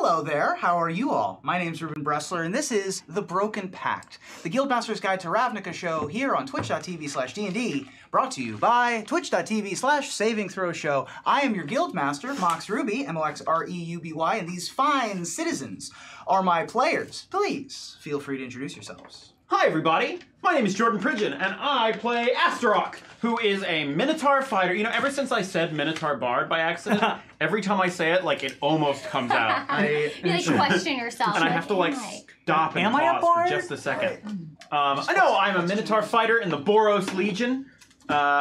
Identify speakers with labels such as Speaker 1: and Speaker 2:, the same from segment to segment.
Speaker 1: hello there. How are you all? My name's Ruben Bressler, and this is The Broken Pact, the Guildmaster's Guide to Ravnica show here on twitch.tv/D&D, brought to you by twitch.tv/SavingThrowShow. I am your Guildmaster, Mox Ruby, M-O-X-R-E-U-B-Y, and these fine citizens are my players. Please feel free to introduce yourselves.
Speaker 2: Hi everybody, my name is Jordan Pridgeon, and I play Astaroth, who is a Minotaur fighter. You know, ever since I said Minotaur Bard by accident, every time I say it, like, it almost comes out.
Speaker 3: You like question yourself.
Speaker 2: And I have to, like, stop and pause for just a second. I know, I'm a Minotaur fighter in the Boros Legion,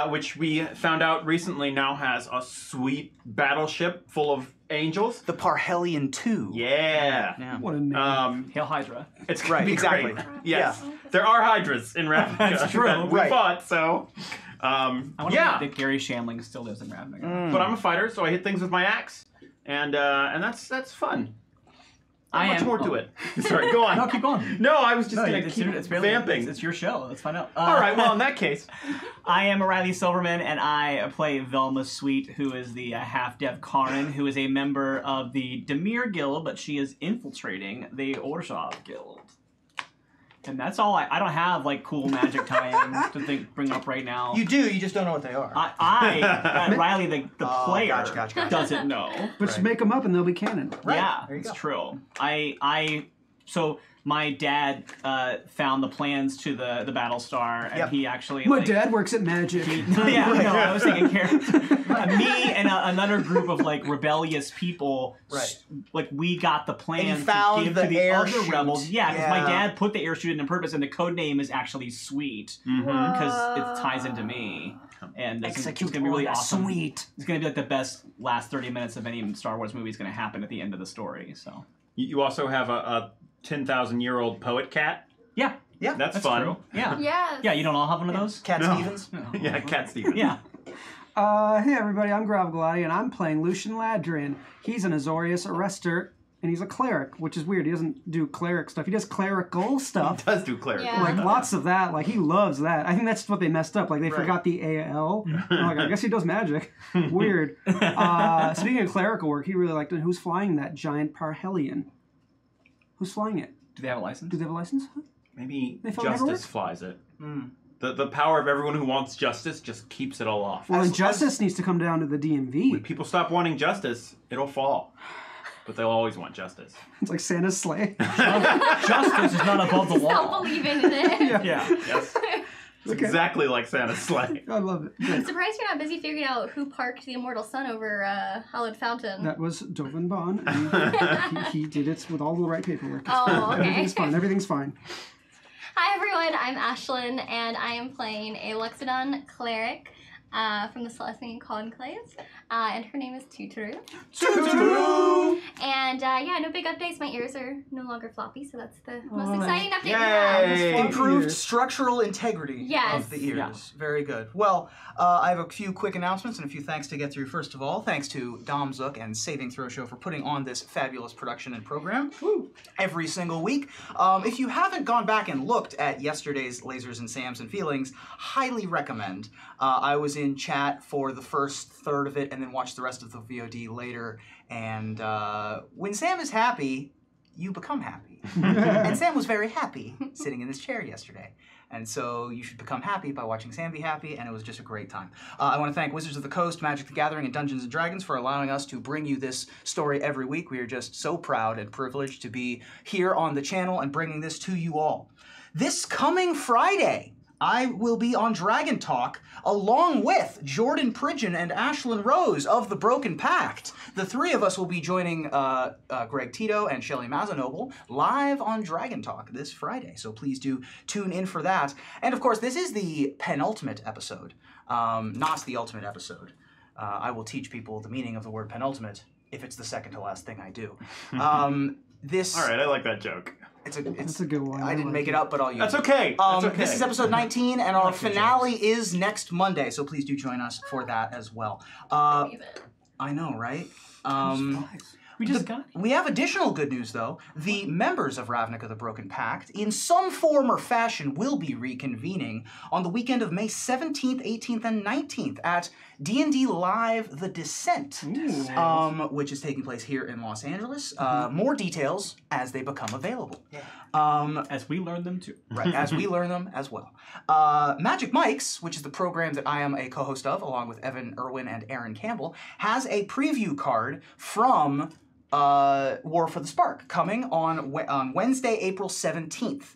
Speaker 2: which we found out recently now has a sweet battleship full of angels.
Speaker 1: The Parhelion 2.
Speaker 2: Yeah.
Speaker 4: What a name.
Speaker 5: Hail Hydra.
Speaker 2: It's gonna
Speaker 1: Right,
Speaker 2: be
Speaker 1: exactly.
Speaker 2: great. Yes.
Speaker 1: Yeah.
Speaker 2: There are Hydras in Ravnica.
Speaker 5: That's true.
Speaker 2: That we fought, so...
Speaker 5: I want to think that Gary Shamling still lives in Ravnica.
Speaker 2: But I'm a fighter, so I hit things with my axe, and that's fun. Not much more to it. Sorry, go on.
Speaker 5: No, keep going.
Speaker 2: No, I was just gonna keep vamping.
Speaker 5: It's your show. Let's find out.
Speaker 2: All right. Well, in that case,
Speaker 5: I am Riley Silverman, and I play Velma Sweet, who is the half-dev Karin, who is a member of the Demir Guild, but she is infiltrating the Orzhov Guild. And that's all. I don't have like cool magic tie-ins to bring up right now.
Speaker 1: You do, you just don't know what they are.
Speaker 5: Riley, the player,
Speaker 1: gotcha.
Speaker 5: doesn't know.
Speaker 4: But just make them up and they'll be canon.
Speaker 1: Right.
Speaker 5: Yeah,
Speaker 1: There you
Speaker 5: it's
Speaker 1: go.
Speaker 5: true. So my dad found the plans to the Battlestar, and he actually
Speaker 4: My dad works at Magic.
Speaker 5: I was thinking me and another group of like rebellious people, like we got the plans to give to the other rebels. Yeah, because my dad put the air shoot in on purpose, and the code name is actually Sweet because it ties into me. And it's going to be really awesome.
Speaker 4: Sweet.
Speaker 5: It's going to be like the best last 30 minutes of any Star Wars movie is going to happen at the end of the story. So
Speaker 2: you also have a 10,000-year-old poet cat.
Speaker 5: Yeah,
Speaker 2: that's fun.
Speaker 5: true. Yeah,
Speaker 3: Yes.
Speaker 5: yeah. You don't all have one of those?
Speaker 1: Cat Stevens?
Speaker 5: No.
Speaker 2: Yeah, Cat Stevens.
Speaker 5: Yeah.
Speaker 4: Hey everybody, I'm Grav Gladi, and I'm playing Lucian Ladrin. He's an Azorius Arrestor, and he's a cleric, which is weird. He doesn't do cleric stuff. He does clerical stuff.
Speaker 2: He does do clerical.
Speaker 3: Yeah.
Speaker 4: Like, lots of that. Like, he loves that. I think that's what they messed up. Like, they forgot the AL. Like, I guess he does magic. Weird. Speaking of clerical work, he really liked it. Who's flying that giant Parhelion? Who's flying it?
Speaker 5: Do they have a license?
Speaker 4: Do they have a license?
Speaker 2: Maybe
Speaker 4: They found paperwork?
Speaker 2: justice flies it. The power of everyone who wants justice just keeps it all off.
Speaker 4: Well, then justice needs to come down to the
Speaker 2: When
Speaker 4: DMV.
Speaker 2: people stop wanting justice, it'll fall. But they'll always want justice.
Speaker 4: It's like Santa's sleigh.
Speaker 5: Justice is not above the
Speaker 3: Stop
Speaker 5: law.
Speaker 3: believing in it.
Speaker 5: Yeah.
Speaker 2: Yes. It's exactly like Santa's sleigh.
Speaker 4: I love it.
Speaker 3: I'm surprised you're not busy figuring out who parked the Immortal Sun over Hallowed Fountain.
Speaker 4: That was Dovin Bond. And he did it with all the right paperwork. It's
Speaker 3: Oh,
Speaker 4: fine.
Speaker 3: okay.
Speaker 4: Everything's fine. Everything's fine.
Speaker 3: Hi everyone, I'm Ashlyn, and I am playing a Luxodon cleric from the Celestian Conclave, and her name is Tuturu. And yeah, no big updates. My ears are no longer floppy, so that's the most exciting update we have.
Speaker 2: Yay!
Speaker 1: Improved
Speaker 4: Ears.
Speaker 1: structural integrity
Speaker 3: Yes.
Speaker 1: of the ears.
Speaker 5: Yeah.
Speaker 1: Very good. Well, I have a few quick announcements and a few thanks to get through. First of all, thanks to Dom Zook and Saving Throw Show for putting on this fabulous production and program every single week. If you haven't gone back and looked at yesterday's Lasers and Sams and Feelings, highly recommend. I was in chat for the first third of it and then watched the rest of the VOD later. And when Sam is happy, you become happy. And Sam was very happy sitting in this chair yesterday. And so you should become happy by watching Sam be happy, and it was just a great time. I want to thank Wizards of the Coast, Magic the Gathering, and Dungeons & Dragons for allowing us to bring you this story every week. We are just so proud and privileged to be here on the channel and bringing this to you all. This coming Friday, I will be on Dragon Talk along with Jordan Pridgeon and Ashlyn Rose of The Broken Pact. The three of us will be joining Greg Tito and Shelly Mazanoble live on Dragon Talk this Friday, so please do tune in for that. And of course, this is the penultimate episode, not the ultimate episode. I will teach people the meaning of the word penultimate if it's the second to last thing I do. This.
Speaker 2: All right, I like that joke.
Speaker 1: It's
Speaker 4: That's a good one.
Speaker 1: I didn't make it up, but I'll use
Speaker 2: That's
Speaker 1: it.
Speaker 2: okay. That's okay.
Speaker 1: This is episode 19, and our finale is next Monday, so please do join us for that as well. I know, right? We have additional good news, though. The members of Ravnica, the Broken Pact, in some form or fashion, will be reconvening on the weekend of May 17th, 18th, and 19th at D&D Live The Descent, which is taking place here in Los Angeles. More details as they become available.
Speaker 5: As we learn them, too.
Speaker 1: Right, as we learn them as well. Magic Mike's, which is the program that I am a co-host of, along with Evan Irwin and Aaron Campbell, has a preview card from War for the Spark coming on Wednesday, April 17th.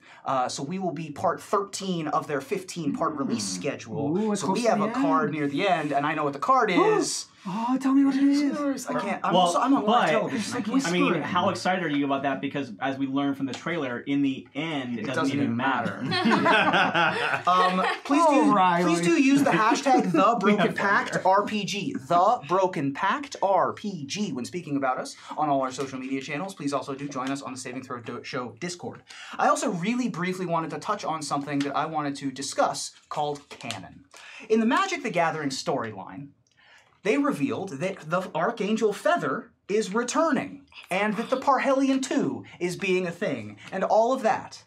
Speaker 1: So we will be part 13 of their 15-part release schedule.
Speaker 4: Ooh,
Speaker 1: so we have a card near the end, and I know what the card is.
Speaker 4: Oh, tell me what it is.
Speaker 1: I can't. I'm on live television.
Speaker 5: I mean, how excited are you about that? Because as we learned from the trailer, in the end, it doesn't even matter.
Speaker 1: Please do use the hashtag #TheBrokenPactRPG. The Broken Pact RPG when speaking about us on all our social media channels. Please also do join us on the Saving Throw Show Discord. I also really briefly wanted to touch on something that I wanted to discuss called canon. In the Magic the Gathering storyline, they revealed that the Archangel Feather is returning, and that the Parhelion 2 is being a thing, and all of that.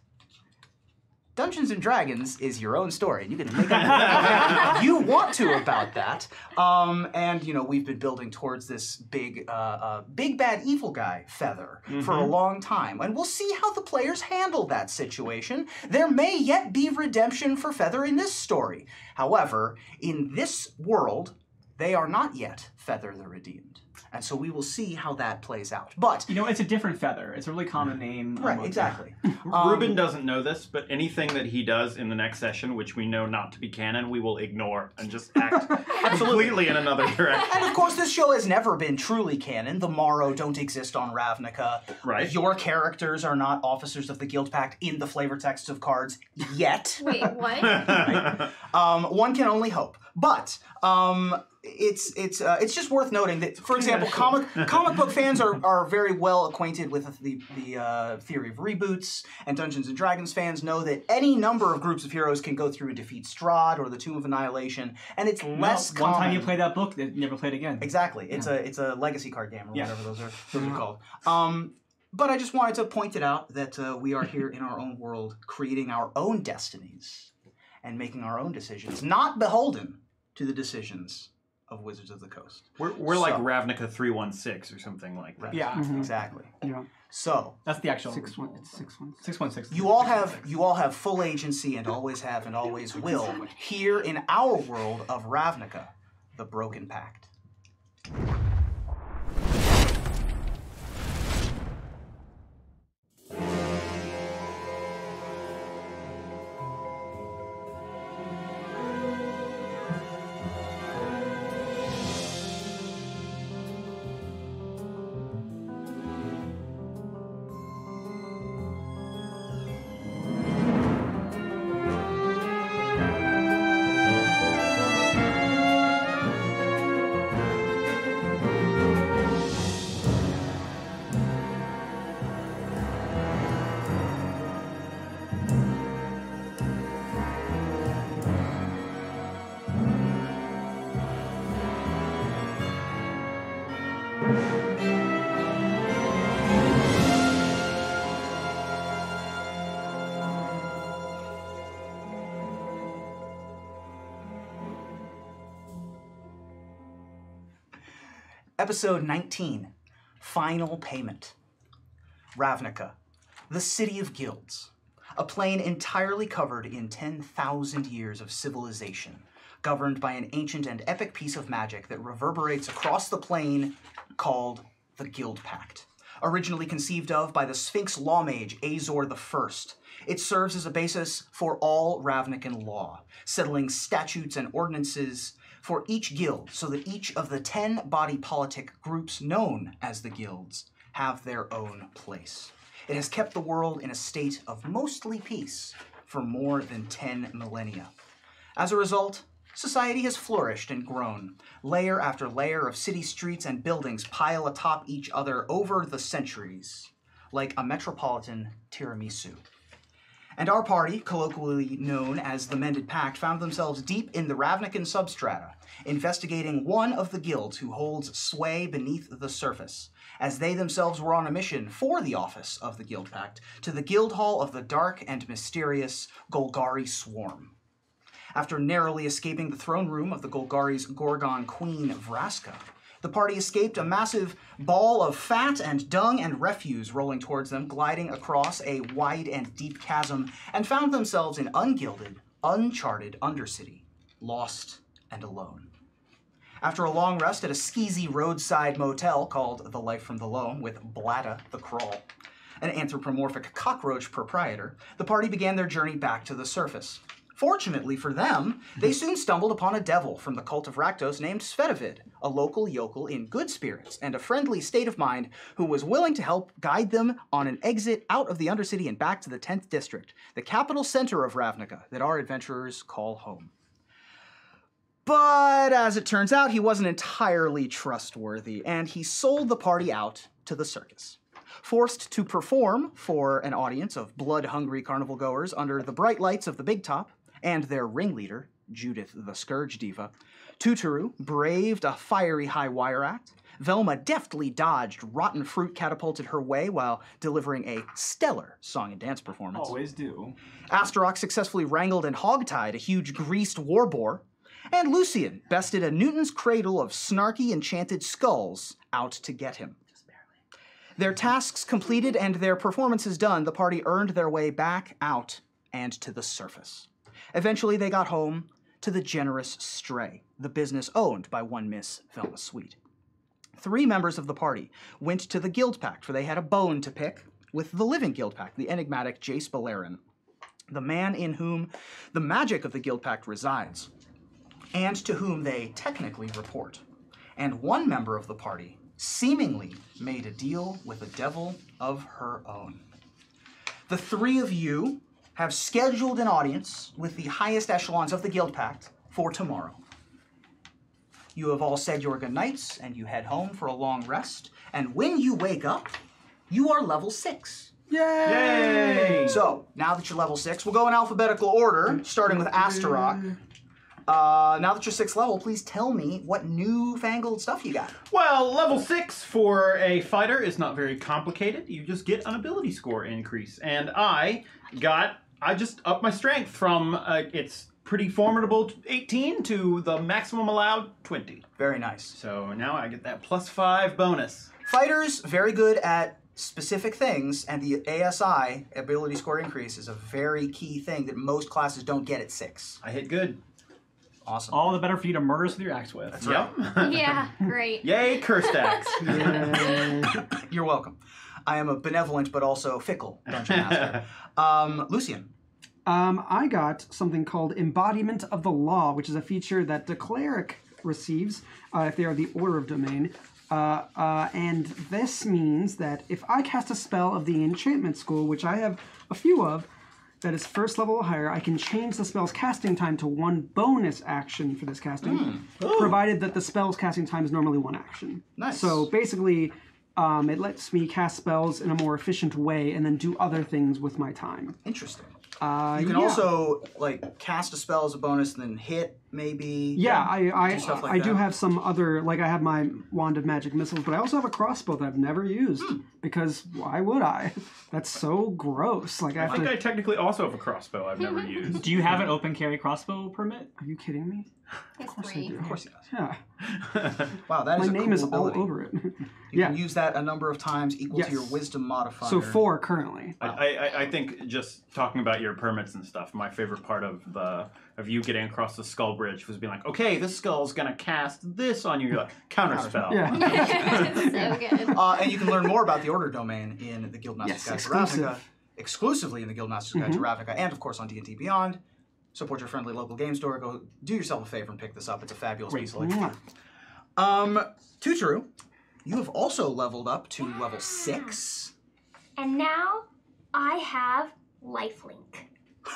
Speaker 1: Dungeons & Dragons is your own story, and you can make up you want to about that. And, you know, we've been building towards this big bad evil guy, Feather, for a long time. And we'll see how the players handle that situation. There may yet be redemption for Feather in this story. However, in this world, they are not yet Feather the Redeemed. And so we will see how that plays out. But
Speaker 5: you know, it's a different Feather. It's a really common name.
Speaker 1: Right, exactly.
Speaker 2: Ruben doesn't know this, but anything that he does in the next session, which we know not to be canon, we will ignore and just act completely in another direction.
Speaker 1: And of course, this show has never been truly canon. The Morrow don't exist on Ravnica.
Speaker 2: Right.
Speaker 1: Your characters are not officers of the Guildpact in the flavor text of cards yet.
Speaker 3: Wait, what?
Speaker 1: Right? One can only hope. But it's just worth noting that, for example, comic book fans are very well acquainted with the theory of reboots, and Dungeons & Dragons fans know that any number of groups of heroes can go through and defeat Strahd or the Tomb of Annihilation, and it's less common.
Speaker 5: One time you play that book, they never played again.
Speaker 1: Exactly. It's a legacy card game or whatever those are called. But I just wanted to point it out that we are here in our own world, creating our own destinies and making our own decisions, not beholden to the decisions of Wizards of the Coast.
Speaker 2: We're like Ravnica 316 or something like that.
Speaker 1: Yeah, exactly.
Speaker 4: Yeah.
Speaker 1: So
Speaker 5: that's the actual
Speaker 4: 616.
Speaker 5: You
Speaker 1: all have full agency and always have and always will here in our world of Ravnica, the Broken Pact. Episode 19, Final Payment. Ravnica, the City of Guilds, a plane entirely covered in 10,000 years of civilization, governed by an ancient and epic piece of magic that reverberates across the plane called the Guildpact. Originally conceived of by the Sphinx lawmage Azor I, it serves as a basis for all Ravnican law, settling statutes and ordinances for each guild, so that each of the 10 body politic groups known as the guilds have their own place. It has kept the world in a state of mostly peace for more than 10 millennia. As a result, society has flourished and grown. Layer after layer of city streets and buildings pile atop each other over the centuries, like a metropolitan tiramisu. And our party, colloquially known as the Mended Pact, found themselves deep in the Ravnican substrata, investigating one of the guilds who holds sway beneath the surface, as they themselves were on a mission for the office of the Guildpact to the guild hall of the dark and mysterious Golgari Swarm. After narrowly escaping the throne room of the Golgari's Gorgon Queen Vraska, the party escaped a massive ball of fat and dung and refuse rolling towards them, gliding across a wide and deep chasm, and found themselves in ungilded, uncharted Undercity, lost and alone. After a long rest at a skeezy roadside motel called The Life from the Loam with Blatta the Crawl, an anthropomorphic cockroach proprietor, the party began their journey back to the surface. Fortunately for them, they soon stumbled upon a devil from the cult of Rakdos named Svetovid, a local yokel in good spirits and a friendly state of mind who was willing to help guide them on an exit out of the Undercity and back to the 10th District, the capital center of Ravnica that our adventurers call home. But as it turns out, he wasn't entirely trustworthy, and he sold the party out to the circus. Forced to perform for an audience of blood-hungry carnival goers under the bright lights of the Big Top, and their ringleader, Judith the Scourge Diva, Tutoru braved a fiery high-wire act, Velma deftly dodged rotten fruit catapulted her way while delivering a stellar song and dance performance.
Speaker 5: Always do.
Speaker 1: Astaroth successfully wrangled and hogtied a huge greased war boar, and Lucian bested a Newton's cradle of snarky enchanted skulls out to get him. Their tasks completed and their performances done, the party earned their way back out and to the surface. Eventually, they got home to the Generous Stray, the business owned by one Miss Velma Sweet. 3 members of the party went to the Guildpact, for they had a bone to pick with the Living Guildpact, the enigmatic Jace Beleren, the man in whom the magic of the Guildpact resides, and to whom they technically report. And one member of the party seemingly made a deal with a devil of her own. The 3 of you have scheduled an audience with the highest echelons of the Guildpact for tomorrow. You have all said your goodnights, and you head home for a long rest, and when you wake up, you are level 6.
Speaker 4: Yay!
Speaker 1: So, now that you're level 6, we'll go in alphabetical order, starting with Astaroth. Now that you're 6th level, please tell me what newfangled stuff you got.
Speaker 2: Well, level 6 for a fighter is not very complicated. You just get an ability score increase. And I just upped my strength from it's pretty formidable 18 to the maximum allowed 20.
Speaker 1: Very nice.
Speaker 2: So now I get that +5 bonus.
Speaker 1: Fighters, very good at specific things, and the ASI, ability score increase, is a very key thing that most classes don't get at 6.
Speaker 2: I hit good.
Speaker 1: Awesome.
Speaker 5: All the better for you to murder us with your axe with.
Speaker 1: That's right.
Speaker 3: Yeah, great.
Speaker 2: Yay, cursed axe.
Speaker 1: You're welcome. I am a benevolent but also fickle dungeon master. Lucian.
Speaker 4: I got something called Embodiment of the Law, which is a feature that the cleric receives if they are the Order of Domain. And this means that if I cast a spell of the Enchantment School, which I have a few of, that is 1st level or higher, I can change the spell's casting time to 1 bonus action for this casting, provided that the spell's casting time is normally 1 action.
Speaker 1: Nice.
Speaker 4: So basically, it lets me cast spells in a more efficient way and then do other things with my time.
Speaker 1: Interesting. You can also like cast a spell as a bonus and then hit maybe.
Speaker 4: Yeah,
Speaker 1: I
Speaker 4: do have some other, like I have my Wand of Magic Missiles, but I also have a crossbow that I've never used because why would I? That's so gross. Like
Speaker 2: I think I technically also have a crossbow I've never used.
Speaker 5: Do you have an open carry crossbow permit?
Speaker 4: Are you kidding me?
Speaker 3: It's
Speaker 4: Of course I
Speaker 3: 3.
Speaker 4: do.
Speaker 1: Of course he does.
Speaker 4: Yeah.
Speaker 1: Wow, that is
Speaker 4: My
Speaker 1: a
Speaker 4: name
Speaker 1: cool
Speaker 4: is
Speaker 1: ability.
Speaker 4: all over it.
Speaker 1: You can use that a number of times equal
Speaker 4: Yes.
Speaker 1: to your wisdom modifier.
Speaker 4: So 4 currently.
Speaker 2: I think just talking about your permits and stuff, my favorite part of you getting across the skull bridge was being like, okay, this skull's gonna cast this on you. You're like, counterspell.
Speaker 4: Yeah.
Speaker 3: It's so good.
Speaker 1: And you can learn more about the Order Domain in the Guildmaster's Guide to Ravnica.
Speaker 4: exclusive.
Speaker 1: Exclusively in the Guildmaster's Guide to Ravnica, and of course on D&D Beyond. Support your friendly local game store. Go do yourself a favor and pick this up. It's a fabulous piece of literature. Tutoru, you have also leveled up to level 6.
Speaker 3: And now I have lifelink.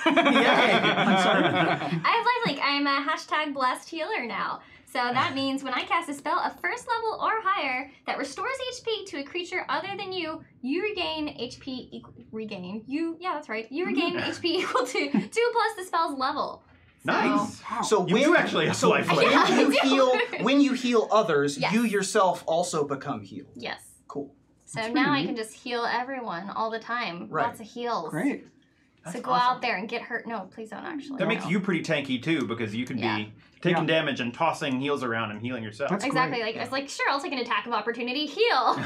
Speaker 1: Yay!
Speaker 3: I have lifelink. I'm a #blessed healer now. So that means when I cast a spell of first level or higher that restores HP to a creature other than you, you regain HP You regain HP equal to 2 plus the spell's level.
Speaker 2: Nice.
Speaker 1: So
Speaker 2: you do actually have life.
Speaker 1: When you heal others,
Speaker 3: yes.
Speaker 1: you yourself also become healed.
Speaker 3: Yes.
Speaker 1: Cool.
Speaker 3: So now I can just heal everyone all the time.
Speaker 1: Right.
Speaker 3: Lots of heals.
Speaker 4: Great.
Speaker 3: So go out there and get hurt. No, please don't actually.
Speaker 2: That makes you pretty tanky too, because you can be taking damage and tossing heals around and healing yourself.
Speaker 4: That's
Speaker 3: exactly.
Speaker 4: great.
Speaker 3: Like it's like, sure, I'll take an attack of opportunity. Heal.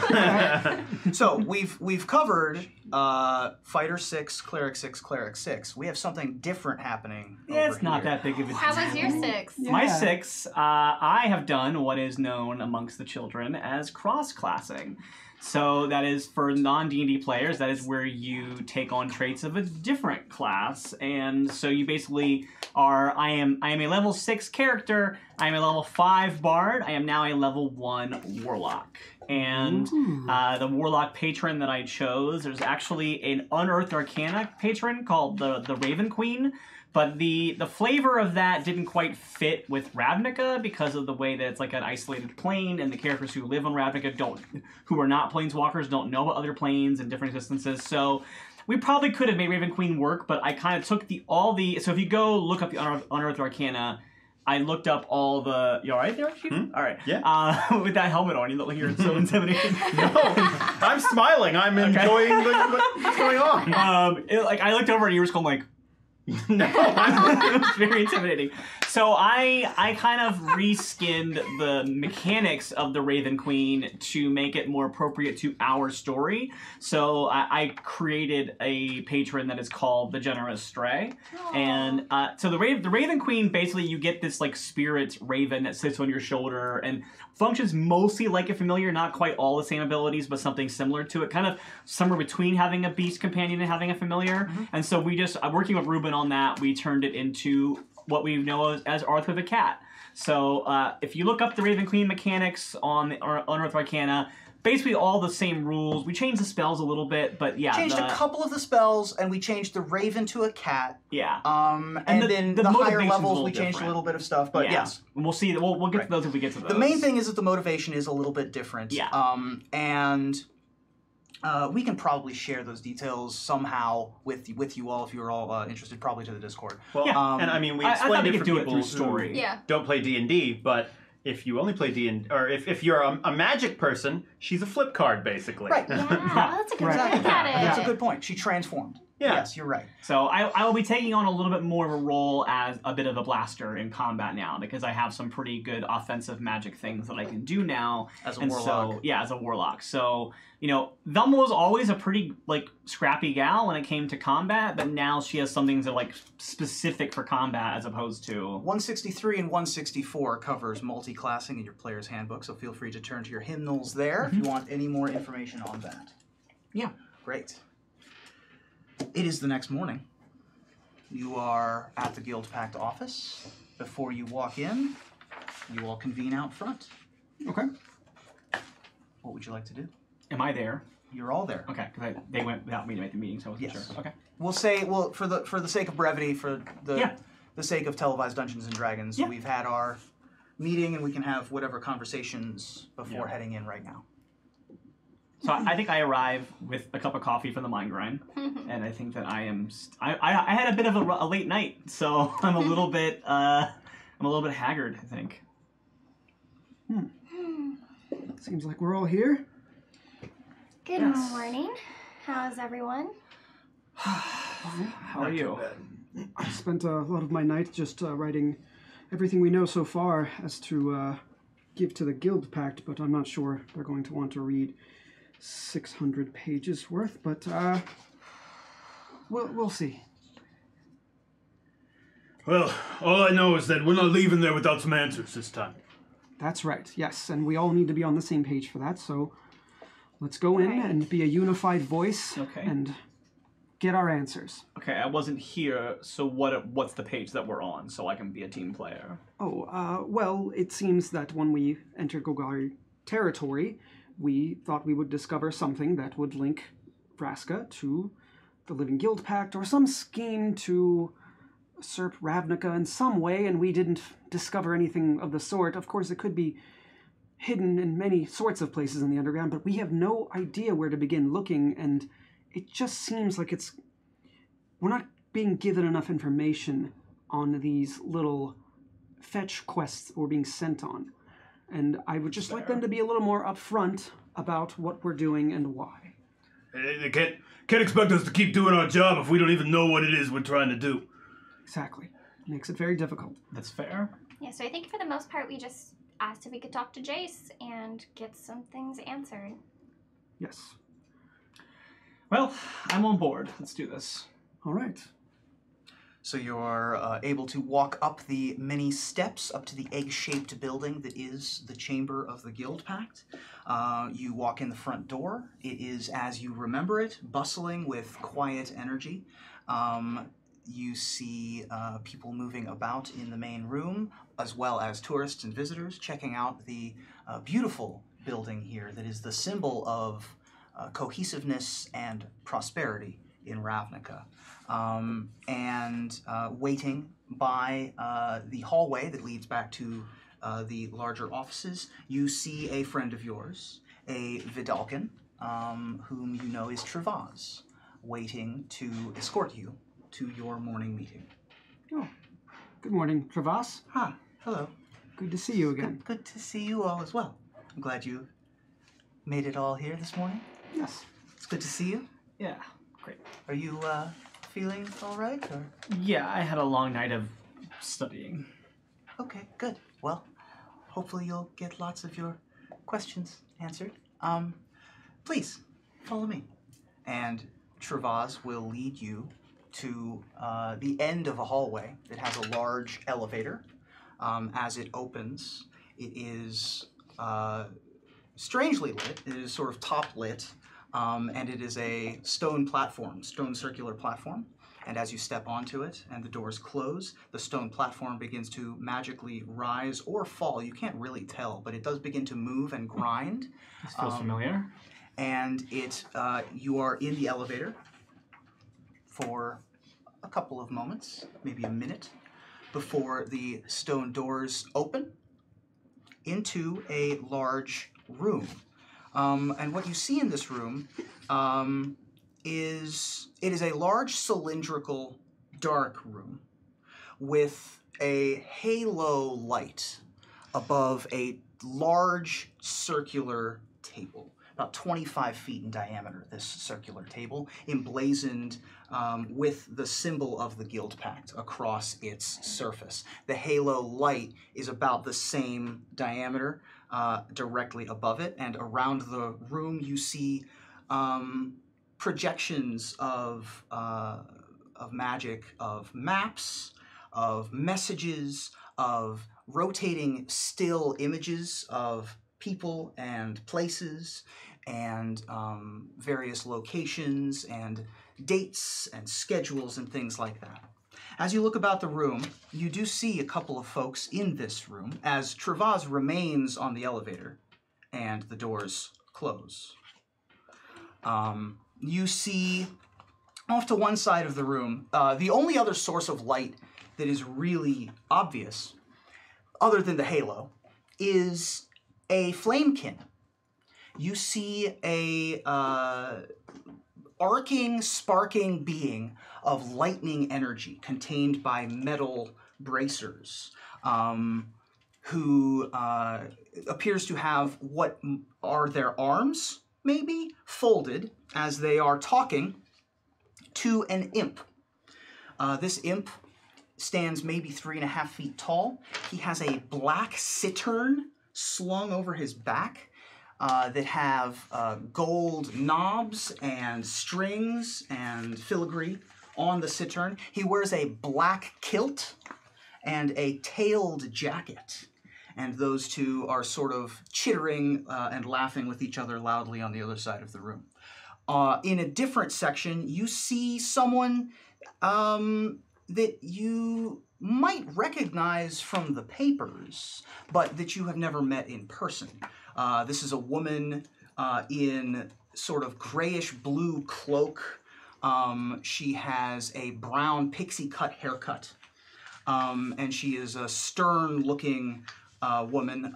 Speaker 1: So we've covered fighter 6, cleric 6, cleric 6. We have something different happening.
Speaker 5: Yeah, it's not that big of a deal.
Speaker 3: How was your 6?
Speaker 4: Yeah.
Speaker 5: My 6, I have done what is known amongst the children as cross-classing. So that is for non-D&D players, that is where you take on traits of a different class. And so you basically are, I am a level 6 character, I am a level 5 bard, I am now a level 1 warlock. And the warlock patron that I chose, there's actually an unearthed arcana patron called the Raven Queen. But the flavor of that didn't quite fit with Ravnica because of the way that it's like an isolated plane, and the characters who live on Ravnica who are not planeswalkers don't know about other planes and different existences. So we probably could have made Raven Queen work, but I kind of took so if you go look up the Unearthed Arcana, I looked up all the... You all right there, Chief? All right.
Speaker 2: Yeah.
Speaker 5: With that helmet on, you look like you're so intimidating.
Speaker 2: No, I'm smiling. I'm enjoying what's going on.
Speaker 5: I looked over and you were just going like... No, it was very intimidating. So I kind of reskinned the mechanics of the Raven Queen to make it more appropriate to our story. So I created a patron that is called the Generous Stray. Aww. And so the Raven Queen, basically you get this like spirit raven that sits on your shoulder and functions mostly like a familiar, not quite all the same abilities, but something similar to it. Kind of somewhere between having a beast companion and having a familiar. Mm-hmm. And so we just, working with Ruben on that, we turned it into what we know as Arthur the Cat. So if you look up the Raven Queen mechanics on the Unearthed Arcana, basically all the same rules. We changed the spells a little bit, but yeah.
Speaker 1: Changed a couple of the spells, and we changed the Raven to a cat.
Speaker 5: Yeah.
Speaker 1: And then the higher levels, we changed
Speaker 5: different.
Speaker 1: a little bit of stuff, but yes.
Speaker 5: We'll see. We'll get to those if we get to those.
Speaker 1: The main thing is that the motivation is a little bit different.
Speaker 5: Yeah.
Speaker 1: And we can probably share those details somehow with you all if you're all interested, probably to the Discord.
Speaker 2: Well, and I mean, we explained it for people who
Speaker 5: story.
Speaker 2: Don't play D&D, but if you only play D&D, or if you're a magic person, she's a flip card, basically.
Speaker 3: Right. Yeah, that's a good way to look at it.
Speaker 1: That's a good point. She transformed.
Speaker 2: Yeah.
Speaker 1: Yes, you're right.
Speaker 5: So I will be taking on a little bit more of a role as a bit of a blaster in combat now, because I have some pretty good offensive magic things that I can do now.
Speaker 1: As a warlock.
Speaker 5: So, yeah, as a warlock. So, you know, Velma was always a pretty, like, scrappy gal when it came to combat, but now she has some things that are, like, specific for combat as opposed to...
Speaker 1: 163 and 164 covers multi-classing in your player's handbook, so feel free to turn to your hymnals there if you want any more information on that.
Speaker 5: Yeah.
Speaker 1: Great. It is the next morning. You are at the Guildpact office. Before you walk in, you all convene out front.
Speaker 4: Okay.
Speaker 1: What would you like to do?
Speaker 5: Am I there?
Speaker 1: You're all there.
Speaker 5: Okay, because they went without me to make the meeting, so I wasn't sure. Okay.
Speaker 1: We'll say, for the sake of brevity, for the sake of televised Dungeons and Dragons, we've had our meeting and we can have whatever conversations before heading in right now.
Speaker 5: So I think I arrive with a cup of coffee from the Mind Grind, and I think that I am. I had a bit of a late night, so I'm a little bit haggard, I think.
Speaker 4: Seems like we're all here.
Speaker 3: Good morning. How's everyone?
Speaker 5: How are you?
Speaker 4: I spent a lot of my night just writing everything we know so far as to give to the Guildpact, but I'm not sure they're going to want to read 600 pages worth, but we'll see.
Speaker 6: Well, all I know is that we're not leaving there without some answers this time.
Speaker 4: That's right, yes, and we all need to be on the same page for that, so let's go in and be a unified voice and get our answers.
Speaker 5: Okay, I wasn't here, so what's the page that we're on so I can be a team player?
Speaker 4: Oh, well, it seems that when we enter Golgari territory, we thought we would discover something that would link Vraska to the Living Guildpact, or some scheme to usurp Ravnica in some way, and we didn't discover anything of the sort. Of course, it could be hidden in many sorts of places in the underground, but we have no idea where to begin looking, and it just seems like we're not being given enough information on these little fetch quests we're being sent on. And I would just like them to be a little more upfront about what we're doing and why.
Speaker 6: They can't expect us to keep doing our job if we don't even know what it is we're trying to do.
Speaker 4: Exactly. Makes it very difficult.
Speaker 5: That's fair.
Speaker 3: Yeah, so I think for the most part we just asked if we could talk to Jace and get some things answered.
Speaker 4: Yes.
Speaker 5: Well, I'm on board. Let's do this.
Speaker 4: All right.
Speaker 1: So you're able to walk up the many steps up to the egg-shaped building that is the chamber of the Guildpact. You walk in the front door. It is, as you remember it, bustling with quiet energy. You see people moving about in the main room, as well as tourists and visitors checking out the beautiful building here that is the symbol of cohesiveness and prosperity in Ravnica. And waiting by the hallway that leads back to the larger offices, you see a friend of yours, a Vidalcan, whom you know is Travaz, waiting to escort you to your morning meeting.
Speaker 4: Oh, good morning, Travas.
Speaker 1: Hi, hello.
Speaker 4: Good to see you again.
Speaker 1: Good to see you all as well. I'm glad you made it all here this morning.
Speaker 4: Yes.
Speaker 1: It's good to see you.
Speaker 5: Yeah, great.
Speaker 1: Are you feeling all right? Or?
Speaker 5: Yeah, I had a long night of studying.
Speaker 1: Okay, good. Well, hopefully you'll get lots of your questions answered. Please, follow me. And Travaz will lead you to the end of a hallway that has a large elevator. As it opens, it is strangely lit. It is sort of top lit, and it is a stone platform, stone circular platform. And as you step onto it and the doors close, the stone platform begins to magically rise or fall. You can't really tell, but it does begin to move and grind.
Speaker 5: This feels familiar.
Speaker 1: And you are in the elevator for a couple of moments, maybe a minute, before the stone doors open into a large room. And what you see in this room is a large cylindrical dark room with a halo light above a large circular table, about 25 feet in diameter, this circular table, emblazoned with the symbol of the Guildpact across its surface. The halo light is about the same diameter directly above it, and around the room you see projections of magic, of maps, of messages, of rotating still images of people and places and various locations and dates and schedules and things like that. As you look about the room, you do see a couple of folks in this room as Travaz remains on the elevator and the doors close. You see off to one side of the room, the only other source of light that is really obvious, other than the halo, is a flamekin. You see a arcing, sparking being of lightning energy contained by metal bracers, who appears to have what are their arms, maybe, folded as they are talking to an imp. This imp stands maybe 3.5 feet tall. He has a black cittern slung over his back that have gold knobs and strings and filigree on the cittern. He wears a black kilt and a tailed jacket. And those two are sort of chittering and laughing with each other loudly on the other side of the room. In a different section, you see someone that you might recognize from the papers, but that you have never met in person. This is a woman in sort of grayish blue cloak. She has a brown pixie cut haircut and she is a stern-looking woman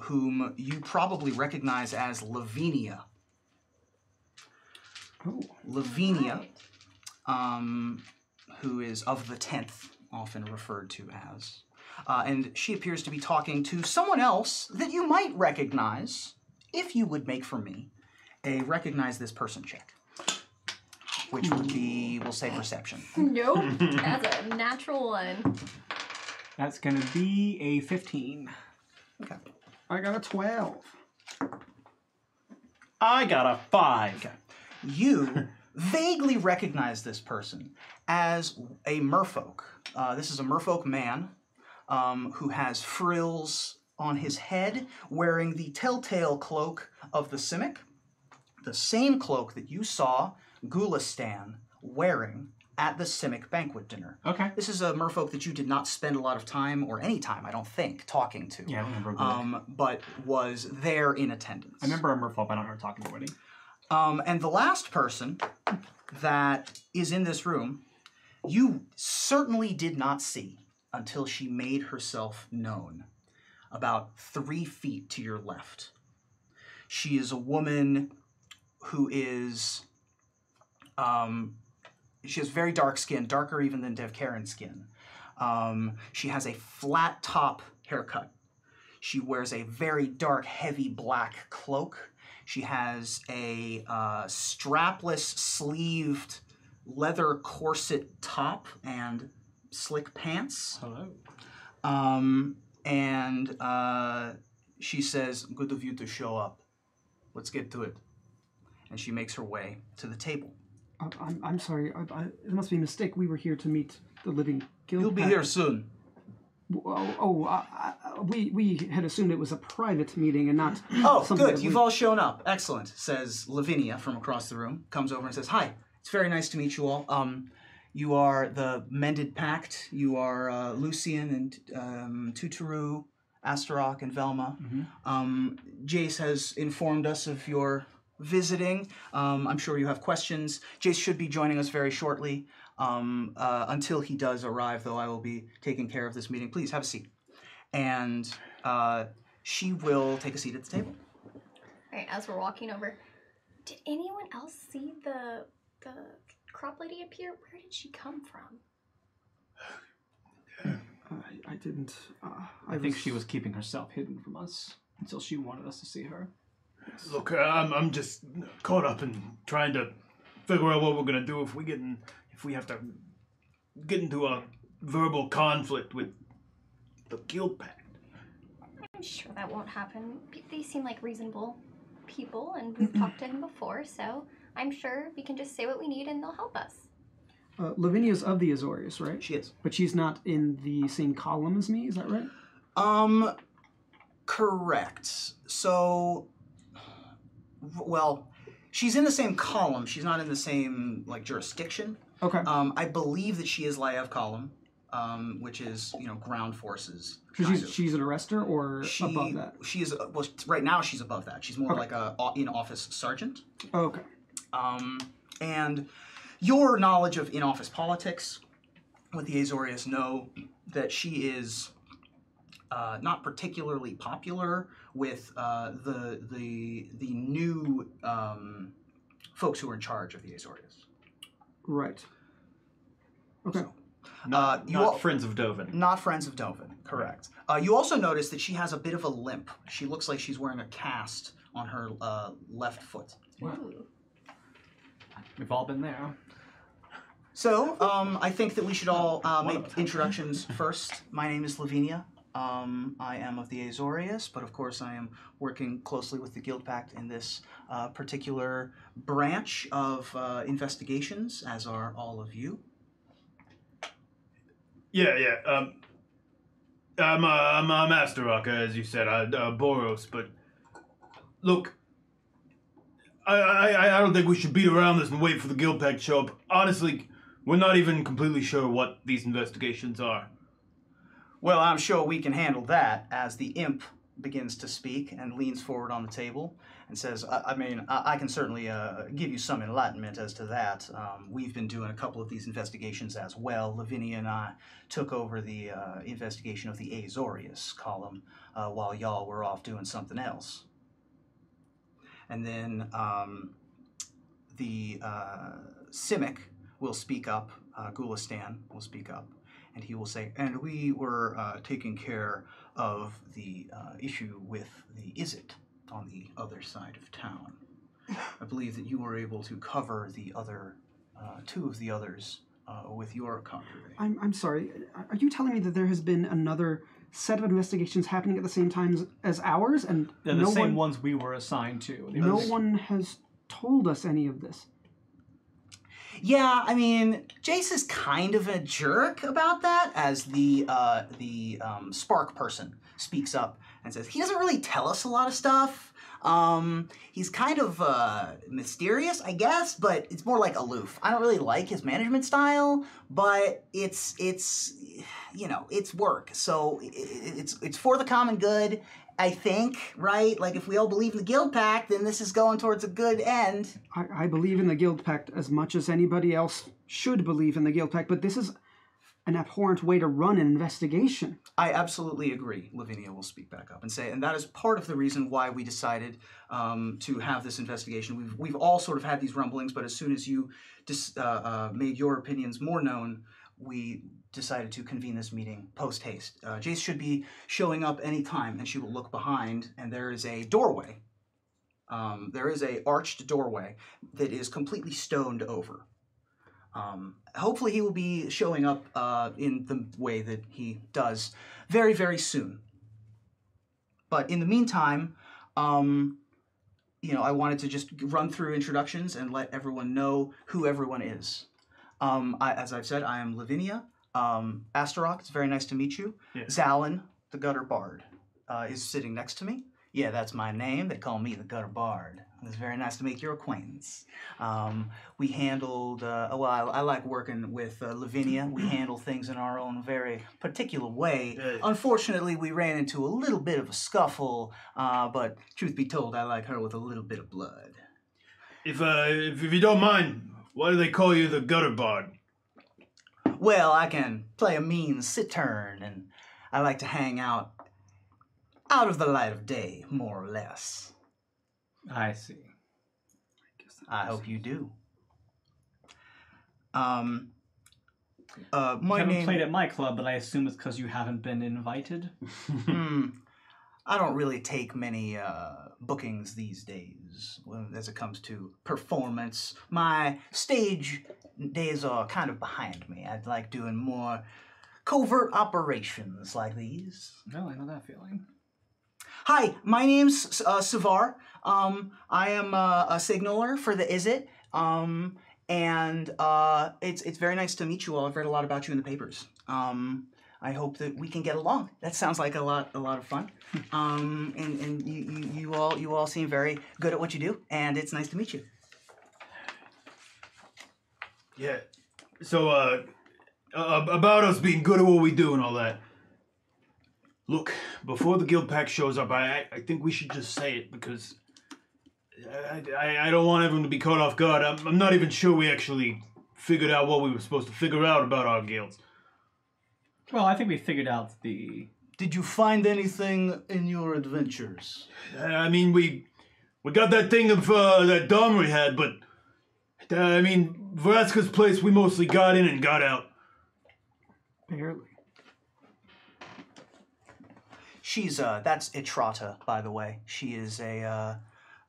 Speaker 1: whom you probably recognize as Lavinia.
Speaker 4: Oh.
Speaker 1: Lavinia, who is of the 10th, often referred to as. And she appears to be talking to someone else that you might recognize if you would make for me a recognize this person check. Which would be, we'll say, perception.
Speaker 3: Nope. That's a natural one.
Speaker 5: That's going to be a 15.
Speaker 1: Okay.
Speaker 4: I got a 12.
Speaker 2: I got a 5.
Speaker 1: Okay. You vaguely recognize this person as a merfolk. This is a merfolk man who has frills on his head, wearing the telltale cloak of the Simic, the same cloak that you saw Gulistan wearing at the Simic banquet dinner.
Speaker 5: Okay.
Speaker 1: This is a merfolk that you did not spend a lot of time, or any time, I don't think, talking to.
Speaker 5: Yeah, I remember
Speaker 1: but was there in attendance.
Speaker 5: I remember a merfolk, but I don't remember talking to anybody.
Speaker 1: And the last person that is in this room, you certainly did not see until she made herself known, about 3 feet to your left. She is a woman who is, she has very dark skin, darker even than Devkaren's skin. She has a flat top haircut. She wears a very dark, heavy black cloak. She has a strapless, sleeved leather corset top and slick pants.
Speaker 5: Hello.
Speaker 1: And she says, "Good of you to show up. Let's get to it." And she makes her way to the table.
Speaker 4: I'm sorry. It must be a mistake. We were here to meet the Living Guildpact.
Speaker 1: You'll be here soon.
Speaker 4: We had assumed it was a private meeting and not.
Speaker 1: Oh, good. You've all shown up. Excellent, says Lavinia from across the room. Comes over and says, "Hi. It's very nice to meet you all. You are the Mended Pact. You are Lucian and Tutoru, Astaroth, and Velma. Jace has informed us of your visiting. I'm sure you have questions. Jace should be joining us very shortly. Until he does arrive, though, I will be taking care of this meeting. Please have a seat." And she will take a seat at the table.
Speaker 3: All right, as we're walking over, did anyone else see the crop lady appear? Where did she come from?
Speaker 4: I didn't.
Speaker 5: I think she was keeping herself hidden from us until she wanted us to see her.
Speaker 6: Look, I'm just caught up in trying to figure out what we're gonna do if we have to get into a verbal conflict with the Guildpact.
Speaker 3: I'm sure that won't happen. They seem like reasonable people, and we've talked to him before, so I'm sure we can just say what we need and they'll help us.
Speaker 4: Lavinia's of the Azorius, right?
Speaker 1: She is.
Speaker 4: But she's not in the same column as me, is that right?
Speaker 1: Correct. So, well, she's in the same column. She's not in the same, jurisdiction.
Speaker 4: Okay.
Speaker 1: I believe that she is Laev column, which is, ground forces.
Speaker 4: So she's an arrestor or above that?
Speaker 1: She is, well, right now she's above that. She's more like a in-office sergeant.
Speaker 4: Okay.
Speaker 1: And your knowledge of in-office politics with the Azorius know that she is not particularly popular with the new folks who are in charge of the Azorius.
Speaker 4: Right. Okay.
Speaker 1: So,
Speaker 2: not Friends of Dovin.
Speaker 1: Not Friends of Dovin, correct. You also notice that she has a bit of a limp. She looks like she's wearing a cast on her left foot.
Speaker 5: Wow. We've all been there.
Speaker 1: So, I think that we should all make introductions first. My name is Lavinia. I am of the Azorius, but of course I am working closely with the Guildpact in this particular branch of investigations, as are all of you.
Speaker 6: Yeah. I'm Astaroth, as you said, Boros, but look, I don't think we should beat around this and wait for the Guildpact to show up. Honestly, we're not even completely sure what these investigations are.
Speaker 1: Well, I'm sure we can handle that, as the imp begins to speak and leans forward on the table. and says, I mean, I can certainly give you some enlightenment as to that. We've been doing a couple of these investigations as well. Lavinia and I took over the investigation of the Azorius column while y'all were off doing something else. And then the Simic will speak up, Gulistan will speak up, and he will say, and we were taking care of the issue with the Izzet on the other side of town. I believe that you were able to cover the other, two of the others with your conjuring.
Speaker 4: I'm sorry, are you telling me that there has been another set of investigations happening at the same time as ours? And
Speaker 5: they're the same ones we were assigned to.
Speaker 4: No one has told us any of this.
Speaker 1: Yeah, I mean, Jace is kind of a jerk about that, as the Spark person speaks up and says he doesn't really tell us a lot of stuff. He's kind of mysterious, I guess, but it's more like aloof. I don't really like his management style, but it's you know, it's work, so it's for the common good. I think, right? Like, if we all believe in the Guildpact, then this is going towards a good end.
Speaker 4: I believe in the Guildpact as much as anybody else should believe in the Guildpact, but this is an abhorrent way to run an investigation.
Speaker 1: I absolutely agree. Lavinia will speak back up and say, and that is part of the reason why we decided to have this investigation. We've all sort of had these rumblings, but as soon as you made your opinions more known, we decided to convene this meeting post-haste. Jace should be showing up any time, and she will look behind, and there is a doorway. There is a arched doorway that is completely stoned over. Hopefully he will be showing up in the way that he does very, very soon. But in the meantime, you know, I wanted to just run through introductions and let everyone know who everyone is. As I've said, I am Lavinia. Astaroth, it's very nice to meet you. Yeah. Zalin, the Gutter Bard, is sitting next to me. Yeah, that's my name. They call me the Gutter Bard. It's very nice to make your acquaintance. We handled, well, I like working with Lavinia. We handle things in our own very particular way. Unfortunately, we ran into a little bit of a scuffle, but truth be told, I like her with a little bit of blood.
Speaker 6: If you don't mind, why do they call you the Gutter Bard?
Speaker 1: Well, I can play a mean cittern, and I like to hang out of the light of day, more or less.
Speaker 5: I see.
Speaker 1: I hope you do.
Speaker 5: You haven't played at my club, but I assume it's because you haven't been invited?
Speaker 1: I don't really take many bookings these days as it comes to performance. My stage days are kind of behind me. I'd like doing more covert operations like these.
Speaker 5: No, I know that feeling.
Speaker 1: Hi, my name's Savar. I am a signaler for the Izzet. And it's very nice to meet you all. I've read a lot about you in the papers. I hope that we can get along. That sounds like a lot of fun. And you all seem very good at what you do, and it's nice to meet you.
Speaker 6: Yeah. So about us being good at what we do and all that. Look, before the Guildpact shows up, I think we should just say it, because I don't want everyone to be caught off guard. I'm not even sure we actually figured out what we were supposed to figure out about our guilds.
Speaker 5: Well, I think we figured out the...
Speaker 1: Did you find anything in your adventures?
Speaker 6: I mean, we got that thing of that Domri had, but I mean, Vraska's place we mostly got in and got out.
Speaker 4: Barely.
Speaker 1: She's that's Itrata, by the way. She is an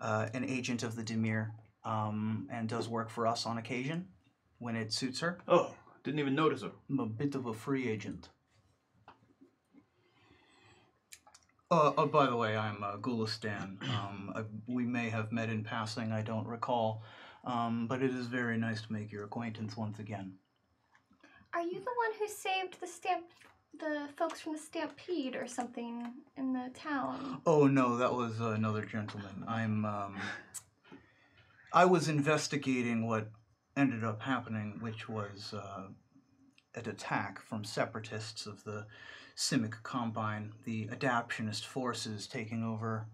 Speaker 1: agent of the Dimir, and does work for us on occasion when it suits her.
Speaker 6: Oh, didn't even notice her.
Speaker 1: I'm a bit of a free agent. Oh, by the way, I'm Gulistan. We may have met in passing, I don't recall, but it is very nice to make your acquaintance once again.
Speaker 3: Are you the one who saved the folks from the stampede or something in the town?
Speaker 1: Oh no, that was another gentleman. I was investigating what ended up happening, which was an attack from separatists of the Simic Combine, the adaptionist forces taking over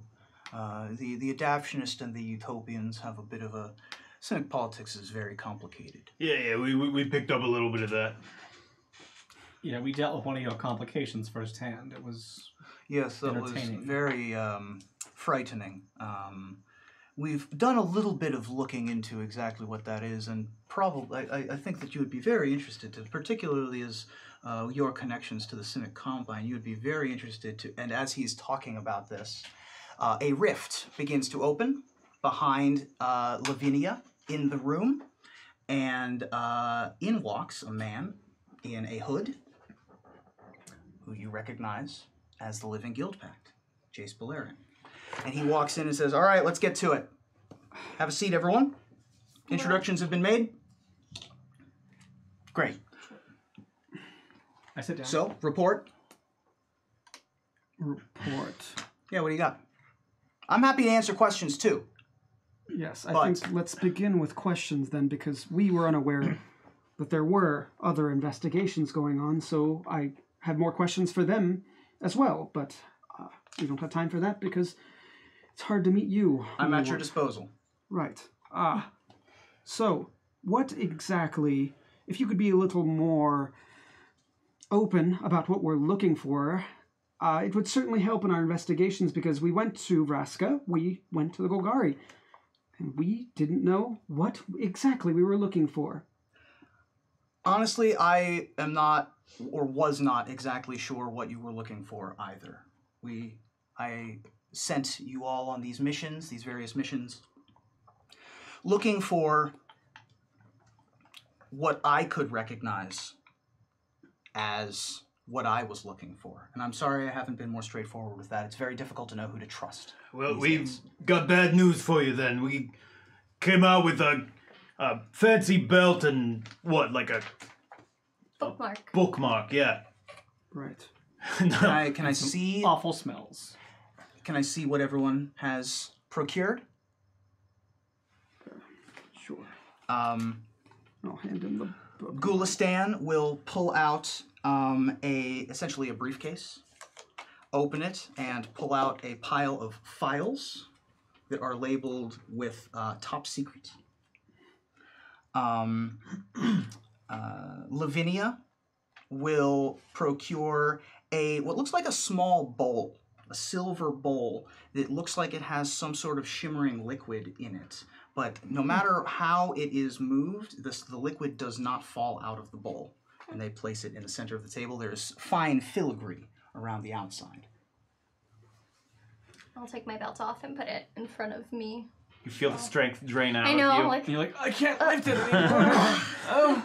Speaker 1: The adaptionist and the utopians have a bit of a... Cynic politics is very complicated.
Speaker 6: Yeah, we picked up a little bit of that.
Speaker 5: Yeah, we dealt with one of your complications firsthand. It was
Speaker 1: Yes, that was very frightening. We've done a little bit of looking into exactly what that is, and probably I think that you would be very interested to, particularly as your connections to the Cynic Combine, you would be very interested to, and as he's talking about this, a rift begins to open behind Lavinia in the room, and in walks a man in a hood who you recognize as the Living Guildpact, Jace Beleren. And he walks in and says, all right, let's get to it. Have a seat, everyone. Introductions have been made. Great.
Speaker 5: I sit down.
Speaker 1: So, report. Yeah, what do you got? I'm happy to answer questions, too.
Speaker 4: Yes, I think let's begin with questions then, because we were unaware that there were other investigations going on, so I had more questions for them as well, but we don't have time for that because it's hard to meet you.
Speaker 1: I'm at your disposal.
Speaker 4: Right. So, what exactly, if you could be a little more open about what we're looking for, it would certainly help in our investigations, because we went to Vraska, we went to the Golgari, and we didn't know what exactly we were looking for.
Speaker 1: Honestly, I am not, or was not exactly sure what you were looking for either. I sent you all on these missions, these various missions, looking for what I could recognize as what I was looking for. And I'm sorry I haven't been more straightforward with that. It's very difficult to know who to trust.
Speaker 6: Well, we've got bad news for you then. We came out with a fancy belt and what, like a
Speaker 3: bookmark.
Speaker 6: Bookmark, yeah.
Speaker 4: Right.
Speaker 1: Can I see
Speaker 5: awful smells?
Speaker 1: Can I see what everyone has procured?
Speaker 4: Sure.
Speaker 1: I'll
Speaker 4: hand him the book.
Speaker 1: Gulistan will pull out essentially a briefcase, open it, and pull out a pile of files that are labeled with top secret. Lavinia will procure what looks like a small bowl, a silver bowl that looks like it has some sort of shimmering liquid in it. But no matter how it is moved, the liquid does not fall out of the bowl. And they place it in the center of the table. There's fine filigree around the outside.
Speaker 3: I'll take my belt off and put it in front of me.
Speaker 2: You feel the strength drain out
Speaker 3: I know,
Speaker 2: of you.
Speaker 3: like...
Speaker 5: You're like, I can't lift it anymore.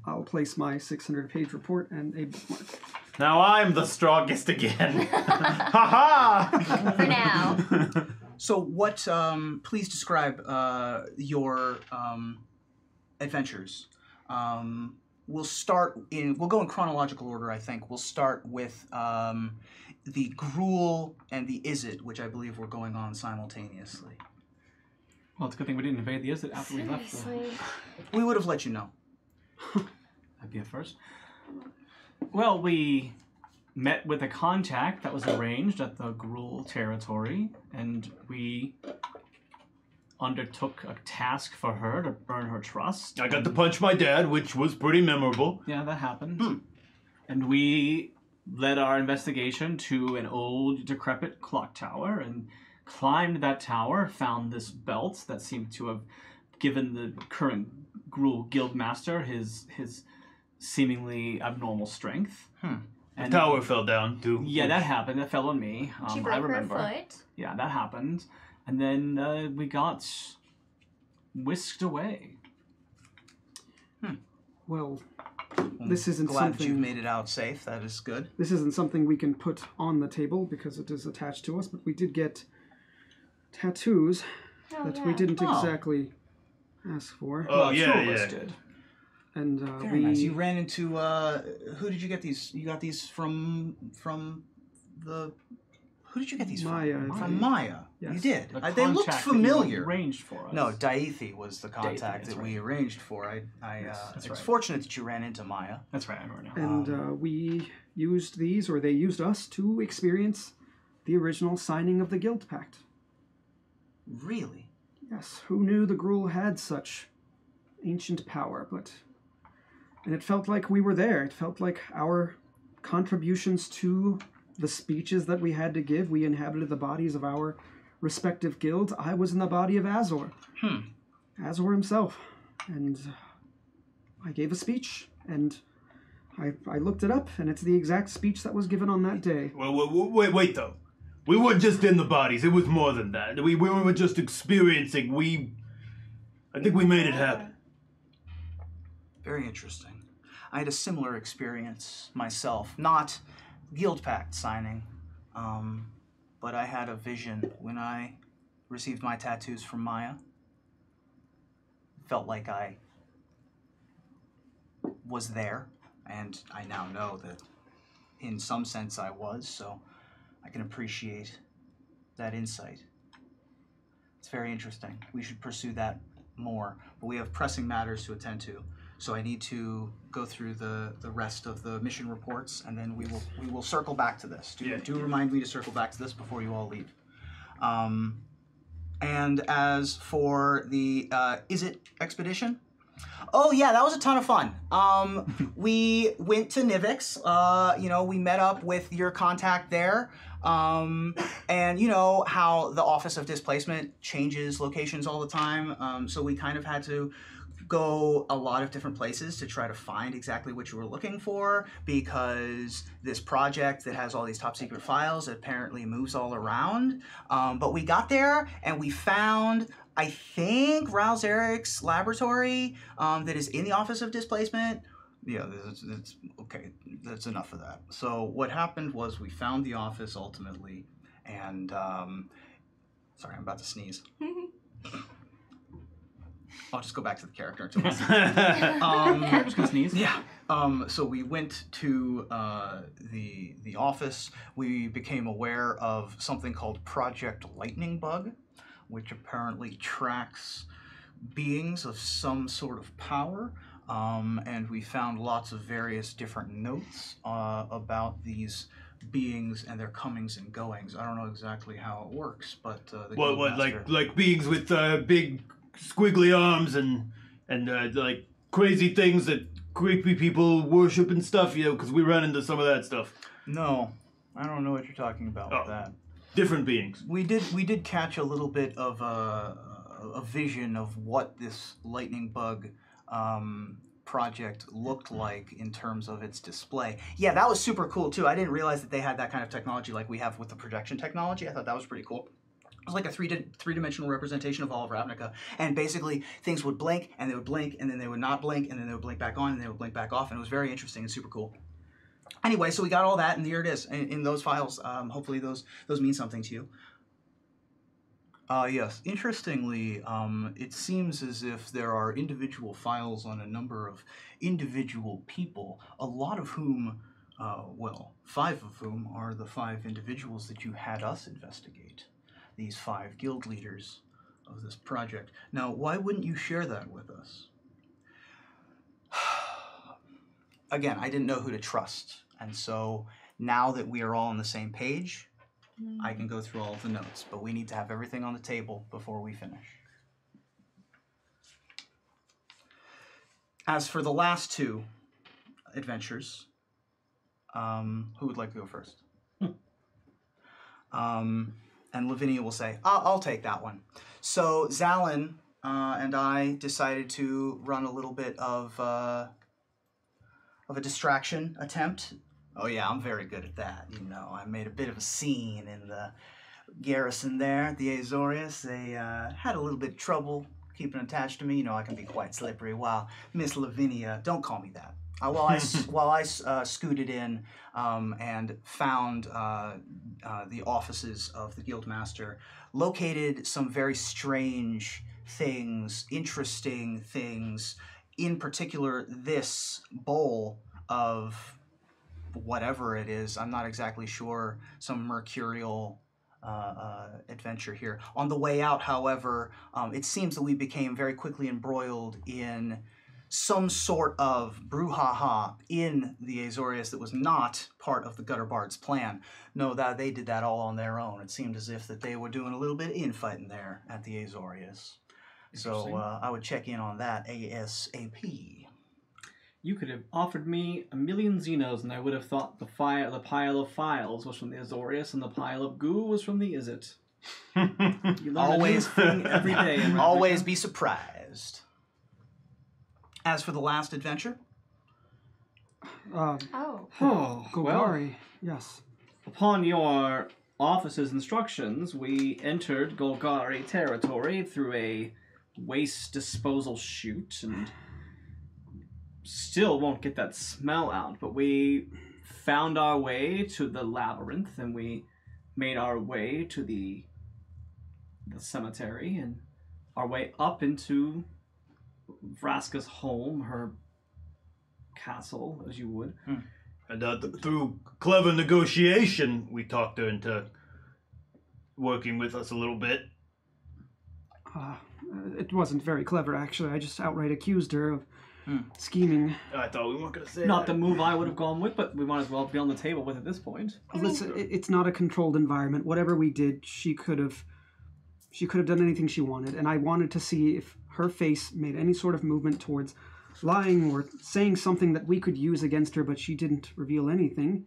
Speaker 4: I'll place my 600-page report and a bookmark.
Speaker 2: Now I'm the strongest again. Ha ha!
Speaker 3: For now.
Speaker 1: So what, please describe your adventures. We'll go in chronological order, I think. We'll start with the Gruul and the Izzet, which I believe were going on simultaneously.
Speaker 5: Well, it's a good thing we didn't invade the Izzet after we left.
Speaker 1: We would have let you know.
Speaker 5: That'd be a first. Well, we met with a contact that was arranged at the Gruul territory, and we undertook a task for her to earn her trust.
Speaker 6: I got to punch my dad, which was pretty memorable.
Speaker 5: Yeah, that happened. And we led our investigation to an old, decrepit clock tower and climbed that tower, found this belt that seemed to have given the current Gruul guildmaster his seemingly abnormal strength.
Speaker 6: And the tower fell down, too.
Speaker 5: Yeah, that happened. That fell on me.
Speaker 3: She broke
Speaker 5: I remember.
Speaker 3: her foot.
Speaker 5: Yeah, that happened. And then we got whisked away.
Speaker 4: Well, this isn't
Speaker 1: glad
Speaker 4: something...
Speaker 1: that you've made it out safe. That is good.
Speaker 4: This isn't something we can put on the table because it is attached to us, but we did get tattoos that we didn't exactly ask for.
Speaker 6: Oh, yeah.
Speaker 5: Did.
Speaker 4: And
Speaker 1: Very nice. You ran into who did you get these? You got these from the. Who did you get these from? From Maya.
Speaker 4: Yes.
Speaker 1: You did.
Speaker 5: The
Speaker 1: They looked familiar.
Speaker 5: Arranged for us.
Speaker 1: No, Tithe was the contact that we arranged for. It's fortunate that you ran into Maya.
Speaker 5: That's right. I remember now.
Speaker 4: And we used these, or they used us, to experience the original signing of the Guildpact.
Speaker 1: Really?
Speaker 4: Yes, who knew the Gruul had such ancient power, and it felt like we were there. It felt like our contributions to the speeches that we had to give, we inhabited the bodies of our respective guilds. I was in the body of Azor. Azor himself. And I gave a speech, and I looked it up, and it's the exact speech that was given on that day.
Speaker 6: Well, wait, though. We weren't just in the bodies. It was more than that. We weren't just experiencing. I think we made it happen.
Speaker 1: Very interesting. I had a similar experience myself. Not Guildpact signing, but I had a vision when I received my tattoos from Maya. Felt like I was there, and I now know that in some sense I was, so I can appreciate that insight. It's very interesting. We should pursue that more, but we have pressing matters to attend to. So I need to go through the rest of the mission reports, and then we will circle back to this. Do remind me to circle back to this before you all leave. And as for the Is It expedition? Oh yeah, that was a ton of fun. We went to Nivix. We met up with your contact there. And you know how the Office of Displacement changes locations all the time. So we kind of had to go a lot of different places to try to find exactly what you were looking for, because this project that has all these top secret files apparently moves all around. But we got there and we found, I think, Raul Zarek's laboratory that is in the Office of Displacement. Yeah, that's okay. That's enough of that. So what happened was we found the office ultimately, and sorry, I'm about to sneeze. I'll just go back to the character until
Speaker 5: Character's gonna sneeze.
Speaker 1: Yeah. So we went to the office. We became aware of something called Project Lightning Bug, which apparently tracks beings of some sort of power. And we found lots of various different notes about these beings and their comings and goings. I don't know exactly how it works, but
Speaker 6: like beings with big squiggly arms and like crazy things that creepy people worship and stuff, because we run into some of that stuff.
Speaker 1: No, I don't know what you're talking about with that.
Speaker 6: Different beings.
Speaker 1: We did catch a little bit of a vision of what this lightning bug project looked like in terms of its display. Yeah, that was super cool too. I didn't realize that they had that kind of technology like we have with the projection technology. I thought that was pretty cool. It was like a three-dimensional representation of all of Ravnica, and basically things would blink, and they would blink, and then they would not blink, and then they would blink back on, and they would blink back off, and it was very interesting and super cool. Anyway, so we got all that, and here it is in those files. Hopefully those mean something to you. Yes, interestingly, it seems as if there are individual files on a number of individual people, a lot of whom, 5 of whom are the 5 individuals that you had us investigate. These 5 guild leaders of this project. Now, why wouldn't you share that with us? Again, I didn't know who to trust, and so now that we are all on the same page, I can go through all of the notes, but we need to have everything on the table before we finish. As for the last 2 adventures, who would like to go first? And Lavinia will say, I'll take that one. So Zalin and I decided to run a little bit of a distraction attempt. Oh yeah, I'm very good at that. I made a bit of a scene in the garrison there, the Azorius. They had a little bit of trouble keeping attached to me. I can be quite slippery. While Miss Lavinia, don't call me that. While I scooted in and found the offices of the Guildmaster, located some very strange things, interesting things. In particular, this bowl of whatever it is, I'm not exactly sure, some mercurial adventure here. On the way out, however, it seems that we became very quickly embroiled in some sort of brouhaha in the Azorius that was not part of the Gutterbard's plan. No, that they did that all on their own. It seemed as if that they were doing a little bit of infighting there at the Azorius. So I would check in on that ASAP.
Speaker 5: You could have offered me 1,000,000 Xenos, and I would have thought the pile of files was from the Azorius, and the pile of goo was from the Izzet. You learn
Speaker 1: Always,
Speaker 5: a new thing every day.
Speaker 1: Always be surprised. As for the last adventure?
Speaker 4: Golgari,
Speaker 5: well,
Speaker 4: yes.
Speaker 5: Upon your officer's instructions, we entered Golgari territory through a waste disposal chute, and still won't get that smell out, but we found our way to the labyrinth, and we made our way to the cemetery, and our way up into Vraska's home, her castle, as you would.
Speaker 6: And through clever negotiation, we talked her into working with us a little bit.
Speaker 4: It wasn't very clever, actually. I just outright accused her of scheming.
Speaker 6: I thought we weren't going to say
Speaker 5: Not the move I would have gone with, but we might as well be on the table with at this point.
Speaker 4: Listen, it's not a controlled environment. Whatever we did, she could have done anything she wanted, and I wanted to see if her face made any sort of movement towards lying or saying something that we could use against her, but she didn't reveal anything.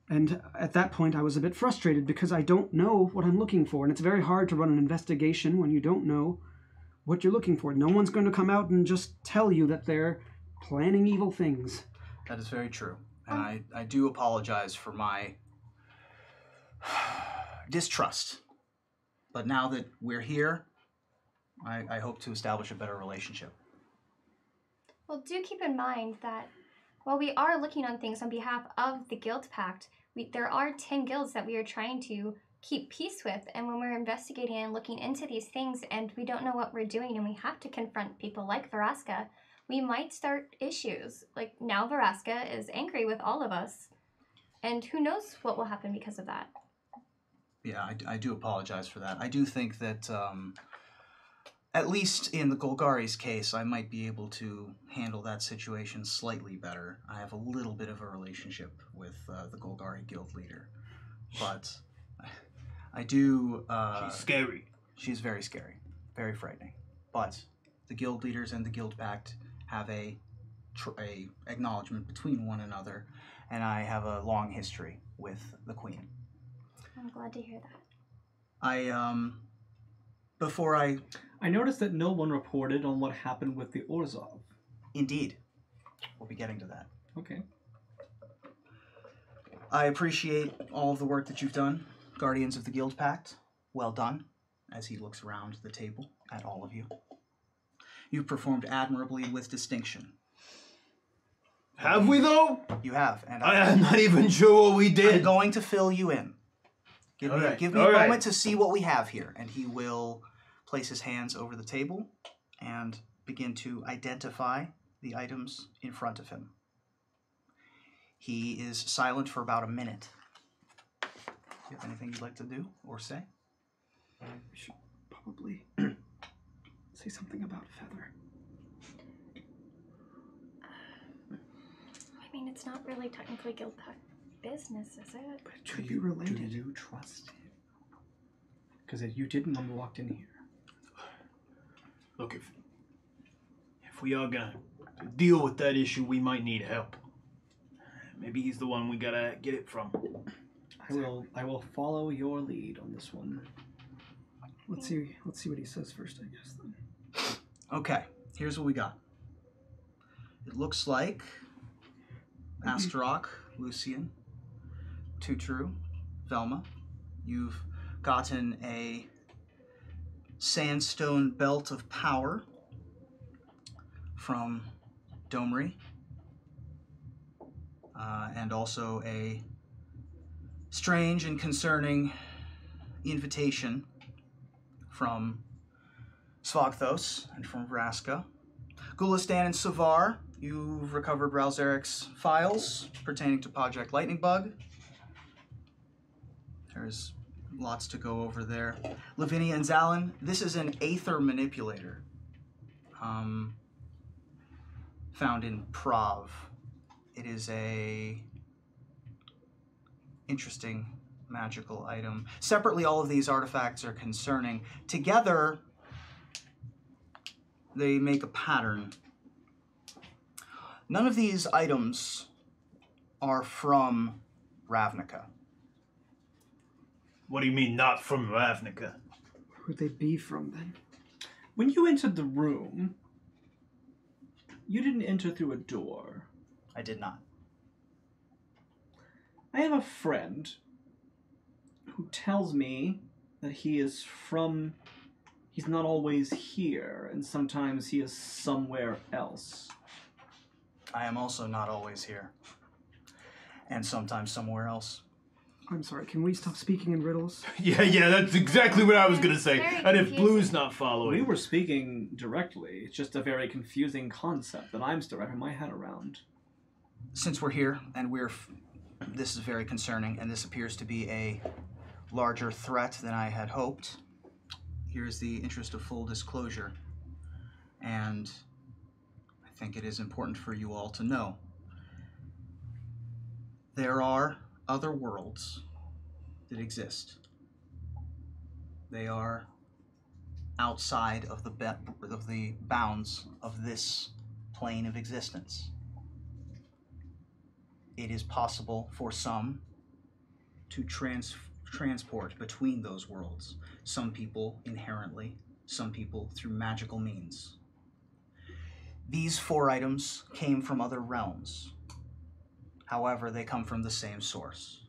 Speaker 4: And at that point, I was a bit frustrated because I don't know what I'm looking for, and it's very hard to run an investigation when you don't know what you're looking for. No one's going to come out and just tell you that they're planning evil things.
Speaker 1: That is very true. And I do apologize for my distrust. But now that we're here, I hope to establish a better relationship.
Speaker 3: Well, do keep in mind that while we are looking on things on behalf of the Guildpact, there are 10 guilds that we are trying to keep peace with, and when we're investigating and looking into these things and we don't know what we're doing and we have to confront people like Vraska, we might start issues. Like, now Vraska is angry with all of us, and who knows what will happen because of that.
Speaker 1: Yeah, I do apologize for that. I do think that, at least in the Golgari's case, I might be able to handle that situation slightly better. I have a little bit of a relationship with the Golgari guild leader, but I do...
Speaker 6: she's scary.
Speaker 1: She's very scary, very frightening. But the guild leaders and the Guildpact have a acknowledgement between one another, and I have a long history with the Queen.
Speaker 3: I'm glad to hear that.
Speaker 5: I noticed that no one reported on what happened with the Orzhov.
Speaker 1: Indeed. We'll be getting to that.
Speaker 5: Okay.
Speaker 1: I appreciate all of the work that you've done, Guardians of the Guildpact. Well done, as he looks around the table at all of you. You've performed admirably with distinction.
Speaker 6: Have we, though?
Speaker 1: You have. And
Speaker 6: I'm not even sure what we did.
Speaker 1: I'm going to fill you in. Give me a moment to see what we have here. And he will place his hands over the table and begin to identify the items in front of him. He is silent for about a minute. Do you have anything you'd like to do or say?
Speaker 4: I should probably say something about Feather.
Speaker 3: I mean, it's not really technically Guildpact business, is it?
Speaker 4: But it could be related.
Speaker 5: Do you trust him? Because you didn't when we walked in here.
Speaker 6: Look, if we are gonna deal with that issue, we might need help. Maybe he's the one we gotta get it from.
Speaker 5: I will follow your lead on this one.
Speaker 4: Let's see what he says first, I guess, then.
Speaker 1: Okay, here's what we got. It looks like Astaroth, Lucian, Tutru, Velma, you've gotten a sandstone belt of power from Domri, and also a strange and concerning invitation from Svogthos and from Vraska. Gulistan and Savar, you've recovered Ralzeric's files pertaining to Project Lightning Bug. There's lots to go over there. Lavinia and Zalin, this is an Aether manipulator. found in Prav. It is a interesting magical item. Separately, all of these artifacts are concerning. Together, they make a pattern. None of these items are from Ravnica.
Speaker 6: What do you mean, not from Ravnica?
Speaker 4: Where would they be from, then?
Speaker 5: When you entered the room, you didn't enter through a door.
Speaker 1: I did not.
Speaker 5: I have a friend who tells me that he's not always here, and sometimes he is somewhere else.
Speaker 1: I am also not always here. And sometimes somewhere else.
Speaker 4: I'm sorry, can we stop speaking in riddles?
Speaker 6: Yeah, that's exactly what I was going to say.
Speaker 3: Very
Speaker 6: And if
Speaker 3: confusing.
Speaker 6: Blue's not following...
Speaker 5: We were speaking directly. It's just a very confusing concept that I'm still wrapping my head around.
Speaker 1: Since we're here, and this is very concerning, and this appears to be a larger threat than I had hoped, here's the interest of full disclosure. And I think it is important for you all to know. There are other worlds that exist. They are outside of the bounds of this plane of existence. It is possible for some to transport between those worlds. Some people inherently, some people through magical means. These 4 items came from other realms. However, they come from the same source.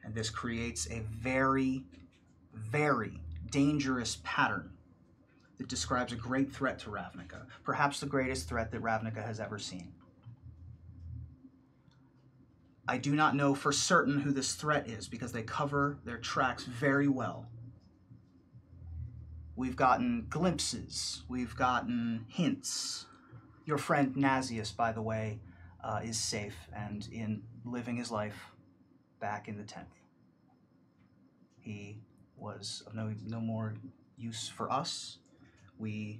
Speaker 1: And this creates a very, very dangerous pattern that describes a great threat to Ravnica, perhaps the greatest threat that Ravnica has ever seen. I do not know for certain who this threat is because they cover their tracks very well. We've gotten glimpses, we've gotten hints. Your friend Nazius, by the way, is safe and in living his life back in the 10th. He was of no more use for us.
Speaker 5: The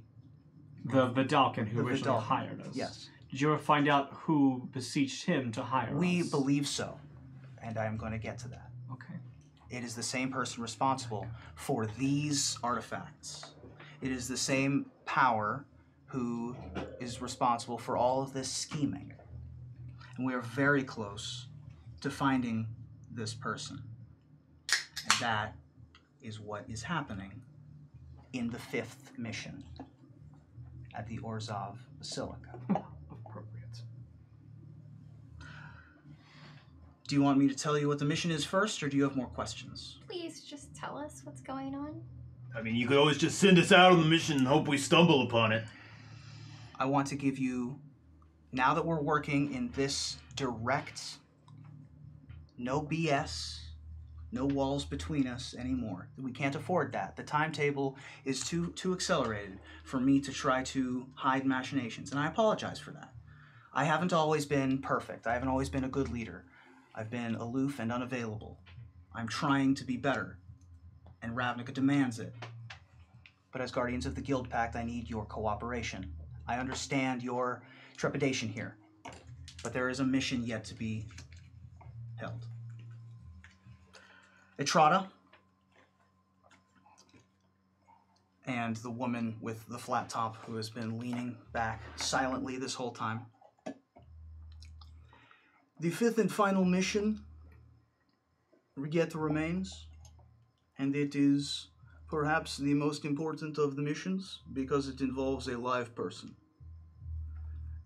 Speaker 5: Vidalcan who originally hired us.
Speaker 1: Yes.
Speaker 5: Did you ever find out who beseeched him to hire us?
Speaker 1: We believe so, and I am going to get to that.
Speaker 5: Okay.
Speaker 1: It is the same person responsible for these artifacts. It is the same power who is responsible for all of this scheming. And we are very close to finding this person. And that is what is happening in the 5th mission at the Orzhov Basilica.
Speaker 5: Appropriate.
Speaker 1: Do you want me to tell you what the mission is first, or do you have more questions?
Speaker 3: Please just tell us what's going on.
Speaker 6: I mean, you could always just send us out on the mission and hope we stumble upon it.
Speaker 1: I want to give you, now that we're working in this direct, no BS, no walls between us anymore. We can't afford that. The timetable is too accelerated for me to try to hide machinations, and I apologize for that. I haven't always been perfect. I haven't always been a good leader. I've been aloof and unavailable. I'm trying to be better, and Ravnica demands it. But as Guardians of the Guildpact, I need your cooperation. I understand your trepidation here, but there is a mission yet to be held. Etrata and the woman with the flat top who has been leaning back silently this whole time. The 5th and final mission yet remains, and it is perhaps the most important of the missions because it involves a live person.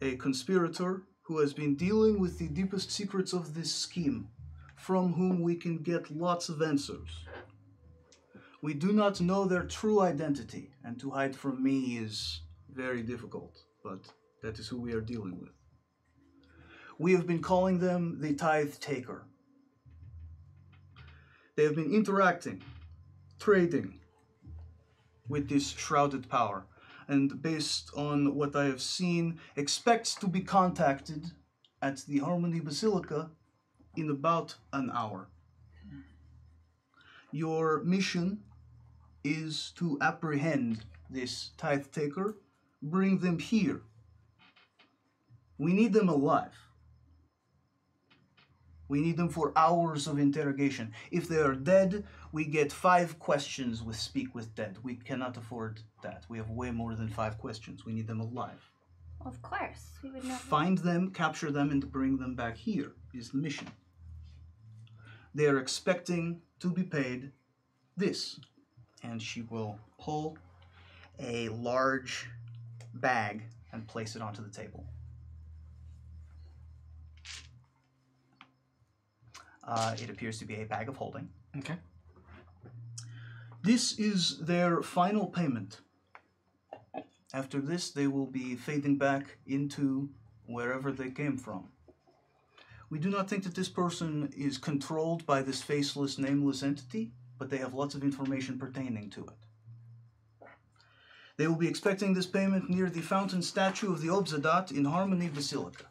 Speaker 1: A conspirator who has been dealing with the deepest secrets of this scheme, from whom we can get lots of answers. We do not know their true identity, and to hide from me is very difficult, but that is who we are dealing with. We have been calling them the Tithe Taker. They have been interacting, trading with this shrouded power, and based on what I have seen, expects to be contacted at the Harmony Basilica in about an hour. Your mission is to apprehend this Tithe Taker, bring them here, We need them alive. We need them for hours of interrogation. If they are dead, we get 5 questions with Speak with Dead. We cannot afford that. We have way more than 5 questions. We need them alive.
Speaker 3: Of course, we would never.
Speaker 1: Find them, capture them, and bring them back here is the mission. They are expecting to be paid this. And she will pull a large bag and place it onto the table. It appears to be a bag of holding.
Speaker 5: Okay.
Speaker 1: This is their final payment. After this, they will be fading back into wherever they came from. We do not think that this person is controlled by this faceless, nameless entity, but they have lots of information pertaining to it. They will be expecting this payment near the fountain statue of the Obzadat in Harmony Basilica.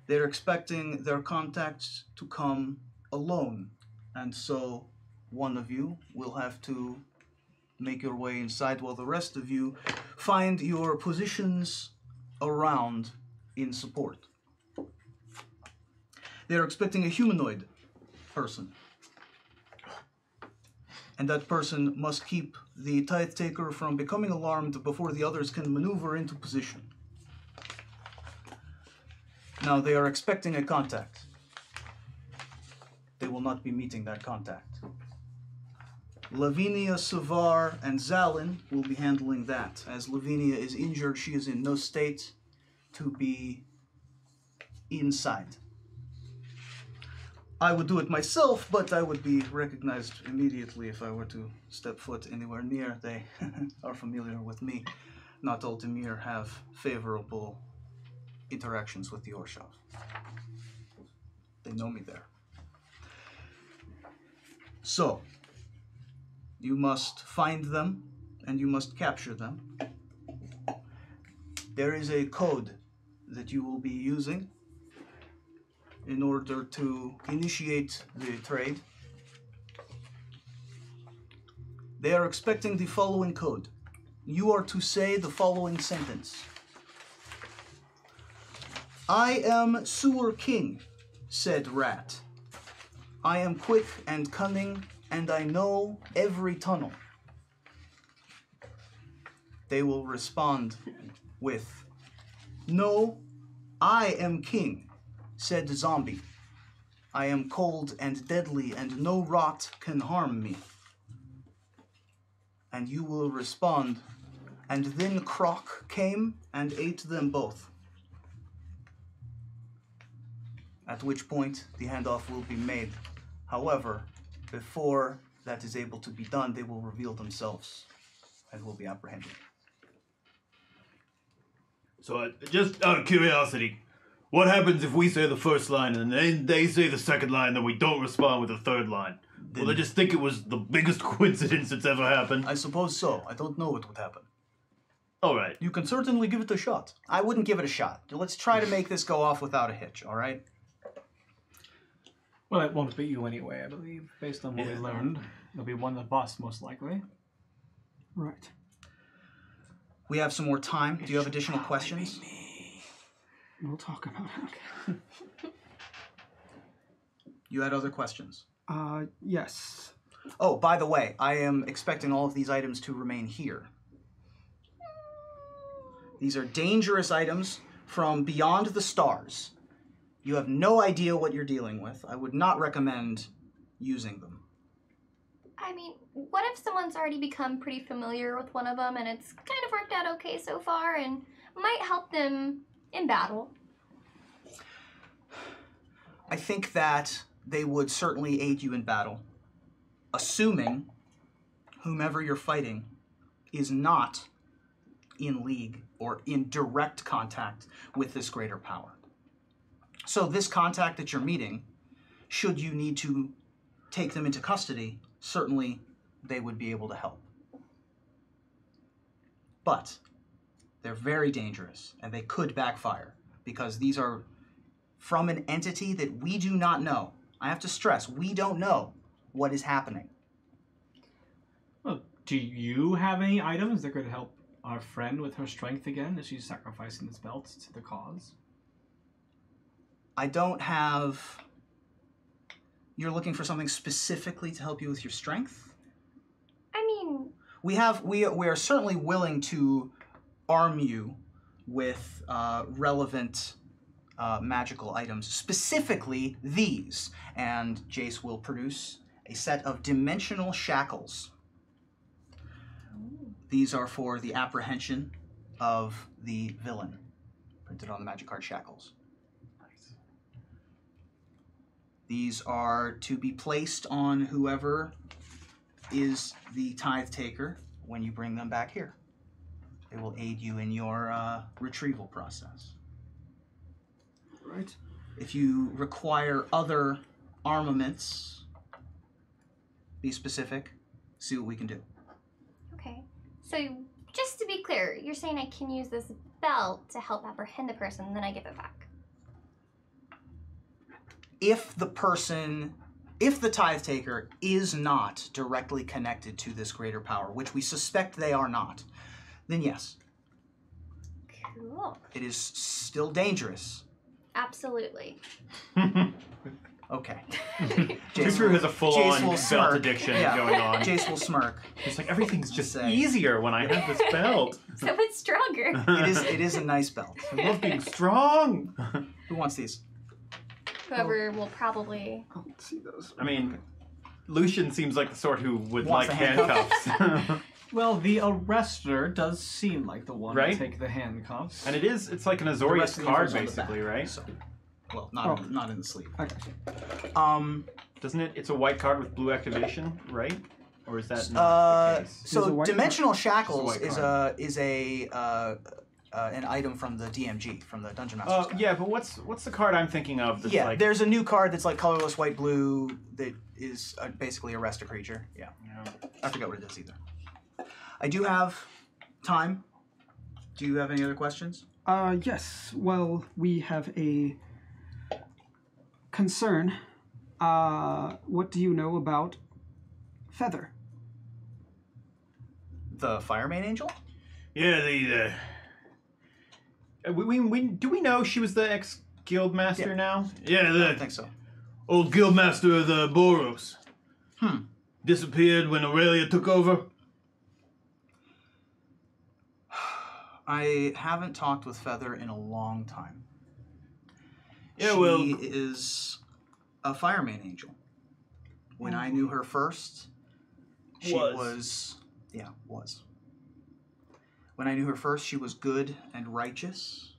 Speaker 1: They're expecting their contacts to come alone, and so one of you will have to make your way inside while the rest of you find your positions around in support. They're expecting a humanoid person, and that person must keep the Tithe Taker from becoming alarmed before the others can maneuver into position. Now, they are expecting a contact. They will not be meeting that contact. Lavinia, Savar, and Zalin will be handling that. As Lavinia is injured, she is in no state to be inside. I would do it myself, but I would be recognized immediately if I were to step foot anywhere near. They are familiar with me. Not all Demir have favorable interactions with the Orzhov. They know me there. So, you must find them and you must capture them. There is a code that you will be using in order to initiate the trade. They are expecting the following code. You are to say the following sentence. I am Sewer King, said Rat. I am quick and cunning, and I know every tunnel. They will respond with, No, I am King, said Zombie. I am cold and deadly, and no rot can harm me. And you will respond, and then Croc came and ate them both. At which point the handoff will be made. However, before that is able to be done, they will reveal themselves and will be apprehended.
Speaker 6: So, just out of curiosity, what happens if we say the first line and then they say the second line, then we don't respond with the third line? Will they just think it was the biggest coincidence that's ever happened?
Speaker 1: I suppose so. I don't know what would happen.
Speaker 6: All right.
Speaker 1: You can certainly give it a shot. I wouldn't give it a shot. Let's try to make this go off without a hitch, all right?
Speaker 5: Well, it won't be you anyway, I believe, based on what we learned. It'll be one of the us, most likely.
Speaker 4: Right.
Speaker 1: We have some more time. Do you have additional questions?
Speaker 4: We'll talk about it.
Speaker 1: You had other questions?
Speaker 4: Yes.
Speaker 1: Oh, by the way, I am expecting all of these items to remain here. These are dangerous items from beyond the stars. You have no idea what you're dealing with. I would not recommend using them.
Speaker 3: I mean, what if someone's already become pretty familiar with one of them and it's kind of worked out okay so far and might help them in battle?
Speaker 1: I think that they would certainly aid you in battle, assuming whomever you're fighting is not in league or in direct contact with this greater power. So this contact that you're meeting, should you need to take them into custody, certainly they would be able to help. But they're very dangerous, and they could backfire, because these are from an entity that we do not know. I have to stress, we don't know what is happening.
Speaker 5: Well, do you have any items that could help
Speaker 4: our friend with her strength again? Is she sacrificing this belt to the cause?
Speaker 1: I don't have... You're looking for something specifically to help you with your strength?
Speaker 3: I mean... We
Speaker 1: are certainly willing to arm you with relevant magical items, specifically these. And Jace will produce a set of dimensional shackles. These are for the apprehension of the villain, printed on the magic card shackles. Nice. These are to be placed on whoever is the Tithe Taker when you bring them back here. They will aid you in your retrieval process.
Speaker 4: Right.
Speaker 1: If you require other armaments, be specific, see what we can do.
Speaker 3: Okay. So, just to be clear, you're saying I can use this belt to help apprehend the person, and then I give it back?
Speaker 1: If the Tithe Taker is not directly connected to this greater power, which we suspect they are not, then yes.
Speaker 3: Cool.
Speaker 1: It is still dangerous.
Speaker 3: Absolutely.
Speaker 1: Okay.
Speaker 2: Tutu has a full-on belt addiction going on.
Speaker 1: Jace will smirk.
Speaker 2: It's like, everything's just easier when I have this belt.
Speaker 3: So it's stronger.
Speaker 1: It is a nice belt.
Speaker 2: I love being strong.
Speaker 1: Who wants these?
Speaker 3: Whoever will probably...
Speaker 4: I'll see those.
Speaker 2: I mean, Lucian seems like the sort who would like handcuffs.
Speaker 5: Well, the arrestor does seem like the one
Speaker 2: right?
Speaker 5: to take the handcuffs.
Speaker 2: And it's like an Azorius card, basically, right?
Speaker 1: So, well, not in the sleeve.
Speaker 4: Okay.
Speaker 1: Doesn't
Speaker 2: it? It's a white card with blue activation, right? Or is that not the case?
Speaker 1: So dimensional shackles is an item from the DMG, from the Dungeon Master's card.
Speaker 2: Yeah, but what's the card I'm thinking of? That's like...
Speaker 1: there's a new card that's like colorless white blue that is basically arrest a creature. Yeah. I forget what it is either. I do have time. Do you have any other questions?
Speaker 4: Yes. Well, we have a concern. What do you know about Feather?
Speaker 1: The Firemane Angel?
Speaker 6: Yeah,
Speaker 2: do we know she was the ex-guildmaster now?
Speaker 6: Yeah,
Speaker 1: I think so.
Speaker 6: Old guildmaster of the Boros. Disappeared when Aurelia took over.
Speaker 1: I haven't talked with Feather in a long time.
Speaker 6: Yeah,
Speaker 1: she is a Firemane Angel. When I knew her first, she was. When I knew her first, she was good and righteous.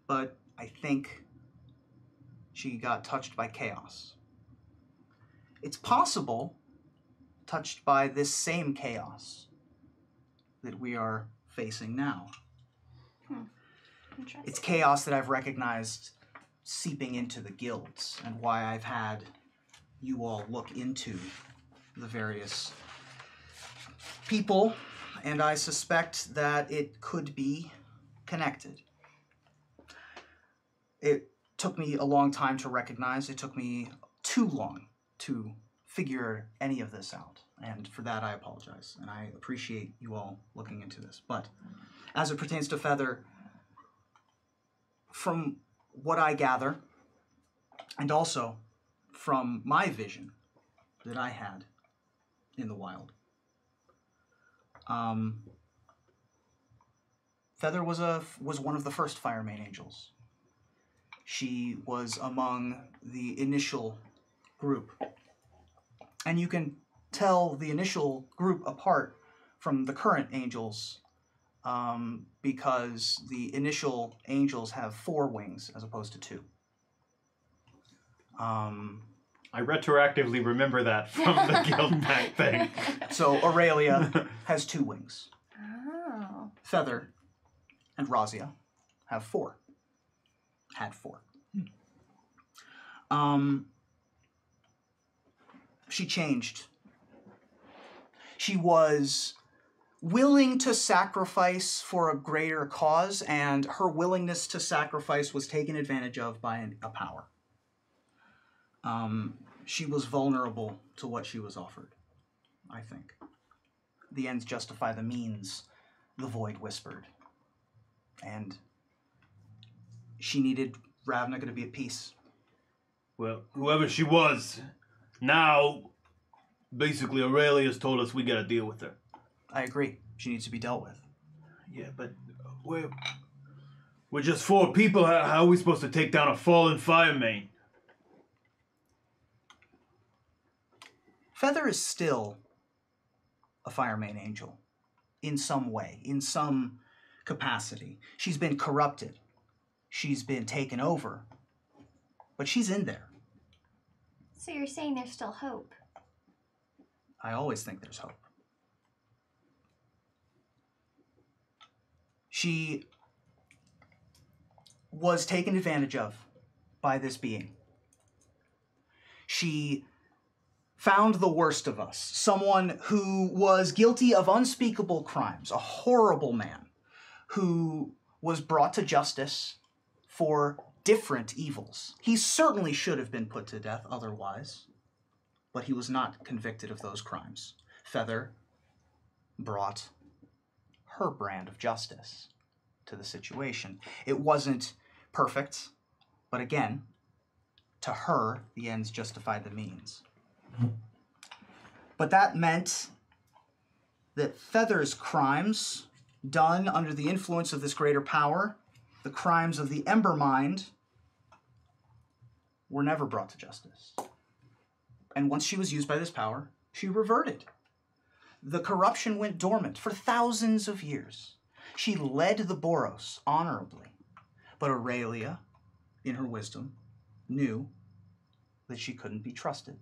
Speaker 1: But I think she got touched by chaos. It's possible touched by this same chaos that we are facing now. It's chaos that I've recognized seeping into the guilds, and why I've had you all look into the various people, and I suspect that it could be connected. It took me a long time to recognize. It took me too long to figure any of this out. And for that, I apologize. And I appreciate you all looking into this. But as it pertains to Feather, from what I gather, and also from my vision that I had in the wild, Feather was one of the first Firemane Angels. She was among the initial group. And you can tell the initial group apart from the current angels because the initial angels have 4 wings as opposed to 2.
Speaker 2: I retroactively remember that from the Guildpact thing.
Speaker 1: So Aurelia has 2 wings.
Speaker 3: Oh.
Speaker 1: Feather and Razia have 4. Had 4. She changed. She was willing to sacrifice for a greater cause, and her willingness to sacrifice was taken advantage of by a power. She was vulnerable to what she was offered, I think. The ends justify the means the Void whispered. And she needed Ravnica to be at peace.
Speaker 6: Well, whoever she was, now, basically Aurelius told us we gotta deal with her.
Speaker 1: I agree. She needs to be dealt with.
Speaker 6: Yeah, but we're just 4 people. How are we supposed to take down a fallen fire main?
Speaker 1: Feather is still a fire main angel. In some way. In some capacity. She's been corrupted. She's been taken over. But she's in there.
Speaker 3: So you're saying there's still hope?
Speaker 1: I always think there's hope. She was taken advantage of by this being. She found the worst of us, someone who was guilty of unspeakable crimes, a horrible man who was brought to justice for different evils. He certainly should have been put to death otherwise, but he was not convicted of those crimes. Feather brought her brand of justice to the situation. It wasn't perfect, but again, to her, the ends justified the means. But that meant that Feather's crimes, done under the influence of this greater power, the crimes of the Ember Mind, were never brought to justice. And once she was used by this power, she reverted. The corruption went dormant for thousands of years. She led the Boros honorably. But Aurelia, in her wisdom, knew that she couldn't be trusted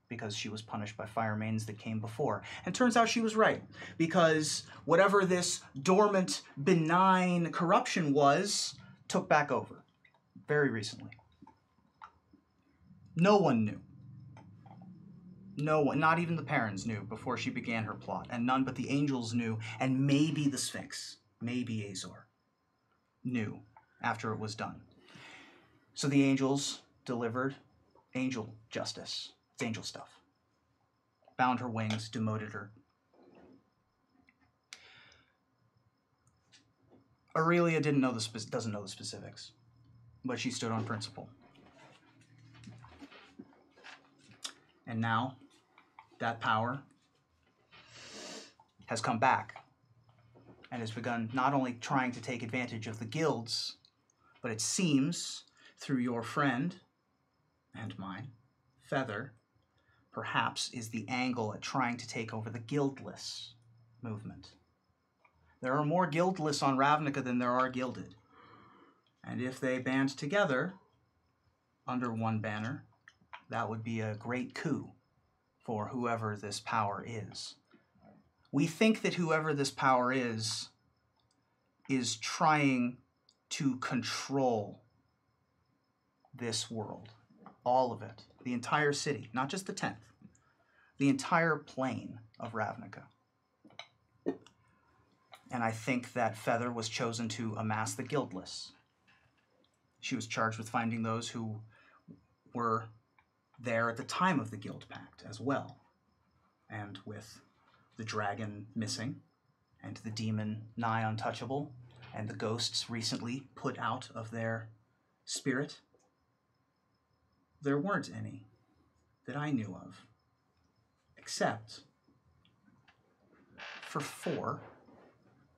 Speaker 1: because she was punished by fire mains that came before. And turns out she was right, because whatever this dormant, benign corruption was, took back over very recently. No one knew. No one, not even the parents knew before she began her plot, and none but the angels knew, and maybe the Sphinx, maybe Azor, knew after it was done. So the angels delivered angel justice. It's angel stuff. Bound her wings, demoted her. Aurelia doesn't know the specifics, but she stood on principle. And now, that power has come back and has begun not only trying to take advantage of the guilds, but it seems, through your friend and mine, Feather, perhaps is the angle at trying to take over the guildless movement. There are more guildless on Ravnica than there are gilded. And if they band together under one banner, that would be a great coup for whoever this power is. We think that whoever this power is trying to control this world, all of it, the entire city, not just the 10th, the entire plane of Ravnica. And I think that Feather was chosen to amass the guildless. She was charged with finding those who were there at the time of the Guildpact as well. And with the dragon missing, and the demon nigh untouchable, and the ghosts recently put out of their spirit, there weren't any that I knew of, except for 4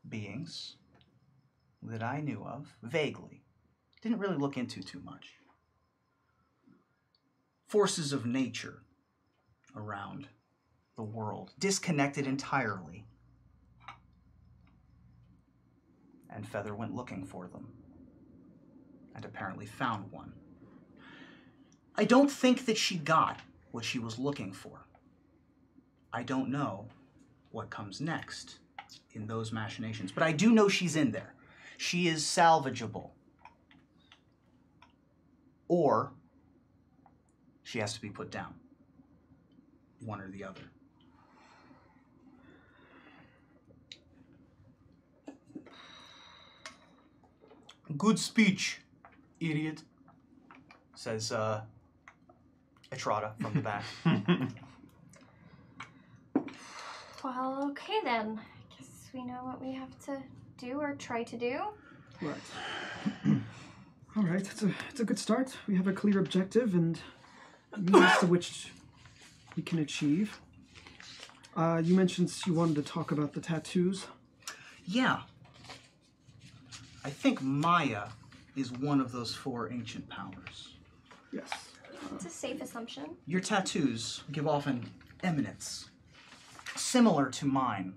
Speaker 1: beings that I knew of vaguely. Didn't really look into too much. Forces of nature around the world, disconnected entirely. And Feather went looking for them, and apparently found one. I don't think that she got what she was looking for. I don't know what comes next in those machinations, but I do know she's in there. She is salvageable. Or she has to be put down. One or the other. Good speech, idiot, says Etrata from the back.
Speaker 3: Well, okay then. I guess guess we know what we have to do or try to do.
Speaker 4: Right. All right, it's a good start. We have a clear objective and means to which we can achieve. You mentioned you wanted to talk about the tattoos.
Speaker 1: Yeah. I think Maya is one of those 4 ancient powers.
Speaker 4: Yes.
Speaker 3: It's a safe assumption.
Speaker 1: Your tattoos give off an eminence similar to mine.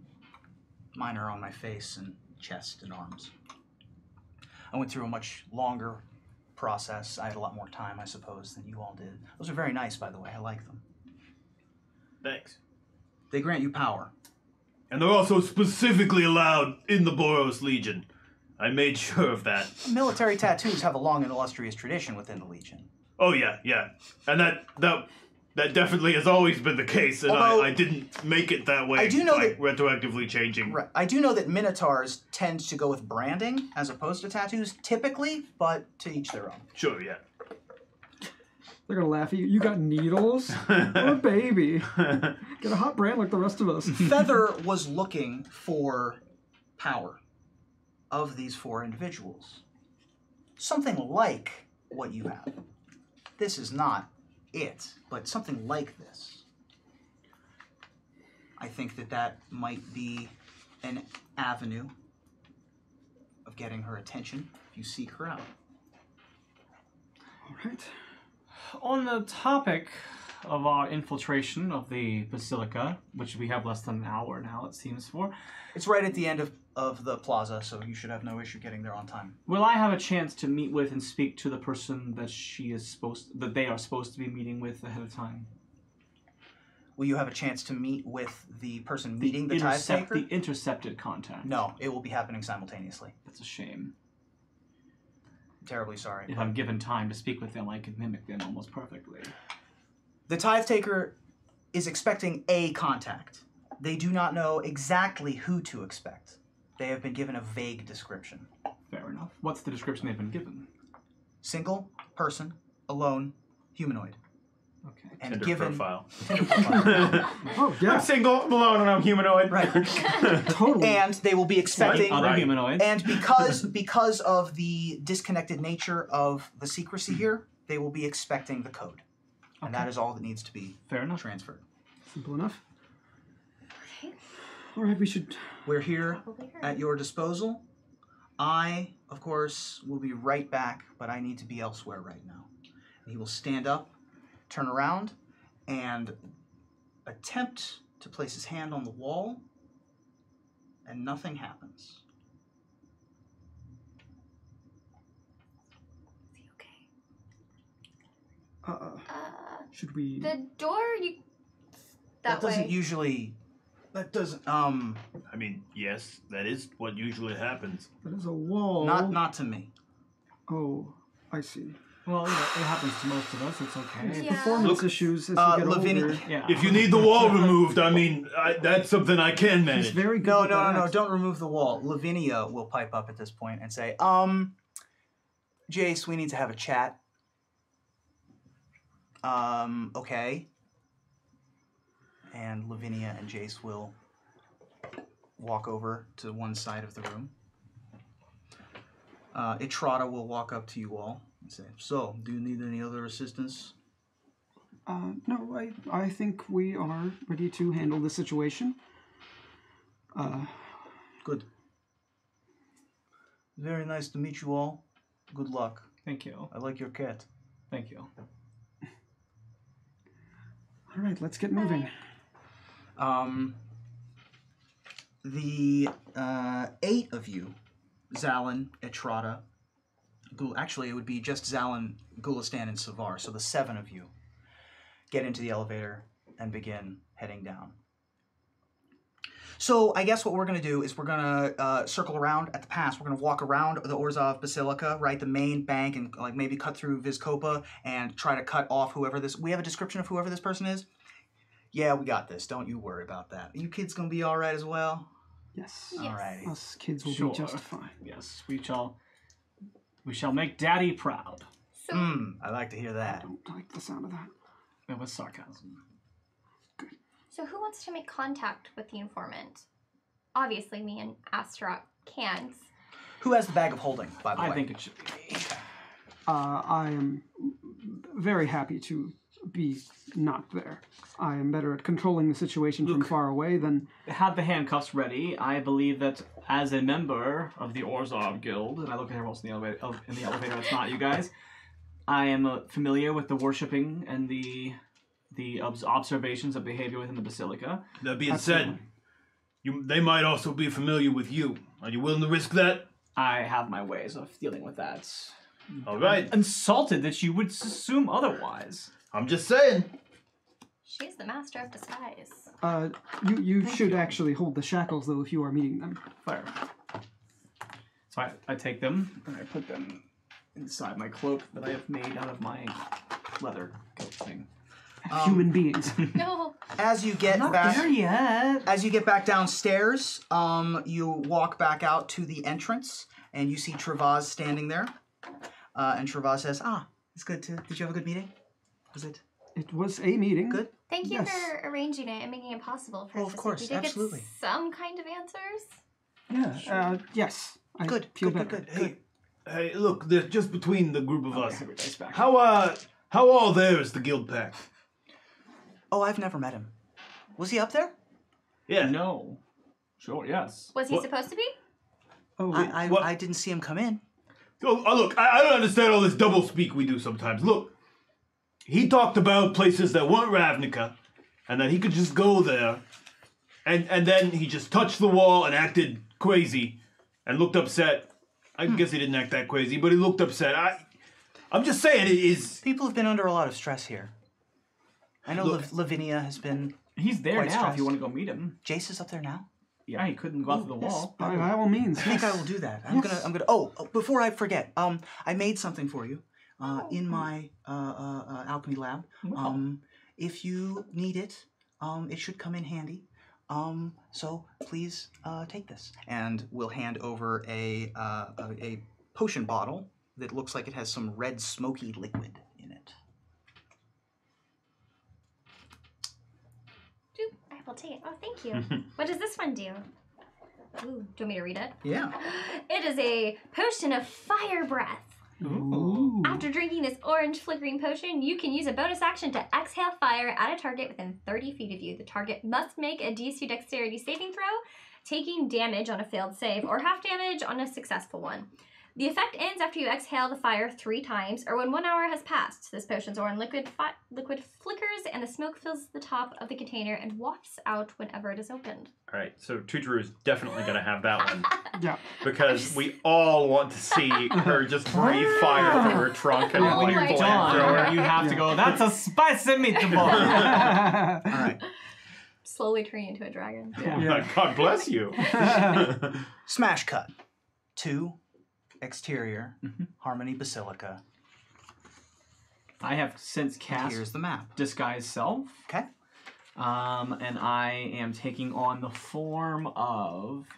Speaker 1: Mine are on my face and chest and arms. I went through a much longer process. I had a lot more time, I suppose, than you all did. Those are very nice, by the way. I like them.
Speaker 6: Thanks.
Speaker 1: They grant you power.
Speaker 6: And they're also specifically allowed in the Boros Legion. I made sure of that.
Speaker 1: Military tattoos have a long and illustrious tradition within the Legion.
Speaker 6: Oh yeah, yeah. And that definitely has always been the case, and
Speaker 1: Although,
Speaker 6: I didn't make it that way
Speaker 1: I do know
Speaker 6: by
Speaker 1: that,
Speaker 6: retroactively changing.
Speaker 1: Right. I do know that Minotaurs tend to go with branding as opposed to tattoos, typically, but to each their own.
Speaker 6: Sure, yeah.
Speaker 4: They're gonna laugh at you. You got needles? What a baby. Get a hot brand like the rest of us.
Speaker 1: Feather was looking for power of these 4 individuals. Something like what you have. This is not it, but something like this. I think that might be an avenue of getting her attention if you seek her out.
Speaker 4: All right.
Speaker 5: On the topic of our infiltration of the Basilica, which we have less than an hour now, it seems for.
Speaker 1: It's right at the end of the plaza, so you should have no issue getting there on time.
Speaker 5: Will I have a chance to meet with and speak to the person that they are supposed to be meeting with ahead of time?
Speaker 1: Will you have a chance to meet with the person meeting the Tithe Taker?
Speaker 5: The intercepted contact.
Speaker 1: No, it will be happening simultaneously.
Speaker 5: That's a shame.
Speaker 1: I'm terribly sorry.
Speaker 5: If I'm given time to speak with them, I can mimic them almost perfectly.
Speaker 1: The Tithe Taker is expecting a contact. They do not know exactly who to expect. They have been given a vague description.
Speaker 5: Fair enough. What's the description they've been given?
Speaker 1: Single, person, alone, humanoid.
Speaker 5: Okay.
Speaker 1: And
Speaker 6: Tinder
Speaker 1: given
Speaker 6: profile.
Speaker 1: Tinder profile.
Speaker 4: Oh, yeah.
Speaker 2: I'm single, I'm alone, and I'm humanoid.
Speaker 1: Right.
Speaker 4: Totally.
Speaker 1: And they will be expecting
Speaker 5: other humanoids.
Speaker 1: And because of the disconnected nature of the secrecy here, they will be expecting the code. And that is all that needs to be
Speaker 5: Fair enough.
Speaker 1: transferred.
Speaker 4: Simple enough.
Speaker 3: Okay.
Speaker 4: All right, we should...
Speaker 1: We're here
Speaker 3: Probably her.
Speaker 1: at your disposal. I, of course, will be right back, but I need to be elsewhere right now. And he will stand up, turn around, and attempt to place his hand on the wall, and nothing happens.
Speaker 3: Is he okay?
Speaker 4: Should we...
Speaker 3: The door,
Speaker 1: That doesn't
Speaker 3: way.
Speaker 1: usually... That doesn't...
Speaker 6: I mean, yes, that is what usually happens.
Speaker 4: That is a wall.
Speaker 1: Not to me.
Speaker 4: Oh, I see.
Speaker 5: Well, it happens to most of us. It's okay.
Speaker 3: Yeah.
Speaker 4: Performance issues as you get
Speaker 1: Lavinia...
Speaker 4: older.
Speaker 5: Yeah.
Speaker 6: If you need the wall removed, I mean, that's something I can
Speaker 4: He's
Speaker 6: manage.
Speaker 4: very good
Speaker 1: No,
Speaker 4: with
Speaker 1: no,
Speaker 4: that
Speaker 1: no, no,
Speaker 4: axe.
Speaker 1: don't remove the wall. Lavinia will pipe up at this point and say, Jace, we need to have a chat. Okay. And Lavinia and Jace will walk over to one side of the room. Itrata will walk up to you all and say, so, do you need any other assistance?
Speaker 4: No, I think we are ready to handle the situation.
Speaker 1: Good. Very nice to meet you all. Good luck.
Speaker 5: Thank you.
Speaker 1: I like your cat.
Speaker 5: Thank you.
Speaker 4: All right, let's get moving.
Speaker 1: The 8 of you, Zalin, Itrata, actually it would be just Zalin, Gulistan, and Savar, so the 7 of you get into the elevator and begin heading down. So I guess what we're going to do is we're going to circle around at the pass. We're going to walk around the Orzhov Basilica, right, the main bank, and like maybe cut through Vizkopa and try to cut off whoever this... We have a description of whoever this person is? Yeah, we got this. Don't you worry about that. Are you kids going to be all right as well?
Speaker 4: Yes.
Speaker 3: Yes.
Speaker 1: Alrighty.
Speaker 4: Us kids will
Speaker 5: Sure.
Speaker 4: be just fine.
Speaker 5: Yes, we shall make Daddy proud.
Speaker 3: So,
Speaker 1: I like to hear
Speaker 4: I
Speaker 1: that.
Speaker 4: don't like the sound of that.
Speaker 5: It was sarcasm.
Speaker 3: so who wants to make contact with the informant? obviously me and Astaroth can't.
Speaker 1: Who has the bag of holding, by the way?
Speaker 5: I think it should be me.
Speaker 4: I am very happy to be not there. I am better at controlling the situation from far away than...
Speaker 5: Have the handcuffs ready. I believe that as a member of the Orzhov Guild, and I look at everyone else in the elevator, it's not you guys, I am familiar with the worshipping and the observations of behavior within the Basilica.
Speaker 6: That being said, they might also be familiar with you. Are you willing to risk that?
Speaker 5: I have my ways of dealing with that.
Speaker 6: All right.
Speaker 5: I'm insulted that you would assume otherwise.
Speaker 6: I'm just saying.
Speaker 3: She's the master of disguise.
Speaker 4: You should actually hold the shackles, though, if you are meeting them.
Speaker 5: Fire. So I take them, and I put them inside my cloak that I have made out of my leather coat thing.
Speaker 4: Human beings.
Speaker 3: No.
Speaker 1: As you get
Speaker 5: Not
Speaker 1: back
Speaker 5: there yet.
Speaker 1: As you get back downstairs, you walk back out to the entrance, and you see Travaz standing there. And Travaz says, it's good to... Did you have a good meeting? Was it?
Speaker 4: It was a meeting.
Speaker 1: Good?
Speaker 3: Thank you for arranging it and making it possible for us
Speaker 1: of
Speaker 3: to
Speaker 1: course,
Speaker 3: see. Did you
Speaker 1: absolutely.
Speaker 3: get some kind of answers?
Speaker 4: Yeah. Yes. I feel better.
Speaker 1: Good.
Speaker 6: Hey, look, just between the group of us.
Speaker 5: Back.
Speaker 6: How all there is the Guildpact?
Speaker 1: Oh, I've never met him. Was he up there?
Speaker 6: Yeah.
Speaker 5: No. Sure, yes.
Speaker 3: Was he supposed to be?
Speaker 4: Oh,
Speaker 1: I didn't see him come in.
Speaker 6: Oh, look, I don't understand all this double speak we do sometimes. Look, he talked about places that weren't Ravnica, and that he could just go there, and then he just touched the wall and acted crazy, and looked upset. I guess he didn't act that crazy, but he looked upset. I'm just saying, it is...
Speaker 1: People have been under a lot of stress here. I know Lavinia has been...
Speaker 5: He's there
Speaker 1: quite
Speaker 5: now
Speaker 1: stressed.
Speaker 5: if you want to go meet him.
Speaker 1: Jace is up there now?
Speaker 5: Yeah, he couldn't go out to the wall.
Speaker 4: by all means.
Speaker 1: I think I will do that. I'm gonna. Oh, before I forget, I made something for you, in my alchemy lab. If you need it, it should come in handy. So please take this, and we'll hand over a potion bottle that looks like it has some red smoky liquid in it.
Speaker 3: I will take it. Oh, thank you. What does this one do? Ooh, do you want me to read it?
Speaker 1: Yeah.
Speaker 3: It is a potion of fire breath.
Speaker 4: Ooh.
Speaker 3: After drinking this orange flickering potion, you can use a bonus action to exhale fire at a target within 30 feet of you. The target must make a DC dexterity saving throw, taking damage on a failed save, or half damage on a successful one. The effect ends after you exhale the fire 3 times, or when 1 hour has passed. This potion's orange liquid flickers, and the smoke fills the top of the container and wafts out whenever it is opened.
Speaker 2: All right, so Tutor is definitely going to have that one.
Speaker 4: Yeah.
Speaker 2: Because we all want to see her just breathe fire through her trunk and
Speaker 5: When you're done, you have to go, that's a spicy meatball.
Speaker 1: All right.
Speaker 3: Slowly turning into a dragon.
Speaker 2: Yeah. God bless you.
Speaker 1: Smash cut to exterior Harmony Basilica.
Speaker 5: I have since cast
Speaker 1: Here's the map.
Speaker 5: Disguise Self.
Speaker 1: Okay.
Speaker 5: And I am taking on the form of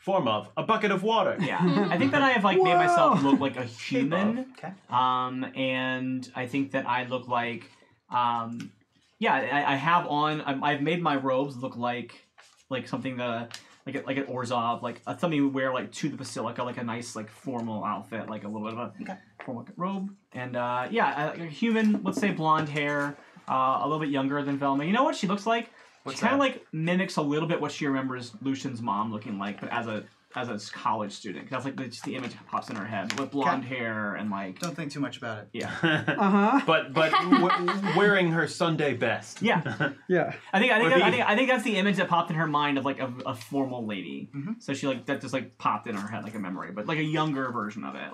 Speaker 2: a bucket of water.
Speaker 5: Yeah. I think that I have made myself look like a human.
Speaker 1: Okay.
Speaker 5: And I think that I look like I have on I've made my robes look like something like an Orzhov, something you wear to the Basilica, like a nice formal outfit, like a little bit of a formal robe. And a human, let's say blonde hair, a little bit younger than Velma. You know what she looks like?
Speaker 1: What's
Speaker 5: she kind of mimics a little bit what she remembers Lucian's mom looking like, but as a college student. That's just the image that pops in her head with blonde hair and
Speaker 1: Don't think too much about it.
Speaker 5: Yeah.
Speaker 2: But wearing her Sunday best.
Speaker 5: Yeah.
Speaker 4: Yeah.
Speaker 5: I think that's the image that popped in her mind of a formal lady. Mm-hmm. So she that just popped in her head like a memory, but a younger version of it.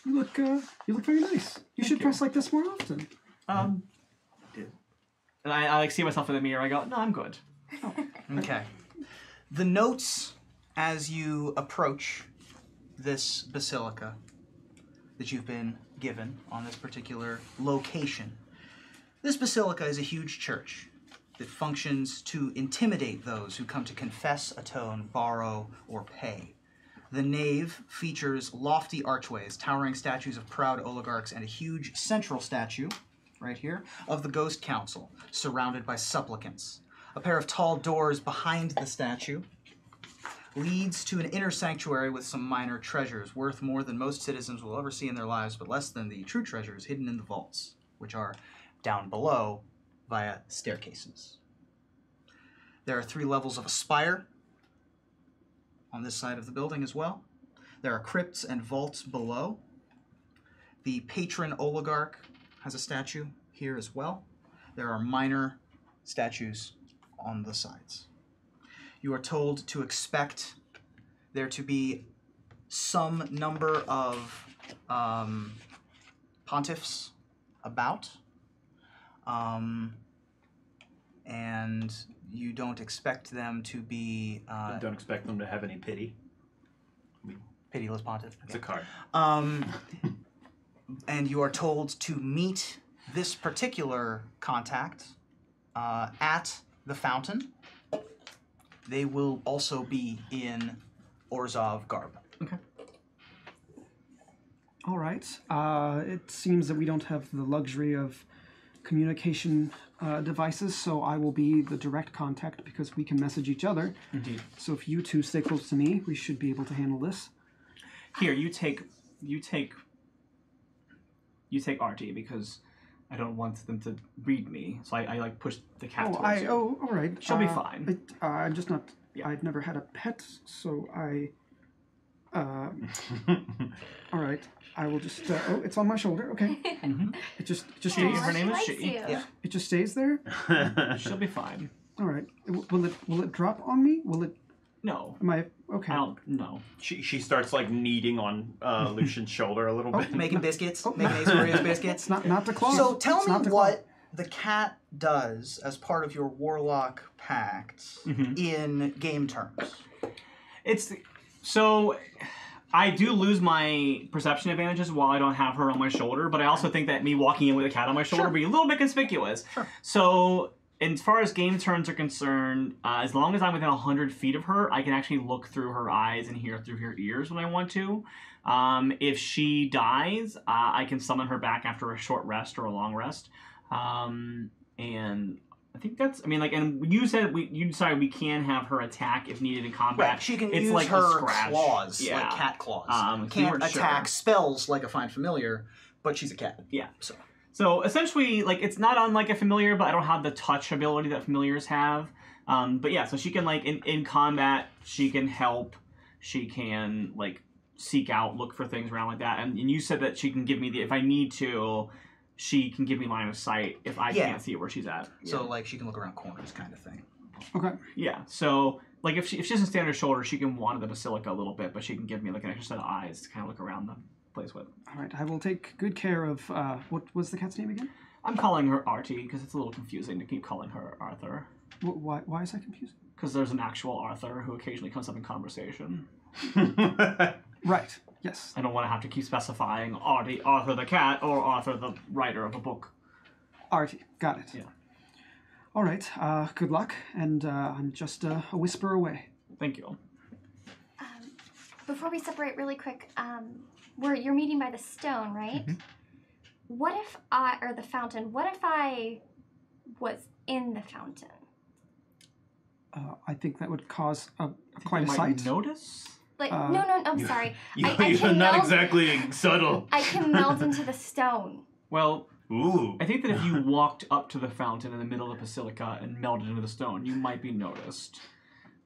Speaker 4: You look very nice. You should dress like this more often.
Speaker 5: And I see myself in the mirror. I go, no, I'm good.
Speaker 4: Oh.
Speaker 1: Okay. The notes as you approach this basilica that you've been given on this particular location. This basilica is a huge church that functions to intimidate those who come to confess, atone, borrow, or pay. The nave features lofty archways, towering statues of proud oligarchs, and a huge central statue, right here, of the Ghost Council, surrounded by supplicants. A pair of tall doors behind the statue leads to an inner sanctuary with some minor treasures, worth more than most citizens will ever see in their lives, but less than the true treasures hidden in the vaults, which are down below via staircases. There are 3 levels of a spire on this side of the building as well. There are crypts and vaults below. The patron oligarch has a statue here as well. There are minor statues on the sides. You are told to expect there to be some number of pontiffs about, and you don't expect them to be...
Speaker 2: don't expect them to have any pity.
Speaker 1: Pitiless pontiff.
Speaker 2: It's a card.
Speaker 1: And you are told to meet this particular contact at the fountain. They will also be in Orzhov garb.
Speaker 4: Okay. All right. It seems that we don't have the luxury of communication devices, so I will be the direct contact because we can message each other.
Speaker 5: Indeed.
Speaker 4: So if you two stay close to me, we should be able to handle this.
Speaker 5: Here, you take RT because I don't want them to read me. So I like push the cat towards you.
Speaker 4: Oh, all right.
Speaker 5: She'll be fine.
Speaker 4: I'm just not.
Speaker 5: Yeah.
Speaker 4: I've never had a pet, so I. All right. I will just. Oh, it's on my shoulder. Okay. It just stays.
Speaker 5: Her name is
Speaker 3: She.
Speaker 5: She.
Speaker 1: Yeah.
Speaker 4: It just stays there.
Speaker 5: She'll be fine.
Speaker 4: All right. Will it drop on me? Will it?
Speaker 5: No.
Speaker 4: Am I okay?
Speaker 5: I don't know.
Speaker 2: She starts like kneading on Lucian's shoulder a little bit.
Speaker 1: Making biscuits. Making Ace Oreos biscuits.
Speaker 4: Not the claw.
Speaker 1: So tell me what the cat does as part of your warlock pact in game terms.
Speaker 5: So I do lose my perception advantages while I don't have her on my shoulder, but I also think that me walking in with a cat on my shoulder would be a little bit conspicuous.
Speaker 1: Sure.
Speaker 5: So as far as game turns are concerned, as long as I'm within 100 feet of her, I can actually look through her eyes and hear through her ears when I want to. If she dies, I can summon her back after a short rest or a long rest. And I think that's, and you said you decided we can have her attack if needed in combat.
Speaker 1: Right, she can
Speaker 5: it's
Speaker 1: use
Speaker 5: like
Speaker 1: her
Speaker 5: scratch.
Speaker 1: claws,
Speaker 5: Yeah.
Speaker 1: like cat claws. Can't
Speaker 5: keyword
Speaker 1: attack
Speaker 5: sure.
Speaker 1: spells like a fine familiar, but she's a cat.
Speaker 5: Yeah.
Speaker 1: So
Speaker 5: essentially, it's not unlike a familiar, but I don't have the touch ability that familiars have. But yeah, so she can in combat, she can help. She can seek out, look for things around like that. And you said that she can give me if I need to, she can give me line of sight if I can't see where she's at.
Speaker 1: So she can look around corners, kind of thing.
Speaker 4: Okay.
Speaker 5: Yeah. So if she doesn't stand on her shoulder, she can wander the basilica a little bit, but she can give me an extra set of eyes to kind of look around the place with.
Speaker 4: All right. I will take good care of. What was the cat's name again?
Speaker 5: I'm calling her Artie because it's a little confusing to keep calling her Arthur.
Speaker 4: Why is that confusing?
Speaker 5: Because there's an actual Arthur who occasionally comes up in conversation.
Speaker 4: Right. Yes.
Speaker 5: I don't want to have to keep specifying Arthur the cat or Arthur the writer of a book.
Speaker 4: Artie. Got it.
Speaker 5: Yeah.
Speaker 4: All right. Good luck, and I'm just a whisper away.
Speaker 5: Thank you.
Speaker 3: Before we separate really quick, you're meeting by the stone, right? What if or the fountain, what if I was in the fountain?
Speaker 4: I think that would cause quite a sight.
Speaker 5: Notice?
Speaker 3: No, I'm sorry.
Speaker 6: You're not exactly subtle.
Speaker 3: I can melt into the stone.
Speaker 5: Well,
Speaker 2: ooh.
Speaker 5: I think that if you walked up to the fountain in the middle of the basilica and melted into the stone, you might be noticed.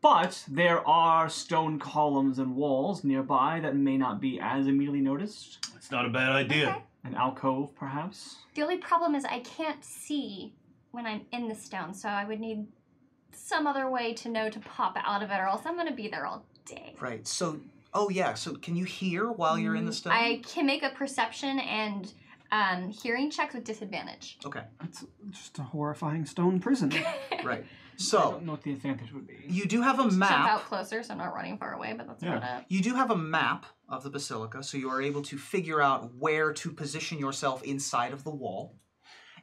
Speaker 5: But there are stone columns and walls nearby that may not be as immediately noticed.
Speaker 6: It's not a bad idea.
Speaker 3: Okay.
Speaker 5: An alcove, perhaps?
Speaker 3: The only problem is I can't see when I'm in the stone, so I would need some other way to know to pop out of it, or else I'm going to be there all day.
Speaker 1: Right. So, so can you hear while you're in the stone?
Speaker 3: I can make a perception and hearing checks with disadvantage.
Speaker 1: Okay.
Speaker 4: It's just a horrifying stone prison.
Speaker 1: Right.
Speaker 5: I
Speaker 1: So,
Speaker 5: don't know what the advantage would be.
Speaker 1: you do have a
Speaker 3: Jump out
Speaker 1: map.
Speaker 3: closer, so I'm not running far away, but that's about it.
Speaker 1: You do have a map of the basilica, so you are able to figure out where to position yourself inside of the wall.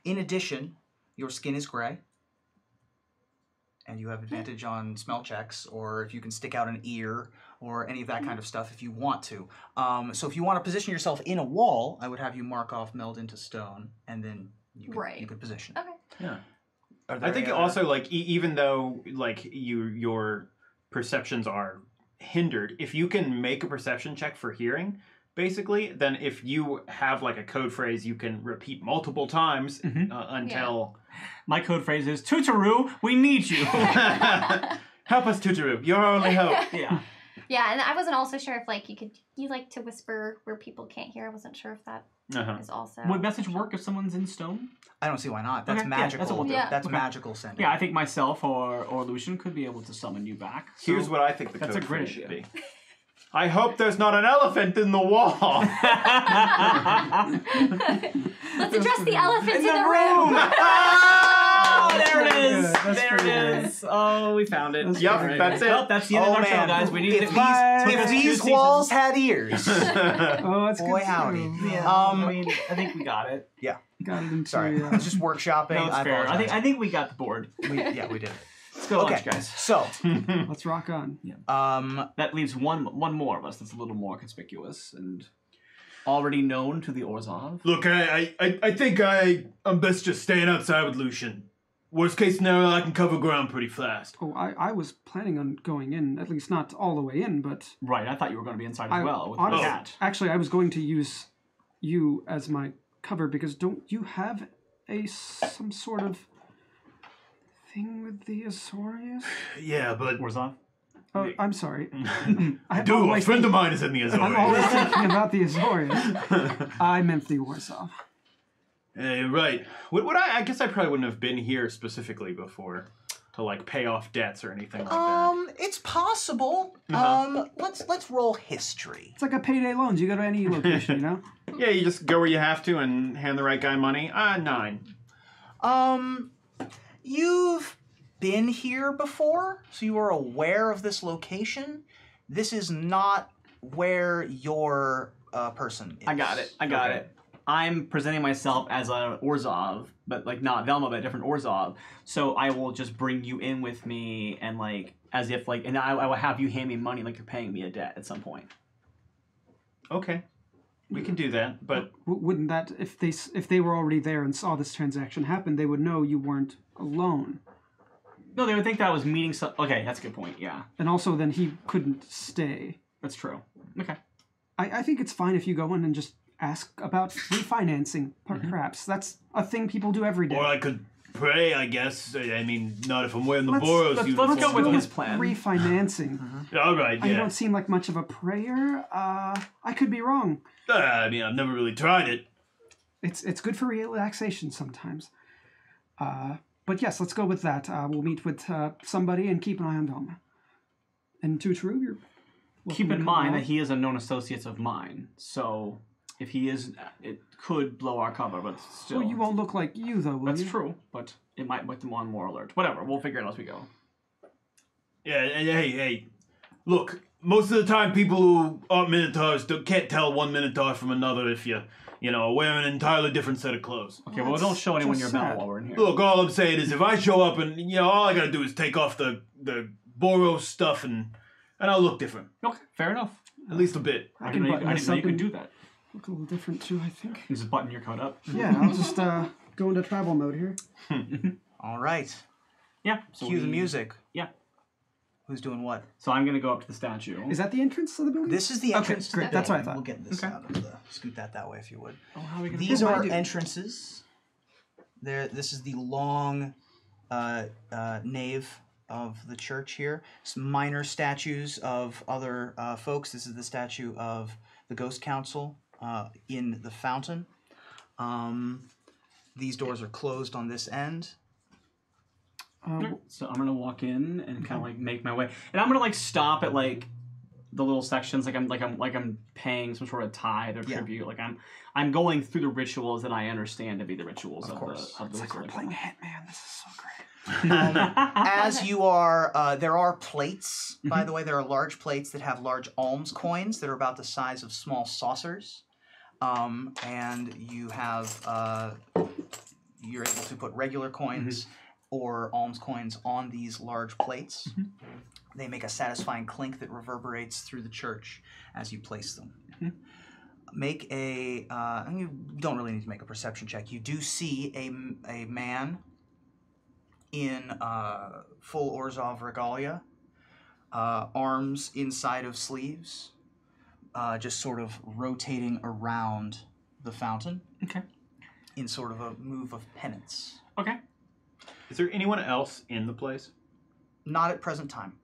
Speaker 1: In addition, your skin is gray, and you have advantage on smell checks, or if you can stick out an ear, or any of that kind of stuff if you want to. So if you want to position yourself in a wall, I would have you mark off meld into stone, and then you could position.
Speaker 3: Okay.
Speaker 2: Yeah. I think also like even though like your perceptions are hindered, if you can make a perception check for hearing, basically, then if you have like a code phrase you can repeat multiple times until...
Speaker 5: My code phrase is, Tutaru, we need you.
Speaker 2: Help us, Tutaru. You're our only hope.
Speaker 5: Yeah.
Speaker 3: Yeah, and I wasn't also sure if like you like to whisper where people can't hear. I wasn't sure if that is also...
Speaker 5: Would message work if someone's in stone?
Speaker 1: I don't see why not. That's magical.
Speaker 5: That's what we'll do.
Speaker 1: That's magical sending.
Speaker 5: Yeah, I think myself or Lucian could be able to summon you back. So
Speaker 2: here's what I think the
Speaker 5: that's
Speaker 2: code
Speaker 5: a great
Speaker 2: phrase should
Speaker 5: idea.
Speaker 2: be. I hope there's not an elephant in the wall.
Speaker 3: Let's address the elephant in the
Speaker 5: room. Oh, there it is.
Speaker 4: That's
Speaker 5: There it is. Oh, we found it.
Speaker 2: Yep, that's it.
Speaker 5: Well, that's the end of our show, guys. We need
Speaker 1: If these walls had ears.
Speaker 4: Oh, that's
Speaker 1: Boy,
Speaker 4: good.
Speaker 1: howdy.
Speaker 5: Yeah, I think we got it.
Speaker 1: Yeah.
Speaker 4: Got it into,
Speaker 1: Sorry. I was just workshopping.
Speaker 5: No, it's fair. I think we got the board.
Speaker 1: we did it.
Speaker 5: Let's go lunch, guys.
Speaker 1: So,
Speaker 4: let's rock on.
Speaker 5: That leaves one more of us that's a little more conspicuous and already known to the Orzhov.
Speaker 6: Look, I think I'm best just staying outside with Lucian. Worst case scenario, I can cover ground pretty fast.
Speaker 4: Oh, I was planning on going in, at least not all the way in, but...
Speaker 5: Right, I thought you were going to be inside as well with
Speaker 4: honestly,
Speaker 5: the cat.
Speaker 4: Actually, I was going to use you as my cover, because don't you have some sort of thing with the Azorius?
Speaker 6: Yeah, but...
Speaker 5: Orzhov?
Speaker 4: Oh, I'm sorry.
Speaker 6: I do. A friend of mine is in the Azorius.
Speaker 4: I'm always thinking about the Azorius. I meant the Orzhov.
Speaker 6: Right.
Speaker 2: I guess I probably wouldn't have been here specifically before to like pay off debts or anything like that.
Speaker 1: It's possible. Let's roll history.
Speaker 4: It's like a payday loans. You go to any location, you know?
Speaker 2: Yeah, you just go where you have to and hand the right guy money. 9.
Speaker 1: You've been here before, so you are aware of this location. This is not where your person is.
Speaker 5: I got it. I'm presenting myself as an Orzhov, but like not Velma, but a different Orzhov. So I will just bring you in with me and like as if like, and I will have you hand me money like you're paying me a debt at some point.
Speaker 2: Okay, we can do that, but
Speaker 4: wouldn't that if they were already there and saw this transaction happen, they would know you weren't alone.
Speaker 5: No, they would think that I was meeting some. Okay, that's a good point. Yeah,
Speaker 4: and also then he couldn't stay.
Speaker 5: That's true. Okay,
Speaker 4: I think it's fine if you go in and just ask about refinancing, perhaps. That's a thing people do every day.
Speaker 6: Or I could pray, I guess. I mean, not if I'm wearing the Boros uniform.
Speaker 5: Let's go with his plan.
Speaker 4: Refinancing.
Speaker 6: All right, yeah.
Speaker 4: You don't seem like much of a prayer. I could be wrong.
Speaker 6: I mean, I've never really tried it.
Speaker 4: It's good for relaxation sometimes. But yes, let's go with that. We'll meet with somebody and keep an eye on Velma. And Tutaru, you're...
Speaker 5: Keep in mind that he is a known associate of mine, so... If he is, it could blow our cover, but still.
Speaker 4: Well, you won't look like you, though, will
Speaker 5: That's
Speaker 4: you?
Speaker 5: true, but it might make them on more alert. Whatever, we'll figure it out as we go.
Speaker 6: Yeah, hey. Look, most of the time people who aren't Minotaurs can't tell one Minotaur from another if you're wearing an entirely different set of clothes.
Speaker 5: Okay, well, don't show anyone your medal while we're in here.
Speaker 6: Look, all I'm saying is if I show up and, all I gotta do is take off the Boros stuff and I'll look different.
Speaker 5: Okay, fair enough.
Speaker 6: At least a bit.
Speaker 5: I didn't know you could do that.
Speaker 4: Look a little different too, I think.
Speaker 5: You just button your coat up.
Speaker 4: Yeah, I'll just go into travel mode here.
Speaker 1: All right.
Speaker 5: Yeah.
Speaker 1: Cue the music.
Speaker 5: Yeah.
Speaker 1: Who's doing what?
Speaker 5: So I'm gonna go up to the statue.
Speaker 4: Is that the entrance to the building?
Speaker 1: This is the entrance to the building.
Speaker 4: That's what I thought.
Speaker 1: We'll get this out of the... Scoot that way if you would.
Speaker 5: Oh, how are we gonna
Speaker 1: These are entrances. This is the long nave of the church here. Some minor statues of other folks. This is the statue of the Ghost Council in the fountain. These doors are closed on this end.
Speaker 5: So I'm gonna walk in and kind of like make my way, and I'm gonna like stop at like the little sections, like I'm paying some sort of tithe or tribute. Like I'm going through the rituals that I understand to be the rituals of the.
Speaker 4: It's like we're playing Hitman. This is so great.
Speaker 1: As you are, there are plates, by the way. There are large plates that have large alms coins that are about the size of small saucers. And you have, you're able to put regular coins or alms coins on these large plates. They make a satisfying clink that reverberates through the church as you place them. Make a, you don't really need to make a perception check. You do see a man in full Orzhov regalia, arms inside of sleeves, just sort of rotating around the fountain.
Speaker 5: Okay.
Speaker 1: In sort of a move of penance.
Speaker 5: Okay.
Speaker 2: Is there anyone else in the place?
Speaker 1: Not at present time.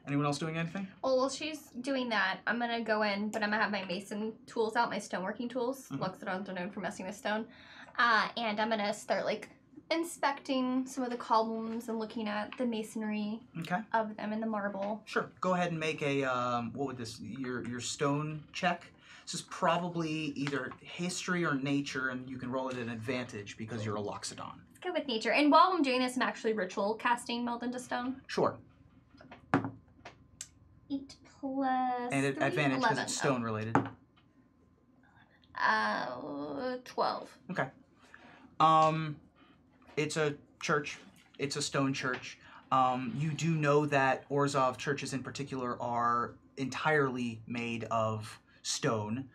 Speaker 1: Anyone else doing anything?
Speaker 3: Oh, while she's doing that, I'm gonna go in, but I'm gonna have my mason tools out, my stoneworking tools. Luxodons are known for messing with stone. And I'm gonna start like inspecting some of the columns and looking at the masonry of them and the marble.
Speaker 1: Sure. Go ahead and make a what would this your stone check. This is probably either history or nature, and you can roll it an advantage because you're a Loxodon.
Speaker 3: Go with nature. And while I'm doing this, I'm actually ritual casting meld into stone.
Speaker 1: Sure.
Speaker 3: 8 plus
Speaker 1: and
Speaker 3: 3,
Speaker 1: advantage because it's stone related.
Speaker 3: 12.
Speaker 1: Okay. It's a church. It's a stone church. You do know that Orzhov churches in particular are entirely made of stone.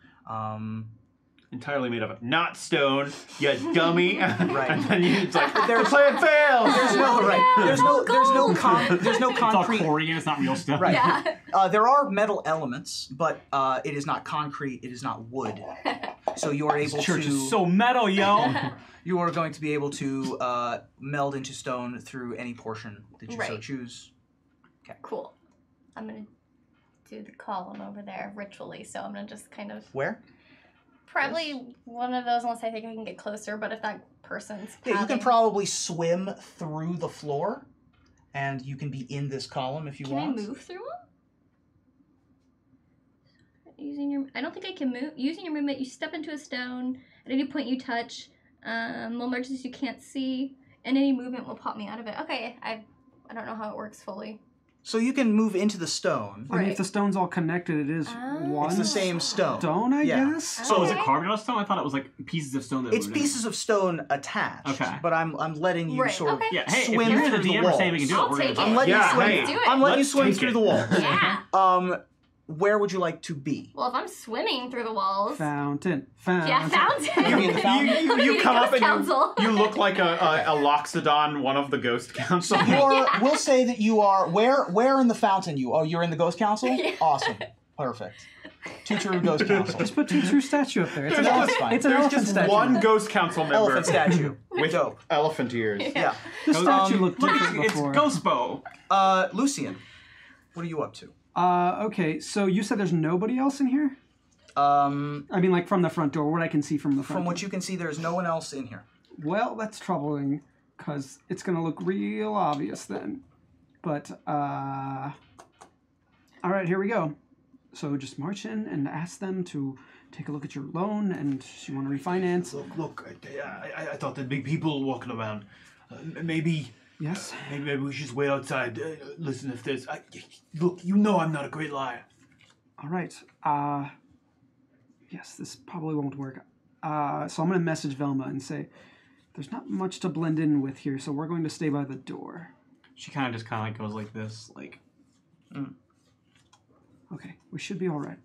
Speaker 2: Entirely made of not stone, you dummy.
Speaker 1: Right.
Speaker 2: And then it's like, their plan fails.
Speaker 1: There's no there's no concrete.
Speaker 5: It's all Korean. It's not real stuff.
Speaker 1: Right.
Speaker 3: Yeah.
Speaker 1: There are metal elements, but it is not concrete. It is not wood. So you are able
Speaker 5: this church
Speaker 1: to.
Speaker 5: is so metal, yo.
Speaker 1: You are going to be able to meld into stone through any portion that you so choose. Okay.
Speaker 3: Cool. I'm gonna do the column over there ritually, so I'm gonna just kind of.
Speaker 1: Where?
Speaker 3: Probably one of those, unless I think I can get closer. But if that person's
Speaker 1: you can probably swim through the floor, and you can be in this column if you want.
Speaker 3: Can I move through them? Using your, I don't think I can move. Using your movement, you step into a stone. At any point you touch, little margins you can't see, and any movement will pop me out of it. Okay, I don't know how it works fully.
Speaker 1: So you can move into the stone.
Speaker 4: I mean, if the stone's all connected, it is one.
Speaker 1: It's the same stone.
Speaker 4: Stone, I guess.
Speaker 5: So is it carved out of stone? I thought it was like pieces of stone. That
Speaker 1: It's pieces of stone attached.
Speaker 5: Okay.
Speaker 1: But I'm letting you sort of
Speaker 5: Hey,
Speaker 1: swim
Speaker 5: if you're
Speaker 1: through
Speaker 5: the DM
Speaker 1: walls.
Speaker 5: saying we can do it, we're gonna do it.
Speaker 1: I'm letting you swim.
Speaker 3: Do it.
Speaker 1: I'm letting you
Speaker 2: Let's
Speaker 1: swim
Speaker 2: take
Speaker 1: through
Speaker 2: it.
Speaker 1: the walls.
Speaker 3: Yeah.
Speaker 1: Where would you like to be?
Speaker 3: Well, if I'm swimming through the walls.
Speaker 4: Fountain.
Speaker 3: Yeah, fountain.
Speaker 1: You mean the fountain?
Speaker 2: You come up and
Speaker 3: council.
Speaker 2: you look like a Loxodon, one of the ghost council.
Speaker 1: We'll say that you are where in the fountain you? Oh, you're in the ghost council?
Speaker 3: Yeah.
Speaker 1: Awesome. Perfect. Two true ghost council.
Speaker 4: Just put two true statue up there. It's an
Speaker 1: That's
Speaker 4: elephant.
Speaker 1: fine.
Speaker 4: It's an
Speaker 2: There's
Speaker 4: elephant
Speaker 2: just
Speaker 4: statue.
Speaker 2: one ghost council member
Speaker 1: Elephant statue.
Speaker 2: with elephant ears.
Speaker 1: Yeah.
Speaker 4: The statue looked different
Speaker 5: It's
Speaker 4: before.
Speaker 5: Ghost Bow.
Speaker 1: Lucian, what are you up to?
Speaker 4: Okay, so you said there's nobody else in here? I mean, like from the front door, what I can see from the front
Speaker 1: From
Speaker 4: door.
Speaker 1: what you can see, there's no one else in here.
Speaker 4: Well, that's troubling, because it's going to look real obvious then. But, all right, here we go. So just march in and ask them to take a look at your loan, and you want to refinance.
Speaker 6: Look, I thought there'd be people walking around. Maybe...
Speaker 4: Yes?
Speaker 6: Maybe we should just wait outside. Listen, if there's... look, you know I'm not a great liar.
Speaker 4: All right. Yes, this probably won't work. So I'm going to message Velma and say, there's not much to blend in with here, so we're going to stay by the door.
Speaker 5: She kind of just goes like this, like...
Speaker 4: Okay, we should be all right.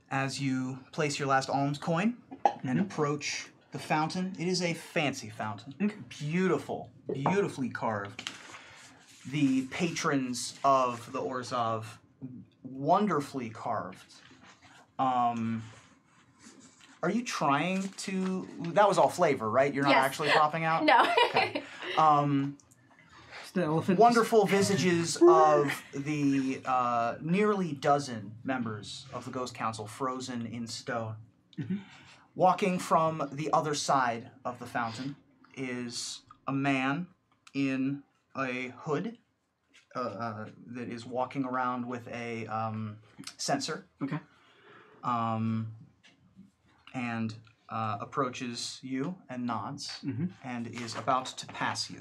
Speaker 1: As you place your last alms coin and approach the fountain, it is a fancy fountain. Beautiful, beautifully carved. The patrons of the Orzhov, wonderfully carved. Are you trying to... That was all flavor, right? You're not actually popping out?
Speaker 3: No.
Speaker 1: Okay.
Speaker 4: The elephant.
Speaker 1: Wonderful visages of the nearly dozen members of the Ghost Council frozen in stone. Walking from the other side of the fountain is a man in a hood that is walking around with a censer.
Speaker 5: Okay.
Speaker 1: And approaches you and nods and is about to pass you.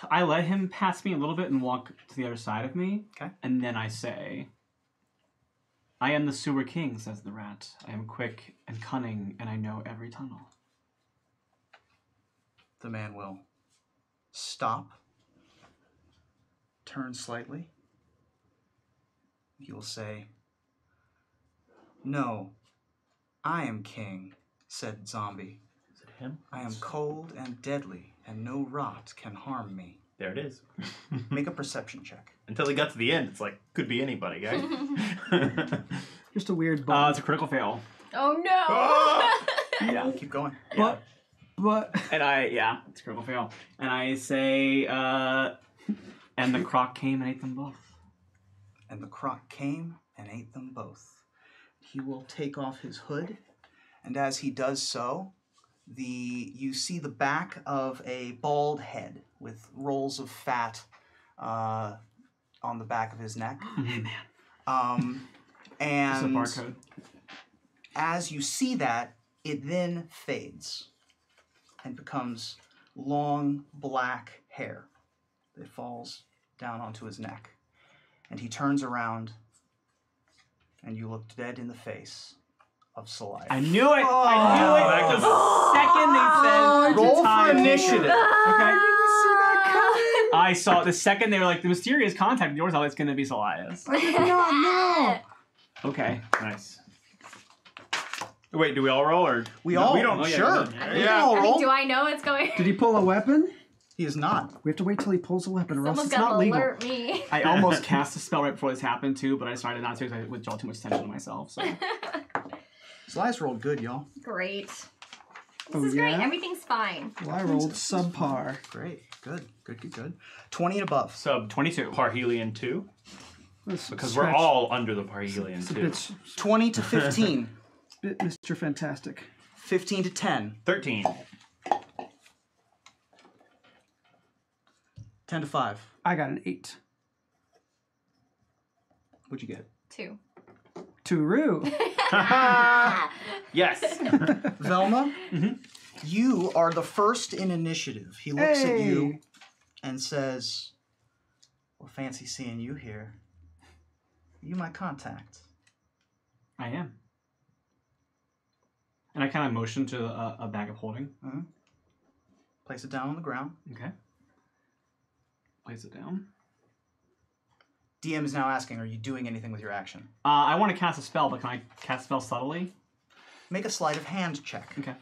Speaker 5: I let him pass me a little bit and walk to the other side of me.
Speaker 1: Okay.
Speaker 5: And then I say, I am the sewer king, says the rat. I am quick and cunning, and I know every tunnel.
Speaker 1: The man will stop, turn slightly. He will say, "No, I am king," said Zombie.
Speaker 2: Is it him?
Speaker 1: I am cold and deadly, and no rot can harm me.
Speaker 2: There it is.
Speaker 1: Make a perception check.
Speaker 2: Until he got to the end, it's like, could be anybody, guys.
Speaker 4: Just a weird bump.
Speaker 5: It's a critical fail.
Speaker 3: Oh no!
Speaker 5: Yeah.
Speaker 1: Keep going.
Speaker 4: But
Speaker 5: And it's a critical fail. And I say, and the croc came and ate them both.
Speaker 1: And the croc came and ate them both. He will take off his hood, and as he does so, you see the back of a bald head with rolls of fat on the back of his neck.
Speaker 5: Hey, man.
Speaker 1: And
Speaker 5: it's a barcode.
Speaker 1: As you see that, it then fades and becomes long black hair that falls down onto his neck. And he turns around, and you look dead in the face of Celaya.
Speaker 5: I knew it! I knew it! The second they said
Speaker 1: roll
Speaker 5: time
Speaker 1: for initiative.
Speaker 5: Okay. I saw the second they were like the mysterious contact yours. It's going to be Celias.
Speaker 1: No.
Speaker 5: Okay.
Speaker 2: Nice. Wait, do we all roll or
Speaker 1: We
Speaker 2: no,
Speaker 1: all
Speaker 2: we don't?
Speaker 1: sure.
Speaker 2: Yeah.
Speaker 1: We can all roll.
Speaker 3: Do I know what's going?
Speaker 4: did he pull a weapon?
Speaker 1: He is not.
Speaker 4: We have to wait till he pulls a weapon, or else
Speaker 3: Someone's
Speaker 4: it's not
Speaker 3: gotta
Speaker 4: legal.
Speaker 3: alert me.
Speaker 5: I almost cast a spell right before this happened too, but I decided not to because I withdraw too much attention to myself. So.
Speaker 1: Celia's rolled good, y'all.
Speaker 3: Great. This
Speaker 4: Oh,
Speaker 3: is great.
Speaker 4: yeah?
Speaker 3: Everything's fine.
Speaker 4: Well, I rolled subpar.
Speaker 1: Great. Good. 20 and above.
Speaker 2: Sub
Speaker 5: 22.
Speaker 2: Parhelion 2?
Speaker 4: Let's
Speaker 2: Because
Speaker 4: stretch.
Speaker 2: we're all under the Parhelion
Speaker 4: It's a
Speaker 2: 2.
Speaker 4: bit,
Speaker 1: 20 to 15.
Speaker 4: bit Mr. Fantastic.
Speaker 1: 15 to 10.
Speaker 2: 13.
Speaker 1: 10 to 5.
Speaker 4: I got an 8.
Speaker 1: What'd you get?
Speaker 3: 2.
Speaker 4: Turu.
Speaker 2: Yes.
Speaker 1: Velma, you are the first in initiative. He looks at you and says, well, fancy seeing you here. Are you my contact?
Speaker 5: I am. And I kind of motion to a bag of holding.
Speaker 1: Place it down on the ground.
Speaker 5: Okay. Place it down.
Speaker 1: DM is now asking, are you doing anything with your action?
Speaker 5: I want to cast a spell, but can I cast a spell subtly?
Speaker 1: Make a sleight of hand check.
Speaker 5: Okay.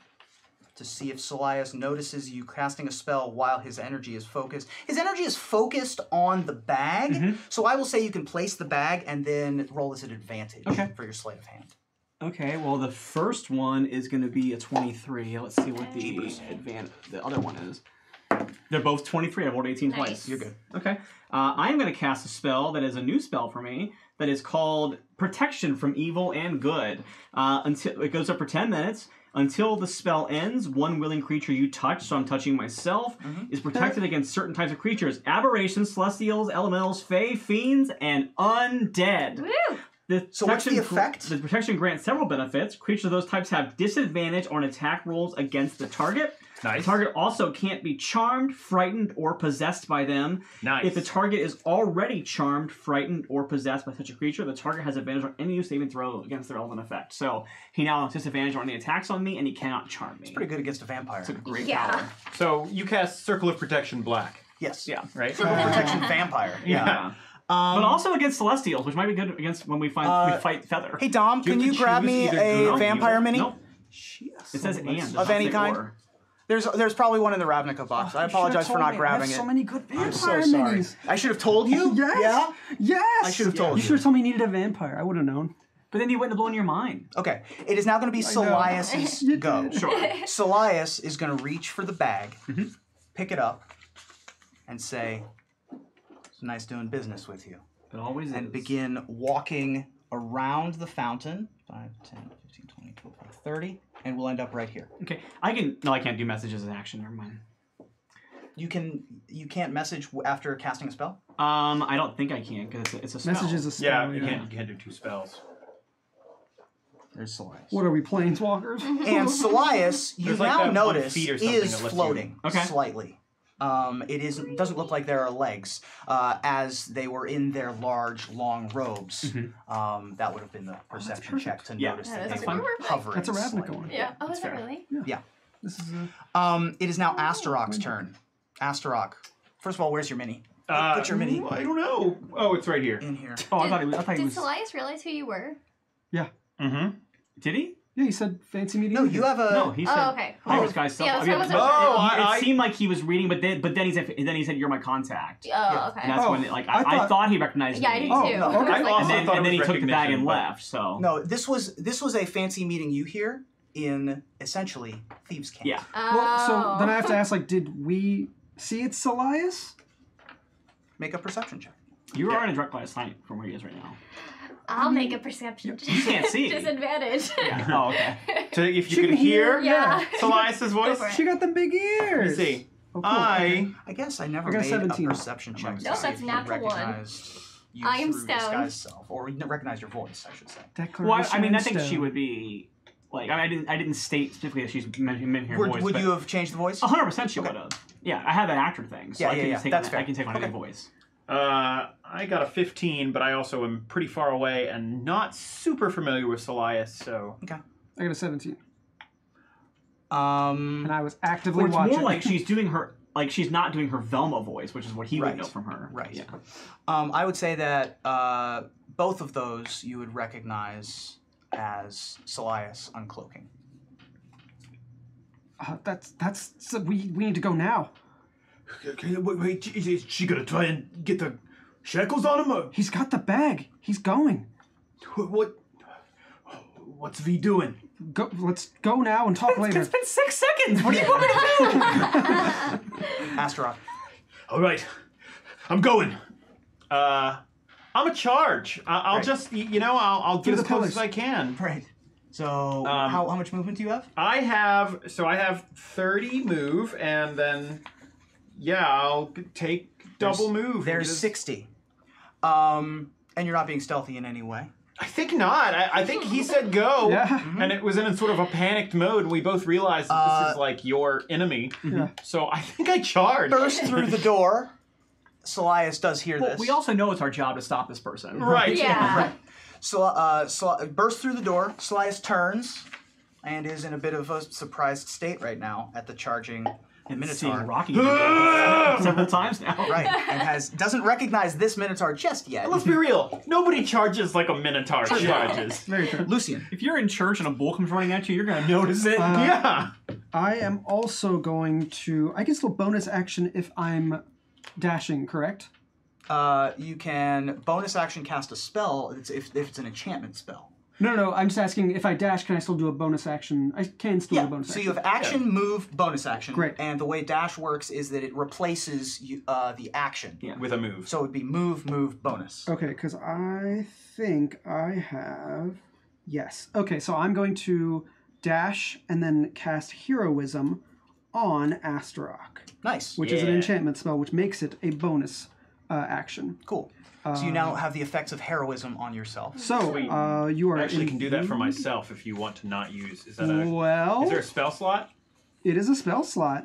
Speaker 1: To see if Celias notices you casting a spell while his energy is focused. His energy is focused on the bag, so I will say you can place the bag and then roll as an advantage for your sleight of hand.
Speaker 5: Okay, well the first one is going to be a 23. Let's see what the other one is. They're both 23. I've rolled 18 twice.
Speaker 1: You're good.
Speaker 5: Okay. I'm going to cast a spell that is a new spell for me that is called Protection from Evil and Good. Until it goes up for 10 minutes. Until the spell ends, one willing creature you touch, so I'm touching myself, is protected against certain types of creatures. Aberrations, celestials, elementals, fae, fiends, and undead.
Speaker 3: Woo!
Speaker 1: So what's the effect?
Speaker 5: The protection grants several benefits. Creatures of those types have disadvantage on attack rolls against the target.
Speaker 2: Nice.
Speaker 5: The target also can't be charmed, frightened, or possessed by them.
Speaker 2: Nice.
Speaker 5: If the target is already charmed, frightened, or possessed by such a creature, the target has advantage on any saving throw against their relevant effect. So he now has disadvantage on any attacks on me, and he cannot charm me.
Speaker 1: It's pretty good against a vampire.
Speaker 5: It's a great
Speaker 3: Yeah.
Speaker 5: power.
Speaker 2: So you cast Circle of Protection Black,
Speaker 1: Yes.
Speaker 5: Yeah.
Speaker 2: right?
Speaker 1: Protection vampire.
Speaker 5: Yeah. But also against celestials, which might be good against when we fight Feather.
Speaker 1: Hey Dom,
Speaker 2: Do you
Speaker 1: can
Speaker 2: have
Speaker 1: you
Speaker 2: to
Speaker 1: grab
Speaker 2: choose
Speaker 1: me
Speaker 2: either
Speaker 1: a
Speaker 2: good or
Speaker 1: vampire
Speaker 2: evil?
Speaker 1: mini?
Speaker 5: Nope. It says and. Does
Speaker 1: Of
Speaker 5: not
Speaker 1: any
Speaker 5: say
Speaker 1: kind?
Speaker 5: or.
Speaker 1: There's probably one in the Ravnica box. I apologize for not grabbing
Speaker 4: I have
Speaker 1: it.
Speaker 4: so many good vampire
Speaker 1: I'm so sorry.
Speaker 4: minis.
Speaker 1: I should have told you.
Speaker 4: Yes.
Speaker 1: Yeah.
Speaker 4: Yes.
Speaker 1: I should have told
Speaker 4: You
Speaker 1: you.
Speaker 4: should have told me you needed a vampire. I would have known.
Speaker 5: But then you wouldn't have blown your mind.
Speaker 1: Okay. It is now going to be Celias's
Speaker 4: You
Speaker 1: go.
Speaker 4: did.
Speaker 5: Sure.
Speaker 1: Celias is going to reach for the bag, pick it up, and say, "It's nice doing business with you,"
Speaker 5: It always
Speaker 1: and
Speaker 5: is.
Speaker 1: begin walking around the fountain. 5, 10, 15, 20, 25, 30, and we'll end up right here.
Speaker 5: Okay. I can't do messages as action. Never mind.
Speaker 1: You can't message after casting a spell?
Speaker 5: I don't think I can because it's a spell.
Speaker 4: Message is a spell.
Speaker 2: Yeah, you can't do 2 spells.
Speaker 1: There's Celias.
Speaker 4: What are we, planeswalkers?
Speaker 1: And Celias, you
Speaker 2: There's like
Speaker 1: now
Speaker 2: that one
Speaker 1: notice,
Speaker 2: feet or something
Speaker 1: is
Speaker 2: that lets you-
Speaker 1: floating
Speaker 5: Okay.
Speaker 1: slightly. It doesn't look like there are legs, as they were in their large, long robes. That would have been the perception check to
Speaker 5: Yeah.
Speaker 1: notice
Speaker 3: Yeah,
Speaker 1: that
Speaker 3: that's
Speaker 1: they
Speaker 3: fine.
Speaker 1: were hovering.
Speaker 4: That's a Ravnica
Speaker 1: slightly.
Speaker 4: one.
Speaker 3: Yeah. Oh, is that
Speaker 5: fair.
Speaker 3: really?
Speaker 1: Yeah.
Speaker 4: This is a...
Speaker 1: It is now Astarock's turn. Astarock. First of all, where's your mini? Put your mini
Speaker 2: I don't know. Oh, it's right here.
Speaker 1: in here.
Speaker 5: Oh, I thought he
Speaker 3: Did
Speaker 5: was.
Speaker 3: Celias realize who you were?
Speaker 4: Yeah.
Speaker 2: Mm-hmm.
Speaker 5: Did he?
Speaker 4: Yeah, you said fancy meeting.
Speaker 1: No, you have a.
Speaker 5: No, he said.
Speaker 3: Oh, okay.
Speaker 5: Hi, guys.
Speaker 3: Yeah,
Speaker 5: I
Speaker 3: that's what I wasn't
Speaker 5: it seemed like he was reading, but then he said you're my contact.
Speaker 3: Oh, okay.
Speaker 5: And that's when I thought he recognized me.
Speaker 3: Yeah, I did too.
Speaker 4: Oh, okay.
Speaker 5: And then he took the bag and left. So
Speaker 1: no, this was a fancy meeting you here in essentially Thieves' Camp.
Speaker 5: Yeah.
Speaker 4: Well, so then I have to ask, like, did we see it's Elias?
Speaker 1: Make a perception check.
Speaker 5: You are in a direct line of sight from where he is right now.
Speaker 3: I'll make a perception check.
Speaker 5: You can't see.
Speaker 3: Disadvantage.
Speaker 5: Yeah. Oh, okay.
Speaker 2: So if
Speaker 4: She
Speaker 2: you
Speaker 4: can
Speaker 2: could hear
Speaker 3: Yeah.
Speaker 2: Elias's voice.
Speaker 3: Go for it.
Speaker 4: She got the big ears.
Speaker 2: Let me see.
Speaker 4: Oh, cool.
Speaker 2: I
Speaker 1: I guess I never
Speaker 4: I got
Speaker 1: made
Speaker 4: 17.
Speaker 1: a perception check. to
Speaker 3: No,
Speaker 1: see
Speaker 3: that's
Speaker 1: if you
Speaker 3: natural one.
Speaker 1: recognized you
Speaker 3: I am
Speaker 1: through
Speaker 3: stoned.
Speaker 1: disguise self, or recognize your voice, I should say.
Speaker 5: Well, I mean, I think
Speaker 4: Declaration
Speaker 5: she would be like. I didn't state specifically that she's meant her voice.
Speaker 1: Would
Speaker 5: but
Speaker 1: you have changed the voice?
Speaker 5: 100% she would have. Yeah, I have an actor thing, so
Speaker 1: Yeah,
Speaker 5: I can
Speaker 1: yeah,
Speaker 5: just take
Speaker 1: that's
Speaker 5: I can
Speaker 1: fair.
Speaker 5: take my
Speaker 1: Okay.
Speaker 5: new voice.
Speaker 2: I got a 15, but I also am pretty far away and not super familiar with Elias, so.
Speaker 1: Okay.
Speaker 4: I got a 17.
Speaker 1: Um.
Speaker 4: And I was actively
Speaker 5: Or it's
Speaker 4: watching.
Speaker 5: more like she's doing her she's not doing her Velma voice, which is what he
Speaker 1: Right.
Speaker 5: would know from her.
Speaker 1: Right.
Speaker 5: Yeah.
Speaker 1: I would say that both of those you would recognize as Elias uncloaking.
Speaker 4: we need to go now.
Speaker 6: Okay, wait, is she gonna try and get the shackles on him? Or
Speaker 4: He's got the bag. He's going.
Speaker 6: what's V doing?
Speaker 4: Go. Let's go now and talk later.
Speaker 5: It's been 6 seconds. What do you want me to do?
Speaker 1: Astaroth.
Speaker 6: All right, I'm going.
Speaker 2: I'm a charge. I'll
Speaker 1: Right.
Speaker 2: just, I'll get
Speaker 4: Through
Speaker 2: as
Speaker 4: the
Speaker 2: close
Speaker 4: pillars.
Speaker 2: as I can.
Speaker 1: Right. So how much movement do you have?
Speaker 2: I have 30 move, and then, I'll take double move.
Speaker 1: There's 60. And you're not being stealthy in any way.
Speaker 2: I think not. I think he said go,
Speaker 4: Yeah.
Speaker 2: and it was in sort of a panicked mode. We both realized that this is like your enemy.
Speaker 4: Yeah.
Speaker 2: So I think I charged.
Speaker 1: Burst through the door. Elias does hear
Speaker 5: Well,
Speaker 1: this.
Speaker 5: we also know it's our job to stop this person.
Speaker 2: Right.
Speaker 3: Yeah.
Speaker 1: Burst through the door. Elias turns and is in a bit of a surprised state right now at the charging
Speaker 5: And
Speaker 1: Minotaur.
Speaker 5: seeing Rocky several times now.
Speaker 1: Right, and doesn't recognize this Minotaur just yet.
Speaker 2: Let's be real. Nobody charges like a Minotaur charges.
Speaker 4: Very true.
Speaker 1: Lucian.
Speaker 5: If you're in church and a bull comes running at you, you're gonna notice it.
Speaker 2: Yeah.
Speaker 4: I am also going to. I can still bonus action if I'm dashing. Correct.
Speaker 1: You can bonus action cast a spell if it's an enchantment spell.
Speaker 4: No. I'm just asking if I dash, can I still do a bonus action? I can still do a bonus
Speaker 1: So
Speaker 4: action.
Speaker 1: you have action, move, bonus action.
Speaker 4: Great.
Speaker 1: And the way dash works is that it replaces the action.
Speaker 5: Yeah.
Speaker 2: With a move.
Speaker 1: So it would be move, bonus.
Speaker 4: Okay, because I think I have. Yes. Okay, so I'm going to dash and then cast Heroism on Astaroth,
Speaker 1: Nice.
Speaker 4: which is an enchantment spell, which makes it a bonus action.
Speaker 1: Cool. So you now have the effects of heroism on yourself.
Speaker 4: So
Speaker 2: Sweet.
Speaker 4: you are
Speaker 2: I actually can do that for
Speaker 4: indeed-
Speaker 2: myself if you want to not use. Is that a?
Speaker 4: Well,
Speaker 2: Is there a spell slot?
Speaker 4: it is a spell slot.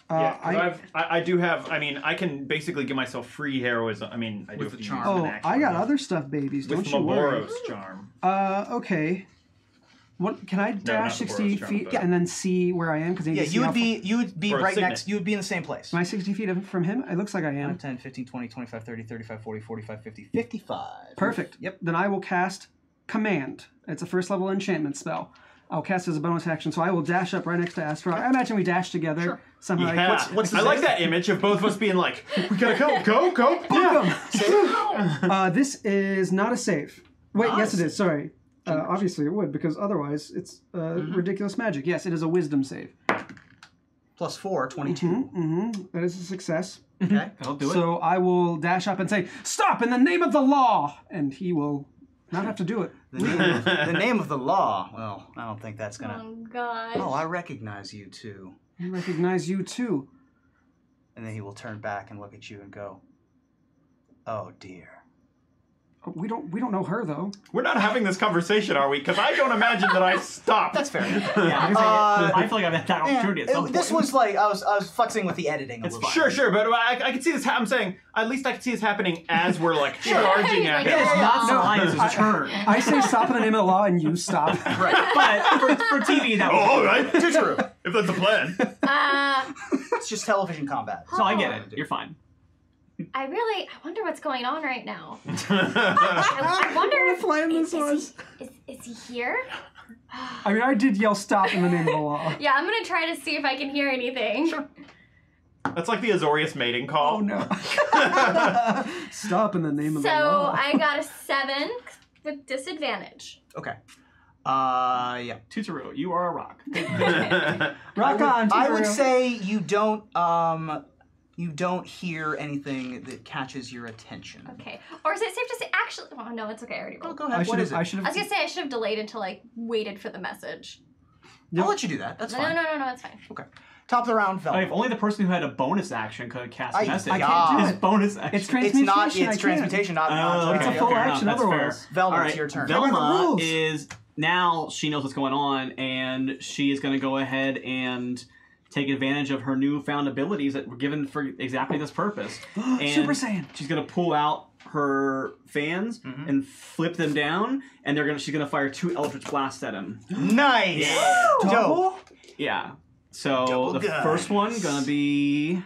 Speaker 2: Yeah, 'cause I do have. I mean, I can basically give myself free heroism. I mean, I do
Speaker 1: With
Speaker 2: have
Speaker 1: the
Speaker 2: to
Speaker 1: charm.
Speaker 2: use
Speaker 4: Oh,
Speaker 2: an action
Speaker 4: I got
Speaker 2: with-
Speaker 4: other stuff, babies.
Speaker 2: with
Speaker 4: Don't you worry.
Speaker 2: Maboros charm.
Speaker 4: Okay. What can I dash
Speaker 2: not
Speaker 4: 60
Speaker 2: Boros charm,
Speaker 4: feet
Speaker 2: but-
Speaker 4: and then see where I am? Because
Speaker 1: Yeah, you would be
Speaker 2: Or a
Speaker 1: right
Speaker 2: signet.
Speaker 1: next. You would be in the same place.
Speaker 4: Am I 60 feet from him? It looks like I am.
Speaker 1: 10, 15, 20, 25, 30, 35, 40, 45, 50, 55.
Speaker 4: Perfect.
Speaker 1: Yep.
Speaker 4: Then I will cast Command. It's a first level enchantment spell. I'll cast it as a bonus action, so I will dash up right next to Astaroth. I imagine we dash together somehow.
Speaker 2: Yeah.
Speaker 1: what's the
Speaker 2: I like
Speaker 1: save?
Speaker 2: that image of both of us being like, we gotta go. Yeah.
Speaker 4: This is not a save. Wait, yes it
Speaker 1: Nice.
Speaker 4: is. Sorry. Obviously it would, because otherwise it's ridiculous magic. Yes, it is a wisdom save.
Speaker 1: Plus 4, 22.
Speaker 4: That is a success.
Speaker 1: Okay.
Speaker 5: That'll do it.
Speaker 4: So I will dash up and say, "Stop in the name of the law!" And he will not have to do it.
Speaker 1: The name of the law. Well, I don't think that's gonna.
Speaker 3: Oh gosh.
Speaker 1: Oh, I recognize you too.
Speaker 4: I recognize you too.
Speaker 1: And then he will turn back and look at you and go, "Oh dear."
Speaker 4: We don't know her though.
Speaker 2: We're not having this conversation, are we? Because I don't imagine that I stopped.
Speaker 1: That's fair.
Speaker 5: Yeah, I feel like I've had that opportunity at some point.
Speaker 1: This was like I was futzing with the editing a little bit.
Speaker 2: Sure, but I can see this. I'm saying at least I can see this happening as we're like charging at
Speaker 3: It
Speaker 2: him.
Speaker 3: is
Speaker 5: It's not
Speaker 3: Yeah.
Speaker 5: Elias's turn.
Speaker 4: I say stop in the name of the law and you stop.
Speaker 1: Right.
Speaker 5: But for TV, that was
Speaker 2: all right.
Speaker 1: Too true.
Speaker 2: If that's the plan.
Speaker 1: It's just television combat.
Speaker 5: So I get it. You're fine.
Speaker 3: I wonder what's going on right now. I wonder if
Speaker 4: Flying this was.
Speaker 3: is he here?
Speaker 4: I mean, I did yell stop in the name of the law.
Speaker 3: Yeah, I'm gonna try to see if I can hear anything.
Speaker 1: Sure.
Speaker 2: That's like the Azorius mating call.
Speaker 4: Oh no. Stop in the name of the
Speaker 3: So
Speaker 4: law.
Speaker 3: I got a 7 with disadvantage.
Speaker 1: Okay. Yeah.
Speaker 5: Tuturu, you are a rock.
Speaker 4: Rock on,
Speaker 1: I would
Speaker 4: Tiro.
Speaker 1: say you don't hear anything that catches your attention.
Speaker 3: Okay. Or is it safe to say actually? Oh no, it's okay. I already rolled.
Speaker 1: Go ahead. What is it?
Speaker 4: I should
Speaker 3: I was gonna say I should have delayed until I waited for the message.
Speaker 1: I'll let you do that. That's fine.
Speaker 3: No, it's fine.
Speaker 1: Okay. Top of the round, Velma.
Speaker 5: If only the person who had a bonus action could cast a message.
Speaker 4: I can't do
Speaker 5: His
Speaker 4: it.
Speaker 5: bonus action.
Speaker 4: It's transmutation.
Speaker 1: It's transmutation, not
Speaker 4: It's a full action
Speaker 5: That's
Speaker 4: otherwise.
Speaker 5: fair.
Speaker 1: Velma,
Speaker 5: All
Speaker 1: it's your turn.
Speaker 5: Velma
Speaker 4: rules.
Speaker 5: is now she knows what's going on, and she is going to go ahead and take advantage of her newfound abilities that were given for exactly this purpose. And
Speaker 4: Super Saiyan.
Speaker 5: She's going to pull out her fans and flip them down, and she's going to fire 2 Eldritch Blasts at him.
Speaker 1: Nice.
Speaker 5: Yeah.
Speaker 1: Dope.
Speaker 5: Yeah. So
Speaker 1: Double
Speaker 5: the
Speaker 1: guns.
Speaker 5: first one gonna be.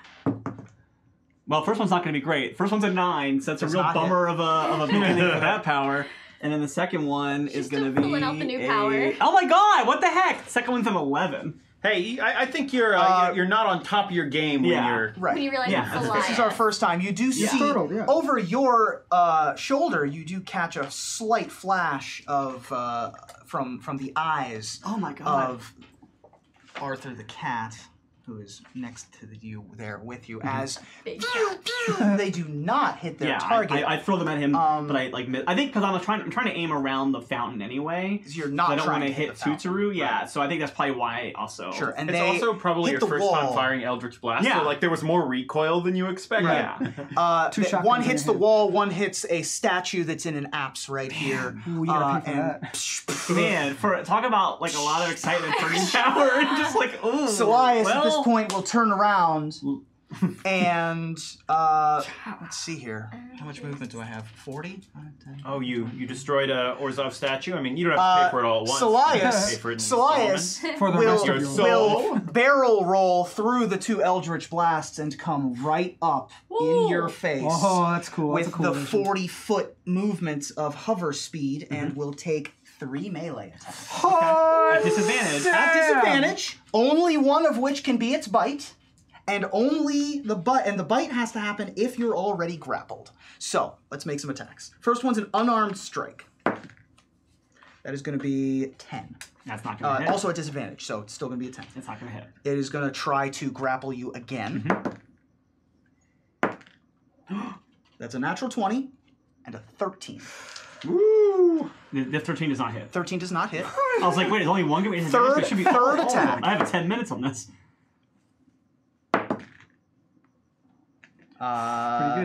Speaker 5: Well, first one's not gonna be great. First one's a 9, so that's a
Speaker 1: Does
Speaker 5: real
Speaker 1: not
Speaker 5: bummer of a beginning for that power. And then the second one is
Speaker 3: still
Speaker 5: gonna be.
Speaker 3: pulling out the new power.
Speaker 5: Oh my god! What the heck? The second one's an 11.
Speaker 2: Hey, I think you're not on top of your game when
Speaker 5: Yeah.
Speaker 2: you're.
Speaker 1: Right.
Speaker 3: When you realize
Speaker 5: Yeah,
Speaker 3: it's
Speaker 1: This is our first time. You do see
Speaker 4: Startled, yeah.
Speaker 1: over your shoulder. You do catch a slight flash of from the eyes
Speaker 5: Oh my god.
Speaker 1: of Arthur the cat, who is next to you there with you. As
Speaker 3: big
Speaker 1: they do not hit their
Speaker 5: yeah,
Speaker 1: target.
Speaker 5: I throw them at him, but I like miss. I think because I'm trying to aim around the fountain anyway.
Speaker 1: You're not
Speaker 5: I don't
Speaker 1: trying
Speaker 5: want
Speaker 1: to hit the fountain.
Speaker 5: Tuturu. Yeah,
Speaker 1: Right.
Speaker 5: so I think that's probably why also.
Speaker 1: Sure, and
Speaker 2: It's
Speaker 1: they
Speaker 2: also probably
Speaker 1: hit
Speaker 2: your
Speaker 1: the
Speaker 2: first time
Speaker 1: wall.
Speaker 2: firing Eldritch Blast.
Speaker 5: Yeah.
Speaker 2: So like there was more recoil than you expected.
Speaker 5: Yeah.
Speaker 4: Two shotguns
Speaker 1: one
Speaker 4: in
Speaker 1: hits
Speaker 4: your
Speaker 1: the
Speaker 4: hand.
Speaker 1: wall, one hits a statue that's in an apse right here.
Speaker 4: Ooh, you gotta pay for that.
Speaker 5: Man, talk about like a lot of excitement for new power and just like ooh.
Speaker 1: Salias
Speaker 5: well,
Speaker 1: at this point will turn around and let's see here. How much movement do I have? 40?
Speaker 2: Oh, you destroyed a Orzhov statue? I mean, you don't have to pay for it all at once.
Speaker 1: Salias,
Speaker 2: Pay for it in
Speaker 1: Salias
Speaker 4: For the rest of your
Speaker 1: will barrel roll through the 2 Eldritch Blasts and come right up in your face.
Speaker 4: Oh, that's cool. That's
Speaker 1: With
Speaker 4: a cool
Speaker 1: the
Speaker 4: vision.
Speaker 1: 40-foot movement of hover speed and will take 3 melee attacks.
Speaker 4: Oh,
Speaker 5: At disadvantage.
Speaker 1: At disadvantage, only one of which can be its bite, and only the bite has to happen if you're already grappled. So let's make some attacks. First one's an unarmed strike. That is going to be 10.
Speaker 5: That's not gonna hit.
Speaker 1: Also at disadvantage, so it's still going to be a 10.
Speaker 5: It's not gonna hit.
Speaker 1: It is going to try to grapple you again. That's a natural 20 and a 13.
Speaker 5: Woo! The 13 does not hit.
Speaker 1: 13 does not hit.
Speaker 5: I was like, wait, there's only one.
Speaker 1: Third attack.
Speaker 5: I have 10 minutes on this.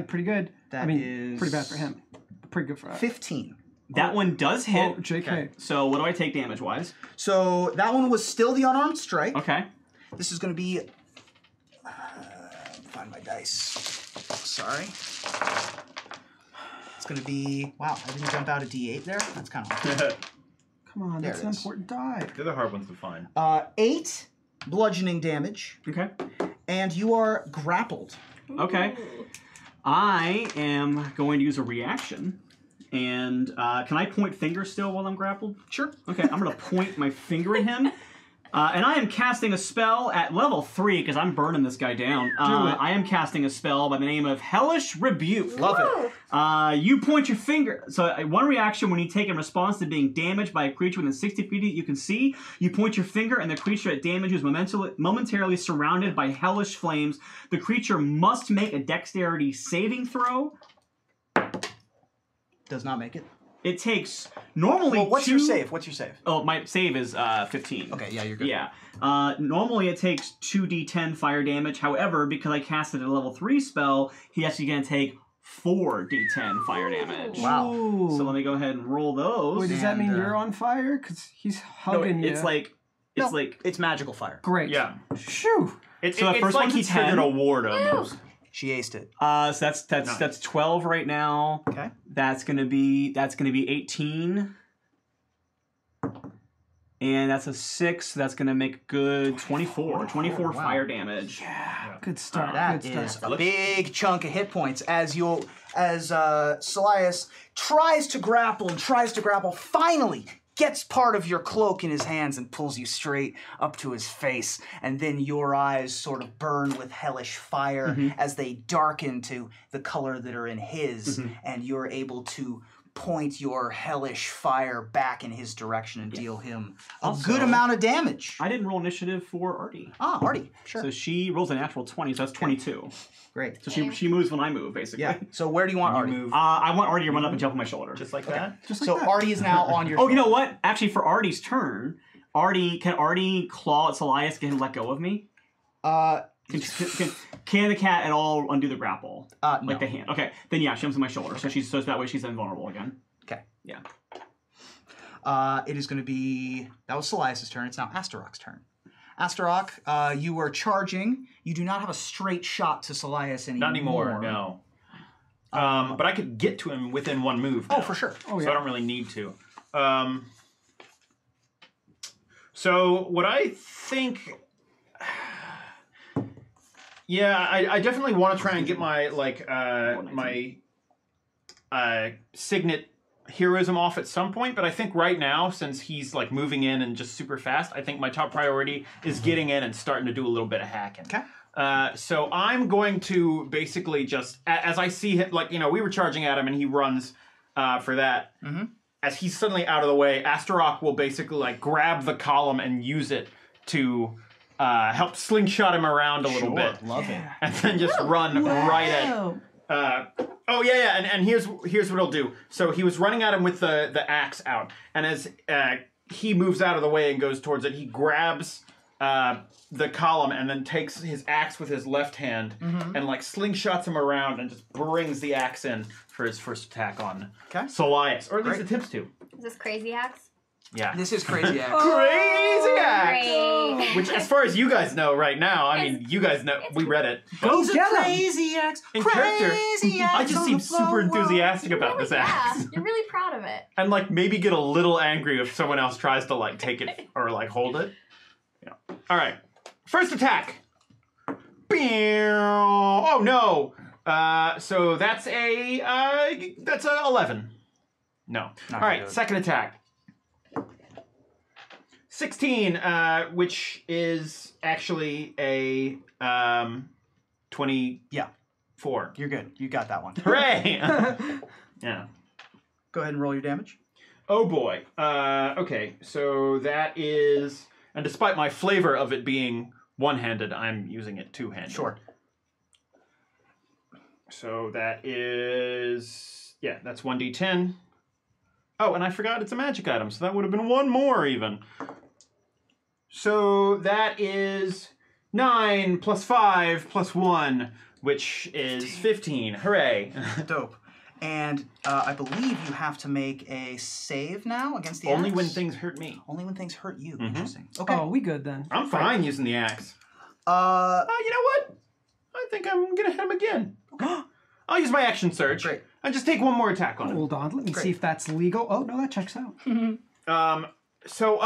Speaker 4: pretty good.
Speaker 1: That
Speaker 4: I mean,
Speaker 1: is
Speaker 4: pretty bad for him. Pretty good for us.
Speaker 1: 15.
Speaker 5: That one does hit.
Speaker 4: Oh, JK.
Speaker 1: Okay.
Speaker 5: So what do I take damage wise?
Speaker 1: So that one was still the unarmed strike.
Speaker 5: Okay.
Speaker 1: This is going to be... find my dice. Sorry. It's going to be... Wow, I didn't jump out a D8 there? That's kind of...
Speaker 4: Come on,
Speaker 1: There
Speaker 4: that's
Speaker 1: it
Speaker 4: an
Speaker 1: is.
Speaker 4: important die.
Speaker 2: They're the hard ones to find.
Speaker 1: 8 bludgeoning damage,
Speaker 5: Okay.
Speaker 1: and you are grappled.
Speaker 5: Okay. I am going to use a reaction. And can I point finger still while I'm grappled?
Speaker 1: Sure.
Speaker 5: Okay, I'm going to point my finger at him. And I am casting a spell at level 3 because I'm burning this guy down. I am casting a spell by the name of Hellish Rebuke.
Speaker 1: Love it.
Speaker 5: You point your finger. So one reaction when you take in response to being damaged by a creature within 60 feet that you can see, you point your finger and the creature at damage is momentarily surrounded by hellish flames. The creature must make a dexterity saving throw.
Speaker 1: Does not make it.
Speaker 5: It takes normally
Speaker 1: Well, what's
Speaker 5: two...
Speaker 1: your save? What's your save?
Speaker 5: Oh, my save is 15.
Speaker 1: Okay, yeah, you're good.
Speaker 5: Yeah. Normally it takes 2d10 fire damage. However, because I casted a level 3 spell, he actually going to take 4d10 fire damage.
Speaker 1: Wow.
Speaker 4: Ooh.
Speaker 5: So let me go ahead and roll those.
Speaker 4: Wait, does that
Speaker 1: And,
Speaker 4: mean you're on fire? Because he's
Speaker 5: No,
Speaker 4: hugging you.
Speaker 5: it's like... It's
Speaker 1: No,
Speaker 5: like...
Speaker 1: it's magical fire.
Speaker 4: Great.
Speaker 2: Yeah.
Speaker 4: Shoo.
Speaker 2: It's,
Speaker 5: So the
Speaker 2: it's
Speaker 5: first
Speaker 2: like
Speaker 5: one's
Speaker 2: he
Speaker 5: a 10.
Speaker 2: triggered a ward almost.
Speaker 1: She aced it.
Speaker 5: So that's 12 right now.
Speaker 1: Okay.
Speaker 5: That's gonna be 18. And that's a 6. That's gonna make good 24. 24
Speaker 1: wow.
Speaker 5: fire damage.
Speaker 4: Good start.
Speaker 1: That
Speaker 4: good start.
Speaker 1: is a big chunk of hit points as Salias tries to grapple and tries to grapple. Finally gets part of your cloak in his hands and pulls you straight up to his face. And then your eyes sort of burn with hellish fire as they darken to the color that are in his. And you're able to point your hellish fire back in his direction and deal him a good amount of damage.
Speaker 5: I didn't roll initiative for Artie.
Speaker 1: Ah, Artie, sure.
Speaker 5: So she rolls a natural 20, so that's 22.
Speaker 1: Great.
Speaker 5: So she moves when I move, basically.
Speaker 1: Yeah. So where do you want Artie?
Speaker 2: Move.
Speaker 5: I want Artie to run up and jump on my shoulder.
Speaker 2: Just like that?
Speaker 4: Just like
Speaker 1: So
Speaker 4: that.
Speaker 1: Artie is now on your
Speaker 5: Oh,
Speaker 1: shoulder.
Speaker 5: you know what? Actually, for Artie's turn, can Artie claw at Selias, get him to let go of me? Can the cat at all undo the grapple?
Speaker 1: No.
Speaker 5: Like the hand. Okay, then yeah, she jumps on my shoulder, so that way she's invulnerable again.
Speaker 1: Okay.
Speaker 5: Yeah.
Speaker 1: It is going to be... That was Selias' turn. It's now Astaroth's turn. Astaroth, you are charging. You do not have a straight shot to Selias anymore.
Speaker 2: Not anymore, no. But I could get to him within one move now.
Speaker 1: Oh, for sure.
Speaker 4: Oh,
Speaker 2: So
Speaker 4: yeah.
Speaker 2: I don't really need to. So what I think... Yeah, I definitely want to try and get my, signet heroism off at some point, but I think right now, since he's like moving in and just super fast, I think my top priority is getting in and starting to do a little bit of hacking.
Speaker 1: Okay.
Speaker 2: So I'm going to basically just, as I see him, we were charging at him and he runs for that. As he's suddenly out of the way, Astaroth will basically grab the column and use it to help slingshot him around a little bit.
Speaker 1: Love it.
Speaker 2: And then just run right at... and here's what he'll do. So he was running at him with the axe out, and as he moves out of the way and goes towards it, he grabs the column and then takes his axe with his left hand and slingshots him around and just brings the axe in for his first attack on Selias, or at least attempts to.
Speaker 3: Is this crazy axe?
Speaker 2: Yeah.
Speaker 1: This is Crazy Axe.
Speaker 2: Crazy axe!
Speaker 3: Great.
Speaker 2: Which, as far as you guys know right now, I mean, you guys know, we read it.
Speaker 4: Go
Speaker 1: He's
Speaker 4: get
Speaker 1: a
Speaker 4: him!
Speaker 1: Crazy Axe.
Speaker 2: In character,
Speaker 1: Crazy Axe.
Speaker 2: I just seem super enthusiastic about this axe.
Speaker 3: Yeah, you're really proud of it.
Speaker 2: And maybe get a little angry if someone else tries to take it or hold it. Yeah. All right. First attack. Oh no. So that's a 11. No. All right.
Speaker 1: good.
Speaker 2: Second attack. 16, which is actually a 24.
Speaker 1: Yeah. You're good. You got that one.
Speaker 2: Hooray! Yeah.
Speaker 1: Go ahead and roll your damage.
Speaker 2: Oh boy. Okay, so that is... And despite my flavor of it being one-handed, I'm using it two-handed.
Speaker 1: Sure.
Speaker 2: So that is... Yeah, that's 1d10. Oh, and I forgot it's a magic item, so that would have been one more even. So that is 9 plus 5 plus 1, which is 15. Hooray.
Speaker 1: Dope. And I believe you have to make a save now against the
Speaker 2: Only
Speaker 1: axe.
Speaker 2: when things hurt me.
Speaker 1: Only when things hurt you.
Speaker 2: Mhm.
Speaker 1: Interesting. Okay.
Speaker 4: Oh, we good then.
Speaker 2: I'm fine using the axe.
Speaker 1: Uh,
Speaker 2: You know what? I think I'm going to hit him again. I'll use my action surge.
Speaker 1: Great.
Speaker 2: And just take one more attack on him.
Speaker 4: Hold on, let me
Speaker 1: Great.
Speaker 4: see if that's legal. Oh, no, that checks out.
Speaker 2: So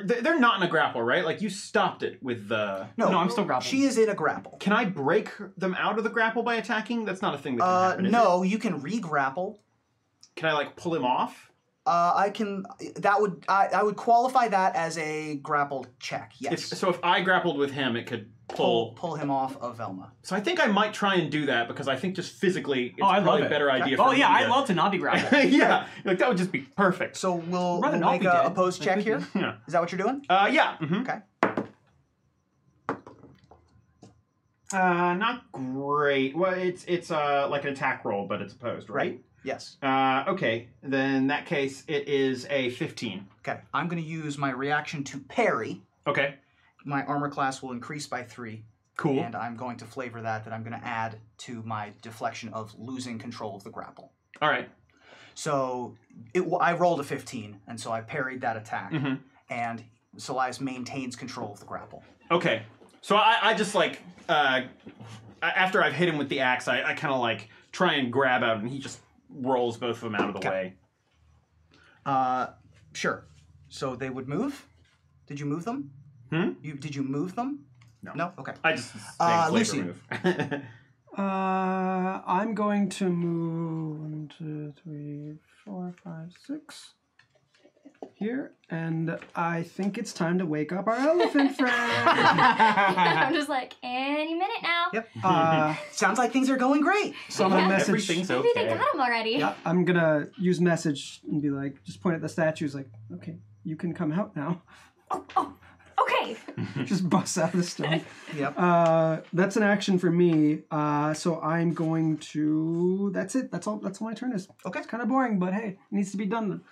Speaker 2: they're not in a grapple, right? You stopped it with the...
Speaker 5: No, I'm still grappling.
Speaker 1: She is in a grapple.
Speaker 2: Can I break them out of the grapple by attacking? That's not a thing that can happen, is
Speaker 1: No, you can re-grapple.
Speaker 2: it? Can I, pull him off?
Speaker 1: I can. I would qualify that as a grapple check. Yes.
Speaker 2: So if I grappled with him, it could
Speaker 1: pull him off of Velma.
Speaker 2: So I think I might try and do that because I think just physically it's
Speaker 5: I love
Speaker 2: probably a
Speaker 5: it.
Speaker 2: better idea for
Speaker 5: Oh
Speaker 2: me
Speaker 5: yeah,
Speaker 2: to...
Speaker 5: I'd love to not be grappled.
Speaker 2: Yeah, that would just be perfect.
Speaker 1: So we'll
Speaker 5: Rather not
Speaker 1: make
Speaker 5: be
Speaker 1: a
Speaker 5: dead.
Speaker 1: opposed check here.
Speaker 2: Yeah.
Speaker 1: Is that what you're doing?
Speaker 2: Yeah.
Speaker 1: Okay.
Speaker 2: Not great. Well, it's like an attack roll, but it's opposed, right?
Speaker 1: Yes.
Speaker 2: Okay. Then in that case, it is a 15.
Speaker 1: Okay. I'm going to use my reaction to parry.
Speaker 2: Okay.
Speaker 1: My armor class will increase by 3.
Speaker 2: Cool.
Speaker 1: And I'm going to flavor that I'm going to add to my deflection of losing control of the grapple.
Speaker 2: All right.
Speaker 1: So I rolled a 15, and so I parried that attack.
Speaker 2: Mm-hmm.
Speaker 1: And Selias maintains control of the grapple.
Speaker 2: Okay. So I just after I've hit him with the axe, I kind of try and grab out, and he just rolls both of them out of the way.
Speaker 1: Sure. So they would move? Did you move them? Did you move them?
Speaker 2: No.
Speaker 1: No? Okay.
Speaker 2: I just
Speaker 1: Lucy.
Speaker 2: move.
Speaker 4: I'm going to move 1, 2, 3, 4, 5, 6. here, and I think it's time to wake up our elephant friend.
Speaker 3: I'm just like, any minute now.
Speaker 1: Yep. Sounds like things are going great.
Speaker 4: So I'm gonna message.
Speaker 2: Everything's
Speaker 3: Maybe they got him already.
Speaker 4: Yeah, I'm gonna use message and be like, just point at the statues, like, okay, you can come out now.
Speaker 3: Oh, okay.
Speaker 4: Just bust out of the stone.
Speaker 1: Yep.
Speaker 4: That's an action for me. So I'm going to. That's it. That's all my turn is.
Speaker 1: Okay.
Speaker 4: It's kind of boring, but hey, it needs to be done.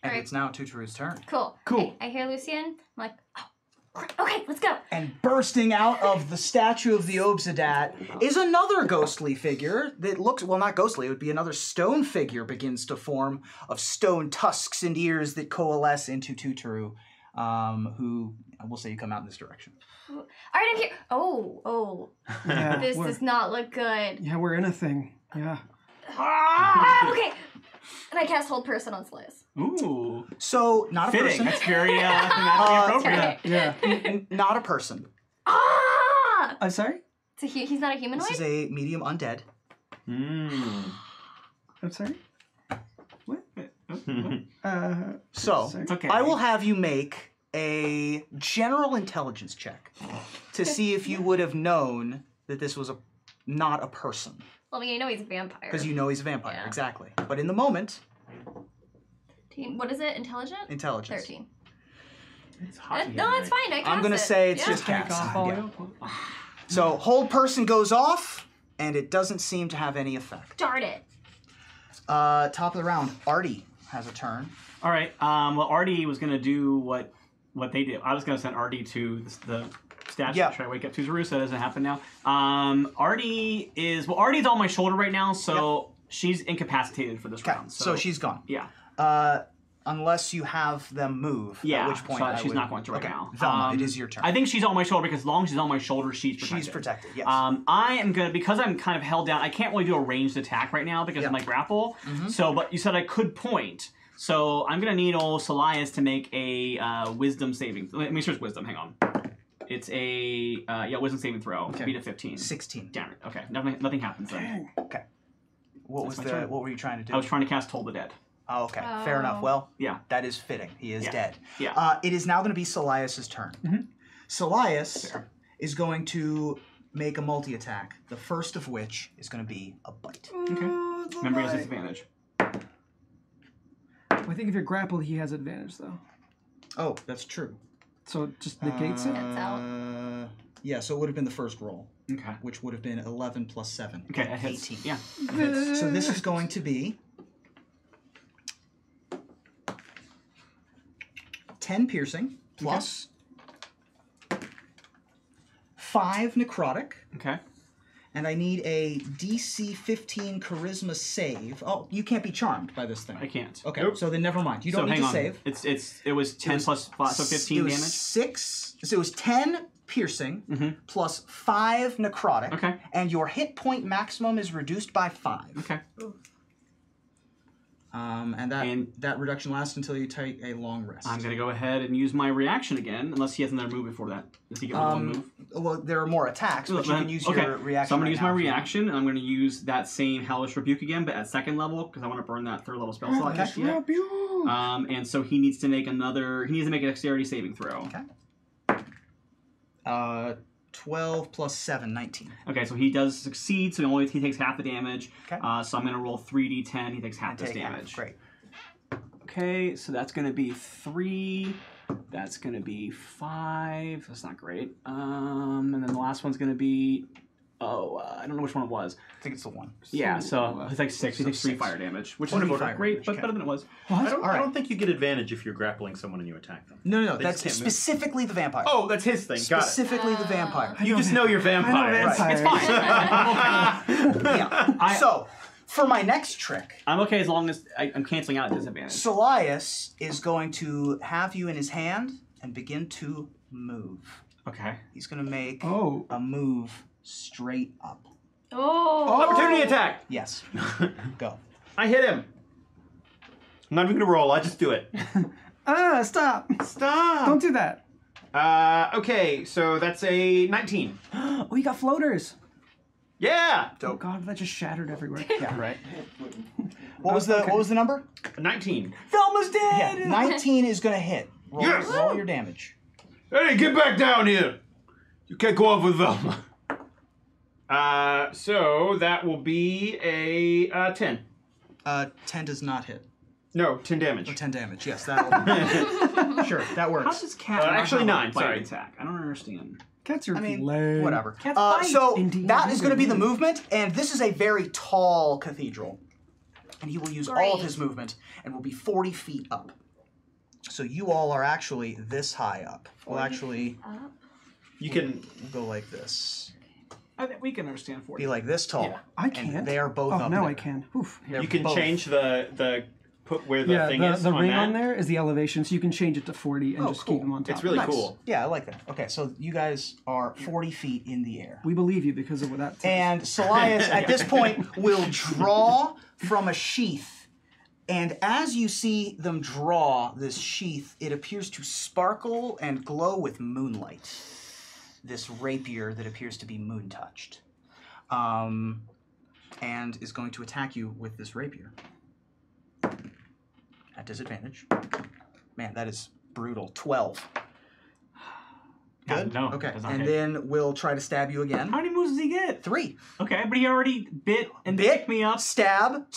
Speaker 1: And
Speaker 3: Alright.
Speaker 1: it's now Tuturu's turn.
Speaker 3: Cool. I hear Lucian. I'm like, oh, crap. Okay, let's go.
Speaker 1: And bursting out of the statue of the Obsidat is another ghostly figure that looks, well, not ghostly, it would be another stone figure begins to form of stone tusks and ears that coalesce into Tuturu, who, we'll say you come out in this direction.
Speaker 3: All right, I'm here. Oh.
Speaker 4: Yeah,
Speaker 3: This does not look good.
Speaker 4: Yeah, we're in a thing. Yeah.
Speaker 3: Okay. And I cast Hold Person on Slice.
Speaker 5: Ooh.
Speaker 1: So, not a
Speaker 5: Fitting.
Speaker 1: person.
Speaker 5: That's very thematically appropriate.
Speaker 4: Yeah.
Speaker 1: Not a person.
Speaker 3: Ah!
Speaker 4: I'm sorry?
Speaker 3: He's not a humanoid?
Speaker 1: This is a medium undead.
Speaker 4: I'm sorry? What?
Speaker 1: So,
Speaker 4: sorry.
Speaker 5: Okay.
Speaker 1: I will have you make a general intelligence check to see if you would have known that this was not a person.
Speaker 3: Well, I mean, I know he's a vampire.
Speaker 1: Because you know he's a vampire,
Speaker 3: Yeah.
Speaker 1: exactly. But in the moment,
Speaker 3: What is it? Intelligent?
Speaker 1: intelligence.
Speaker 3: 13.
Speaker 5: It's hot.
Speaker 3: No, that's fine. I cast
Speaker 1: I'm gonna
Speaker 3: it.
Speaker 1: say it's
Speaker 3: Yeah.
Speaker 1: just cast. Yeah.
Speaker 4: Yeah.
Speaker 1: So hold person goes off, and it doesn't seem to have any effect.
Speaker 3: Darn it.
Speaker 1: Top of the round, Artie has a turn.
Speaker 5: All right. Well, Artie was gonna do what they did. I was gonna send Artie to the statue.
Speaker 1: Yeah.
Speaker 5: Try to wake up Tuzaru, so that doesn't happen now. Artie's on my shoulder right now, so she's incapacitated for this
Speaker 1: Okay,
Speaker 5: round.
Speaker 1: so she's gone.
Speaker 5: Yeah.
Speaker 1: Unless you have them move.
Speaker 5: Yeah.
Speaker 1: At which point
Speaker 5: so
Speaker 1: I
Speaker 5: she's
Speaker 1: would-
Speaker 5: not going to right
Speaker 1: okay.
Speaker 5: now.
Speaker 1: Velma, it is your turn.
Speaker 5: I think she's on my shoulder because as long as she's on my shoulder, she's protected.
Speaker 1: She's protected. Yes.
Speaker 5: I am gonna, because I'm kind of held down. I can't really do a ranged attack right now because of my grapple. So, but you said I could point. So I'm gonna need old Solias to make a wisdom saving. Let me search wisdom. Hang on. It's a wisdom saving throw.
Speaker 1: Okay.
Speaker 5: Beat a 15.
Speaker 1: 16.
Speaker 5: Damn it. Okay. Nothing happens then.
Speaker 1: Okay. What were you trying to do?
Speaker 5: I was trying to cast Toll the Dead.
Speaker 1: Oh, okay. Fair enough. Well,
Speaker 5: Yeah.
Speaker 1: that is fitting. He is dead.
Speaker 5: Yeah.
Speaker 1: It is now going to be Solias' turn. Solias is going to make a multi-attack, the first of which is going to be a bite.
Speaker 5: Okay. Remember, he has disadvantage.
Speaker 4: I think if you're grappled, he has advantage, though.
Speaker 1: Oh, that's true.
Speaker 4: So it just negates it?
Speaker 3: That's out.
Speaker 1: Yeah, so it would have been the first roll,
Speaker 5: Okay.
Speaker 1: which would have been 11 plus 7.
Speaker 5: Okay, that hits.
Speaker 1: 18.
Speaker 5: Yeah.
Speaker 1: So this is going to be 10 piercing plus 5 necrotic.
Speaker 5: Okay.
Speaker 1: And I need a DC 15 charisma save. Oh, you can't be charmed by this thing.
Speaker 5: I can't.
Speaker 1: Okay, so then never mind. You don't need
Speaker 5: hang
Speaker 1: to
Speaker 5: on.
Speaker 1: save.
Speaker 5: It was 10 plus 5, so 15
Speaker 1: it was
Speaker 5: damage.
Speaker 1: 6. So it was 10 piercing plus 5 necrotic.
Speaker 5: Okay.
Speaker 1: And your hit point maximum is reduced by 5.
Speaker 5: Okay.
Speaker 1: And that reduction lasts until you take a long rest.
Speaker 5: I'm gonna go ahead and use my reaction again, unless he has another move before that. Does he get one move?
Speaker 1: Well, there are more attacks, but you can use your reaction.
Speaker 5: So I'm gonna use my
Speaker 1: now if you
Speaker 5: reaction, and I'm gonna use that same Hellish Rebuke again, but at second level, because I want to burn that third level spell slot.
Speaker 1: Okay.
Speaker 5: And so he needs to make a dexterity saving throw.
Speaker 1: Okay. 12 plus 7, 19.
Speaker 5: Okay, so he does succeed, so he takes half the damage.
Speaker 1: Okay.
Speaker 5: So I'm gonna roll 3d10. He takes half this damage.
Speaker 1: Great.
Speaker 5: Okay, so that's gonna be 3. That's gonna be 5. That's not great. And then the last one's gonna be I don't know which one it was.
Speaker 1: I think it's the one.
Speaker 5: Yeah, so it's like 6. He takes 3
Speaker 1: 6.
Speaker 5: fire damage, which
Speaker 1: One
Speaker 5: is
Speaker 1: of
Speaker 5: not
Speaker 1: fire
Speaker 5: great,
Speaker 1: damage,
Speaker 5: but
Speaker 1: okay.
Speaker 5: better than it was.
Speaker 7: I don't think you get advantage if you're grappling someone and you attack them.
Speaker 1: No,
Speaker 7: They
Speaker 1: that's
Speaker 7: just can't move.
Speaker 1: specifically the vampire.
Speaker 7: Oh, that's his thing. Got it.
Speaker 1: Specifically the vampire.
Speaker 7: You just know you're vampire.
Speaker 4: vampire.
Speaker 5: It's fine.
Speaker 1: Yeah. So, for my next trick,
Speaker 5: I'm okay as long as I'm canceling out disadvantage.
Speaker 1: Solias is going to have you in his hand and begin to move.
Speaker 5: Okay.
Speaker 1: He's going to make
Speaker 4: Oh.
Speaker 1: a move straight up.
Speaker 3: Oh.
Speaker 7: Opportunity attack.
Speaker 1: Yes. Go.
Speaker 7: I hit him. I'm not even gonna roll. I just do it.
Speaker 4: Stop.
Speaker 7: Stop.
Speaker 4: Don't do that.
Speaker 7: Okay, so that's a 19.
Speaker 4: Oh, you got floaters.
Speaker 7: Yeah.
Speaker 4: Oh, God, that just shattered everywhere.
Speaker 1: Yeah, right. What was the number?
Speaker 2: 19.
Speaker 5: Velma's dead!
Speaker 1: Yeah, 19 is going to hit. Roll your damage.
Speaker 6: Hey, get back down here! You can't go off with Velma.
Speaker 2: So that will be a 10.
Speaker 1: 10 does not hit.
Speaker 2: No, 10 damage.
Speaker 1: Oh, 10 damage, yes. That'll Sure, that works.
Speaker 5: How does cat
Speaker 2: actually
Speaker 5: have a
Speaker 2: 9,
Speaker 5: bite
Speaker 2: sorry.
Speaker 5: attack? I don't understand.
Speaker 4: Cats are
Speaker 1: lame.
Speaker 4: Whatever.
Speaker 5: Cats bite.
Speaker 1: So
Speaker 4: Indeed,
Speaker 1: that is going to be the
Speaker 4: indeed.
Speaker 1: movement, and this is a very tall cathedral. And he will use all of his movement and will be 40 feet up. So you all are actually this high up. We'll actually
Speaker 2: You can
Speaker 1: go like this.
Speaker 5: I think we can understand 40.
Speaker 1: Be like this tall.
Speaker 5: Yeah.
Speaker 4: I can't.
Speaker 1: And they are both
Speaker 4: Oh,
Speaker 1: up
Speaker 4: now
Speaker 1: there.
Speaker 4: I can. Oof.
Speaker 1: They're
Speaker 2: you can
Speaker 1: both.
Speaker 2: change the put where the thing is
Speaker 4: the
Speaker 2: on
Speaker 4: ring
Speaker 2: that.
Speaker 4: on there is the elevation, so you can change it to 40 and
Speaker 1: Oh,
Speaker 4: just
Speaker 1: cool.
Speaker 4: keep them on top.
Speaker 2: It's really
Speaker 1: Nice.
Speaker 2: cool.
Speaker 1: Yeah, I like that. Okay, so you guys are 40 feet in the air.
Speaker 4: We believe you because of what that says.
Speaker 1: And Salias, at this point, will draw from a sheath. And as you see them draw this sheath, it appears to sparkle and glow with moonlight. This rapier that appears to be moon-touched. And is going to attack you with this rapier. At disadvantage. Man, that is brutal. 12. Good?
Speaker 5: No,
Speaker 1: Okay,
Speaker 5: does not
Speaker 1: and
Speaker 5: hit.
Speaker 1: then we'll try to stab you again.
Speaker 5: How many moves does he get?
Speaker 1: 3.
Speaker 5: Okay, but he already bit and picked me up.
Speaker 1: Stab,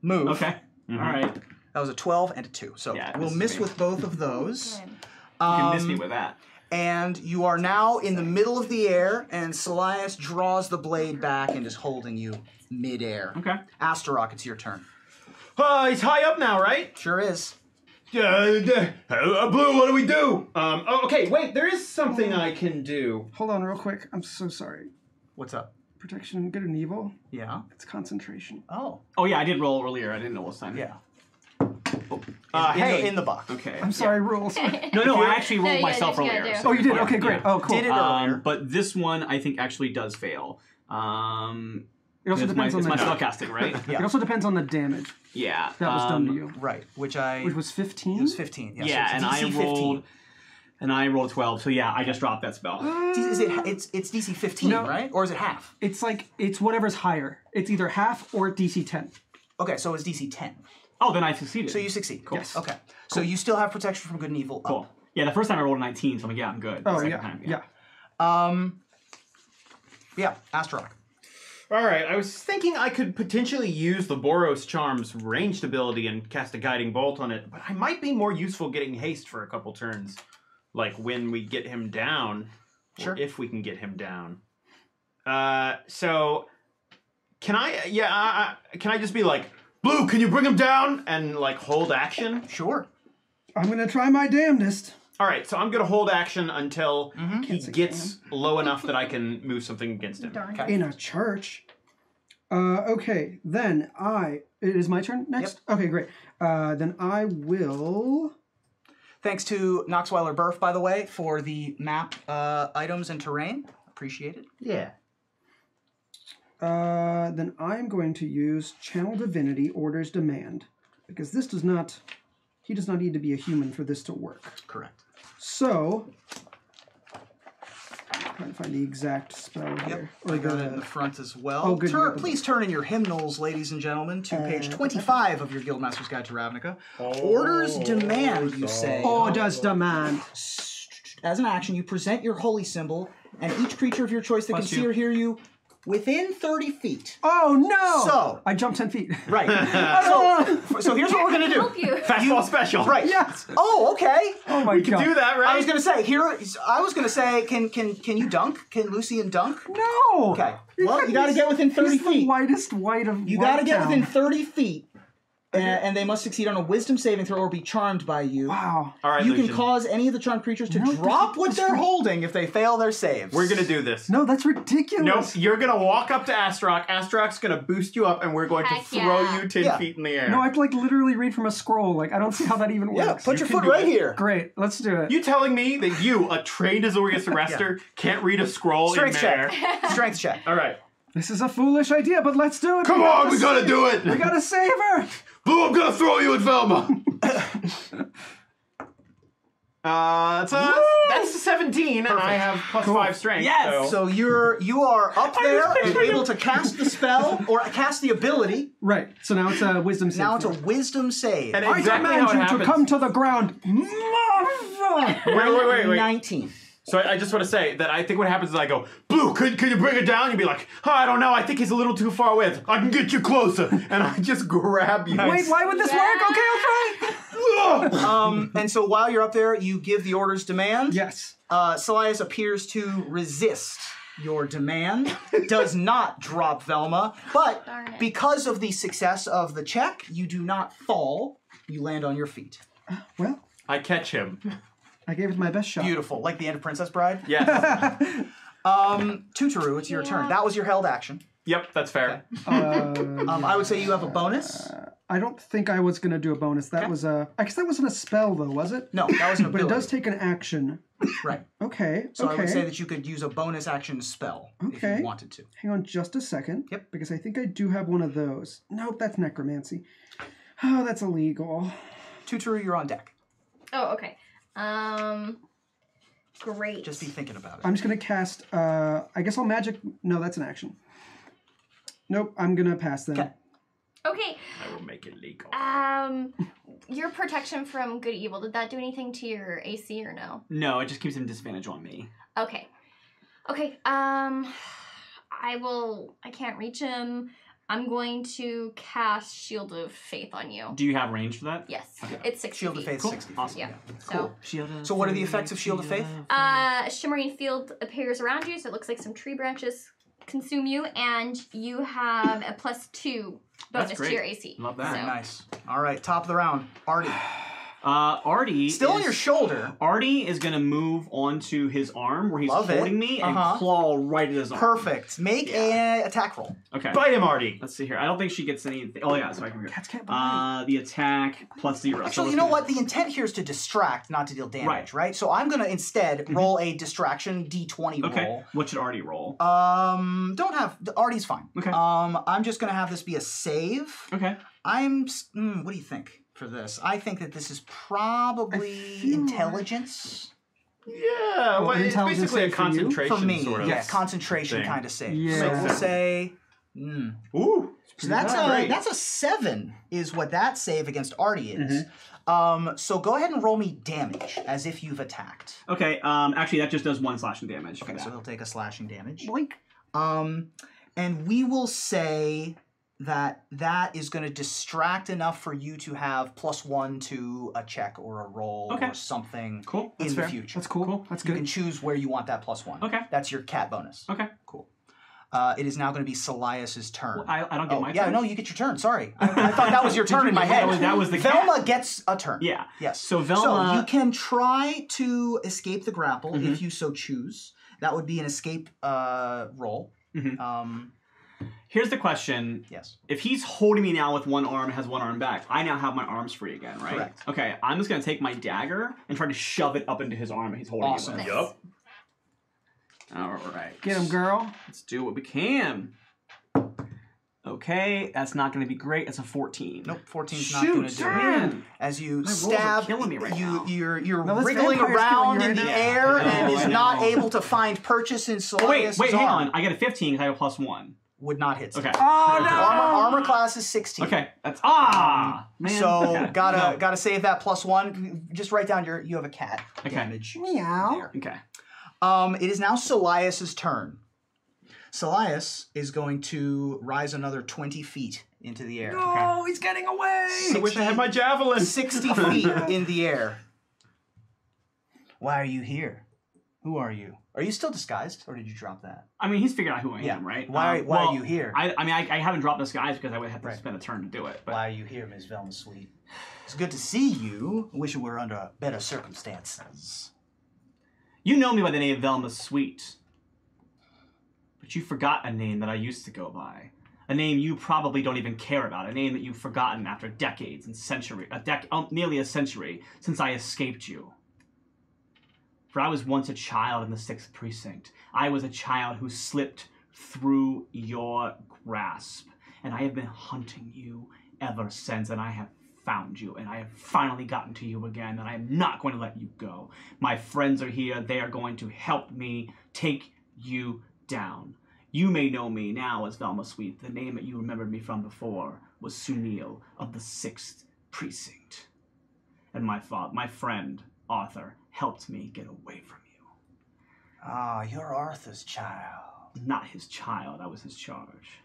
Speaker 1: move.
Speaker 5: Okay. All right.
Speaker 1: That was a 12 and a 2. So
Speaker 5: Yeah,
Speaker 1: we'll
Speaker 5: this
Speaker 1: miss
Speaker 5: is
Speaker 1: with both of those.
Speaker 3: Good.
Speaker 5: You can miss me with that.
Speaker 1: And you are now in the middle of the air, and Salias draws the blade back and is holding you mid-air.
Speaker 5: Okay.
Speaker 1: Astaroth, it's your turn.
Speaker 2: He's high up now, right?
Speaker 1: Sure is.
Speaker 6: Blue, what do we do?
Speaker 2: Oh, okay, wait, there is something I can do.
Speaker 4: Hold on real quick. I'm so sorry.
Speaker 1: What's up?
Speaker 4: Protection, good and evil.
Speaker 1: Yeah.
Speaker 4: It's concentration.
Speaker 1: Oh.
Speaker 5: Oh, yeah, I did roll earlier. I didn't know what time.
Speaker 1: Yeah.
Speaker 2: Hey.
Speaker 1: in the box.
Speaker 5: Okay.
Speaker 4: I'm sorry, rules.
Speaker 5: No, I actually
Speaker 3: No,
Speaker 5: rolled
Speaker 3: you
Speaker 5: myself
Speaker 3: gotta do.
Speaker 5: earlier.
Speaker 4: Oh, you did? Okay, great.
Speaker 5: Yeah.
Speaker 4: Oh, cool.
Speaker 1: Did it earlier.
Speaker 5: But this one, I think, actually does fail.
Speaker 4: It also
Speaker 5: It's
Speaker 4: depends on
Speaker 5: my
Speaker 4: the
Speaker 5: spellcasting, right?
Speaker 1: Yeah.
Speaker 4: It also depends on the damage
Speaker 5: Yeah.
Speaker 4: that was done to you.
Speaker 1: Right, which
Speaker 4: Which was 15?
Speaker 1: It was 15. Yeah,
Speaker 5: Yeah,
Speaker 1: so
Speaker 5: and
Speaker 1: it's
Speaker 5: I
Speaker 1: DC
Speaker 5: rolled
Speaker 1: 15.
Speaker 5: and I rolled 12. So yeah, I just dropped that spell.
Speaker 1: Is it? It's DC 15,
Speaker 4: No.
Speaker 1: right? Or is it half?
Speaker 4: It's whatever's higher. It's either half or DC 10.
Speaker 1: Okay, so it's DC 10.
Speaker 5: Oh, then I succeeded.
Speaker 1: So you succeed. Cool.
Speaker 4: Yes.
Speaker 1: Okay. So you still have protection from good and evil.
Speaker 5: Cool. Yeah, the first time I rolled a 19, so I'm like, yeah, I'm good. The
Speaker 4: Oh,
Speaker 5: second
Speaker 4: yeah.
Speaker 5: time,
Speaker 4: Yeah.
Speaker 1: Yeah, Astaroth.
Speaker 2: Alright, I was thinking I could potentially use the Boros Charm's ranged ability and cast a guiding bolt on it, but I might be more useful getting haste for a couple turns. Like when we get him down.
Speaker 1: Sure.
Speaker 2: Or if we can get him down. So can I can I just be like, Blue, can you bring him down? And like hold action?
Speaker 1: Sure.
Speaker 4: I'm going to try my damnedest.
Speaker 2: Alright, so I'm gonna hold action until he
Speaker 4: Can't say
Speaker 2: gets low enough that I can move something against him.
Speaker 4: In a church. Okay, then it is my turn next? Yep. Okay, great. Then I will...
Speaker 1: Thanks to Knoxweiler Burf, by the way, for the map items and terrain. Appreciate it.
Speaker 7: Yeah.
Speaker 4: Then I'm going to use Channel Divinity Orders Demand. Because this does not... He does not need to be a human for this to work.
Speaker 1: Correct.
Speaker 4: So... I'm trying to find the exact spell here.
Speaker 1: I got it in the front as well.
Speaker 4: Oh, good, you got the
Speaker 1: Please turn in your hymnals, ladies and gentlemen, to page 25 of your Guildmaster's Guide to Ravnica. Orders demand, you say.
Speaker 4: Orders demand.
Speaker 1: As an action, you present your holy symbol, and each creature of your choice that can see or hear you within 30 feet.
Speaker 4: Oh, no!
Speaker 1: So...
Speaker 4: I jumped 10 feet.
Speaker 1: Right. So here's what we're going to do.
Speaker 3: Help you.
Speaker 2: Fastball special.
Speaker 1: Right.
Speaker 4: Yes.
Speaker 1: Oh, okay.
Speaker 4: Oh, my God.
Speaker 2: Do that, right?
Speaker 1: I was gonna say, can you dunk? Can Lucian dunk?
Speaker 4: No!
Speaker 1: Okay. Well, you gotta get within 30
Speaker 4: He's
Speaker 1: feet.
Speaker 4: the whitest white of
Speaker 1: You gotta get within 30 feet, and they must succeed on a wisdom saving throw or be charmed by you.
Speaker 4: Wow.
Speaker 2: All right,
Speaker 1: You can
Speaker 2: Lucian.
Speaker 1: cause any of the charmed creatures to
Speaker 4: No,
Speaker 1: drop what
Speaker 4: this
Speaker 1: they're
Speaker 4: is-
Speaker 1: holding if they fail their saves.
Speaker 2: We're gonna do this.
Speaker 4: No, that's ridiculous.
Speaker 2: Nope, you're gonna walk up to Astaroth. Astaroth's gonna boost you up, and we're going to
Speaker 3: Heck
Speaker 2: throw
Speaker 3: yeah.
Speaker 2: you 10
Speaker 1: Yeah.
Speaker 2: feet in the air.
Speaker 4: No, I have to like literally read from a scroll. Like I don't see how that even
Speaker 1: Yeah,
Speaker 4: works.
Speaker 1: put your
Speaker 2: can
Speaker 1: foot
Speaker 2: do
Speaker 1: right
Speaker 2: it.
Speaker 1: here.
Speaker 4: Great, let's do it.
Speaker 2: You telling me that you, a trained Azorius Arrestor, can't read a scroll
Speaker 1: Strength
Speaker 2: in there?
Speaker 1: check. Strength check.
Speaker 2: All right.
Speaker 4: This is a foolish idea, but let's do it.
Speaker 6: Come on, we gotta do it!
Speaker 4: We gotta save her.
Speaker 6: Blue, I'm gonna throw you at Velma!
Speaker 2: That's 17, and I have +5 strength.
Speaker 5: Yes!
Speaker 1: So you are up there and able to cast the spell, or cast the ability.
Speaker 4: Right. So now it's a wisdom save.
Speaker 1: Now it's a wisdom save.
Speaker 2: And
Speaker 4: I
Speaker 2: exactly
Speaker 4: demand
Speaker 2: how it
Speaker 4: you
Speaker 2: happens.
Speaker 4: to come to the ground.
Speaker 2: Wait.
Speaker 1: 19.
Speaker 2: So I just want to say that I think what happens is I go, Blue, could you bring it down? You'd be like, oh, I don't know, I think he's a little too far away. I can get you closer. And I just grab you.
Speaker 4: Wait, why would this work? Okay, I'll try.
Speaker 1: And so while you're up there, you give the order's demand.
Speaker 4: Yes.
Speaker 1: Salias appears to resist your demand, does not drop Velma, but
Speaker 3: Darn it.
Speaker 1: because of the success of the check, you do not fall. You land on your feet.
Speaker 4: Well,
Speaker 2: I catch him.
Speaker 4: I gave it my best shot.
Speaker 1: Beautiful, like the end of Princess Bride.
Speaker 2: Yes.
Speaker 1: Tutoru, it's your turn. That was your held action.
Speaker 2: Yep, that's fair.
Speaker 1: I would say you have a bonus.
Speaker 4: I don't think I was going to do a bonus. That was a... I guess that wasn't a spell, though, was it?
Speaker 1: No, that was an
Speaker 4: But
Speaker 1: ability.
Speaker 4: it does take an action.
Speaker 1: Right.
Speaker 4: Okay,
Speaker 1: So
Speaker 4: okay.
Speaker 1: I would say that you could use a bonus action spell if
Speaker 4: Okay.
Speaker 1: you wanted to.
Speaker 4: Hang on just a second.
Speaker 1: Yep.
Speaker 4: Because I think I do have one of those. Nope, that's necromancy. Oh, that's illegal.
Speaker 1: Tutoru, you're on deck.
Speaker 3: Oh, okay. Great.
Speaker 1: Just be thinking about it.
Speaker 4: I'm just going to cast... I guess I'll magic... No, that's an action. Nope, I'm going to pass then.
Speaker 1: Okay.
Speaker 3: Okay.
Speaker 2: I will make it legal.
Speaker 3: Your protection from good evil, did that do anything to your AC or no?
Speaker 5: No, it just keeps him disadvantage on me.
Speaker 3: Okay. Okay, I can't reach him. I'm going to cast Shield of Faith on you.
Speaker 5: Do you have range for that?
Speaker 3: Yes.
Speaker 5: Okay.
Speaker 3: It's 60
Speaker 1: Shield of
Speaker 3: feet.
Speaker 1: Faith,
Speaker 5: Cool.
Speaker 1: 60 feet.
Speaker 5: Awesome.
Speaker 3: Yeah.
Speaker 1: Cool.
Speaker 5: Shield of
Speaker 1: So what are the effects of Shield of Faith?
Speaker 3: A shimmering field appears around you, so it looks like some tree branches consume you, and you have a +2 bonus
Speaker 5: That's
Speaker 3: to
Speaker 5: great.
Speaker 3: your AC.
Speaker 5: Love that.
Speaker 3: So-
Speaker 1: Very nice. All right, top of the round. Artie.
Speaker 5: Artie
Speaker 1: Still on
Speaker 5: is-
Speaker 1: your shoulder.
Speaker 5: Artie is going to move onto his arm where he's
Speaker 1: Love it.
Speaker 5: holding me and
Speaker 1: Uh-huh.
Speaker 5: claw right at his arm.
Speaker 1: Perfect. Make a attack roll.
Speaker 5: Okay.
Speaker 7: Bite him, Artie.
Speaker 5: Let's see here. I don't think she gets anything. Oh, yeah, so I can go.
Speaker 4: Cats can't bite.
Speaker 5: The attack +0.
Speaker 1: Actually, you know what? The intent here is to distract, not to deal damage, right? So I'm going to instead roll a distraction D20
Speaker 5: Okay.
Speaker 1: roll.
Speaker 5: What should Artie roll?
Speaker 1: Don't have... Artie's fine.
Speaker 5: Okay.
Speaker 1: I'm just going to have this be a save.
Speaker 5: Okay.
Speaker 1: What do you think for this? I think that this is probably intelligence.
Speaker 2: Yeah, well, it's
Speaker 4: intelligence
Speaker 2: basically a
Speaker 4: save for you?
Speaker 2: concentration
Speaker 1: For me,
Speaker 2: sort of.
Speaker 1: yes, concentration
Speaker 2: thing.
Speaker 1: kind of save.
Speaker 4: Yeah.
Speaker 1: So we'll
Speaker 2: Makes
Speaker 1: say...
Speaker 2: Ooh.
Speaker 1: So that's a 7 is what that save against Artie is. So go ahead and roll me damage as if you've attacked.
Speaker 5: Okay, actually, that just does 1 slashing damage. for
Speaker 1: Okay, so
Speaker 5: that.
Speaker 1: he'll take a slashing damage.
Speaker 4: Boink.
Speaker 1: And we will say that is going to distract enough for you to have +1 to a check or a roll
Speaker 5: Okay.
Speaker 1: or something
Speaker 5: Cool.
Speaker 1: in
Speaker 5: That's
Speaker 1: the
Speaker 5: fair.
Speaker 1: future.
Speaker 4: That's cool. That's
Speaker 1: You
Speaker 4: good.
Speaker 1: can choose where you want that +1.
Speaker 5: Okay.
Speaker 1: That's your cat bonus.
Speaker 5: Okay.
Speaker 1: Cool. It is now going to be Salias's turn.
Speaker 5: Well, I don't get my
Speaker 1: yeah,
Speaker 5: turn?
Speaker 1: no, you get your turn. Sorry. I thought that was your turn in my head.
Speaker 5: That was the
Speaker 1: Velma
Speaker 5: cat.
Speaker 1: gets a turn.
Speaker 5: Yeah.
Speaker 1: Yes.
Speaker 5: So Velma...
Speaker 1: So you can try to escape the grapple
Speaker 5: Mm-hmm.
Speaker 1: if you so choose. That would be an escape roll.
Speaker 5: Mhm. Here's the question.
Speaker 1: Yes.
Speaker 5: If he's holding me now with one arm and has one arm back, I now have my arms free again, right?
Speaker 1: Correct.
Speaker 5: Okay, I'm just going to take my dagger and try to shove it up into his arm and he's holding
Speaker 1: Awesome.
Speaker 5: it with.
Speaker 3: Nice.
Speaker 2: Yup.
Speaker 5: All right.
Speaker 4: Get him, girl.
Speaker 5: Let's do what we can. Okay, that's not going to be great. It's a 14.
Speaker 1: Nope, 14's not going to do it.
Speaker 5: Man.
Speaker 1: As you
Speaker 5: rolls are
Speaker 1: stab,
Speaker 5: killing me right now.
Speaker 1: you're
Speaker 4: No, this
Speaker 1: wriggling
Speaker 4: vampire's
Speaker 1: around
Speaker 4: killing
Speaker 1: in
Speaker 4: you
Speaker 1: the
Speaker 4: right now.
Speaker 1: air
Speaker 5: I know,
Speaker 1: and is
Speaker 5: I
Speaker 1: not
Speaker 5: know.
Speaker 1: able to find purchase in
Speaker 5: Oh, wait,
Speaker 1: Salias's
Speaker 5: hang
Speaker 1: arm.
Speaker 5: on. I get a 15 because I have a +1.
Speaker 1: Would not hit.
Speaker 5: Okay.
Speaker 4: Oh, no!
Speaker 1: Armor class is 16.
Speaker 5: Okay, that's... man.
Speaker 1: So
Speaker 5: Okay.
Speaker 1: gotta save that +1. Just write down you have a cat
Speaker 5: Okay.
Speaker 1: damage.
Speaker 4: Meow.
Speaker 1: There.
Speaker 5: Okay.
Speaker 1: It is now Salias's turn. Salias is going to rise another 20 feet into the air.
Speaker 4: No, he's getting away.
Speaker 7: I wish I had my javelin.
Speaker 1: 60 feet in the air. Why are you here? Who are you? Are you still disguised, or did you drop that?
Speaker 5: I mean, he's figured out who I
Speaker 1: Yeah.
Speaker 5: am, right?
Speaker 1: Why
Speaker 5: well,
Speaker 1: are you here?
Speaker 5: I mean, I haven't dropped disguise because I would have to
Speaker 1: Right.
Speaker 5: spend a turn to do it. But
Speaker 1: Why are you here, Ms. Velma Sweet? It's good to see you. I wish it were under better circumstances.
Speaker 5: you know me by the name of Velma Sweet. But you forgot a name that I used to go by. A name you probably don't even care about. A name that you've forgotten after decades and nearly a century since I escaped you. For I was once a child in the 6th Precinct. I was a child who slipped through your grasp. And I have been hunting you ever since, and I have found you, and I have finally gotten to you again, and I am not going to let you go. My friends are here. They are going to help me take you down. You may know me now as Velma Sweet. The name that you remembered me from before was Sunil of the 6th Precinct. And my friend, Arthur, helped me get away from you.
Speaker 1: Ah, you're Arthur's child.
Speaker 5: Not his child. I was his charge.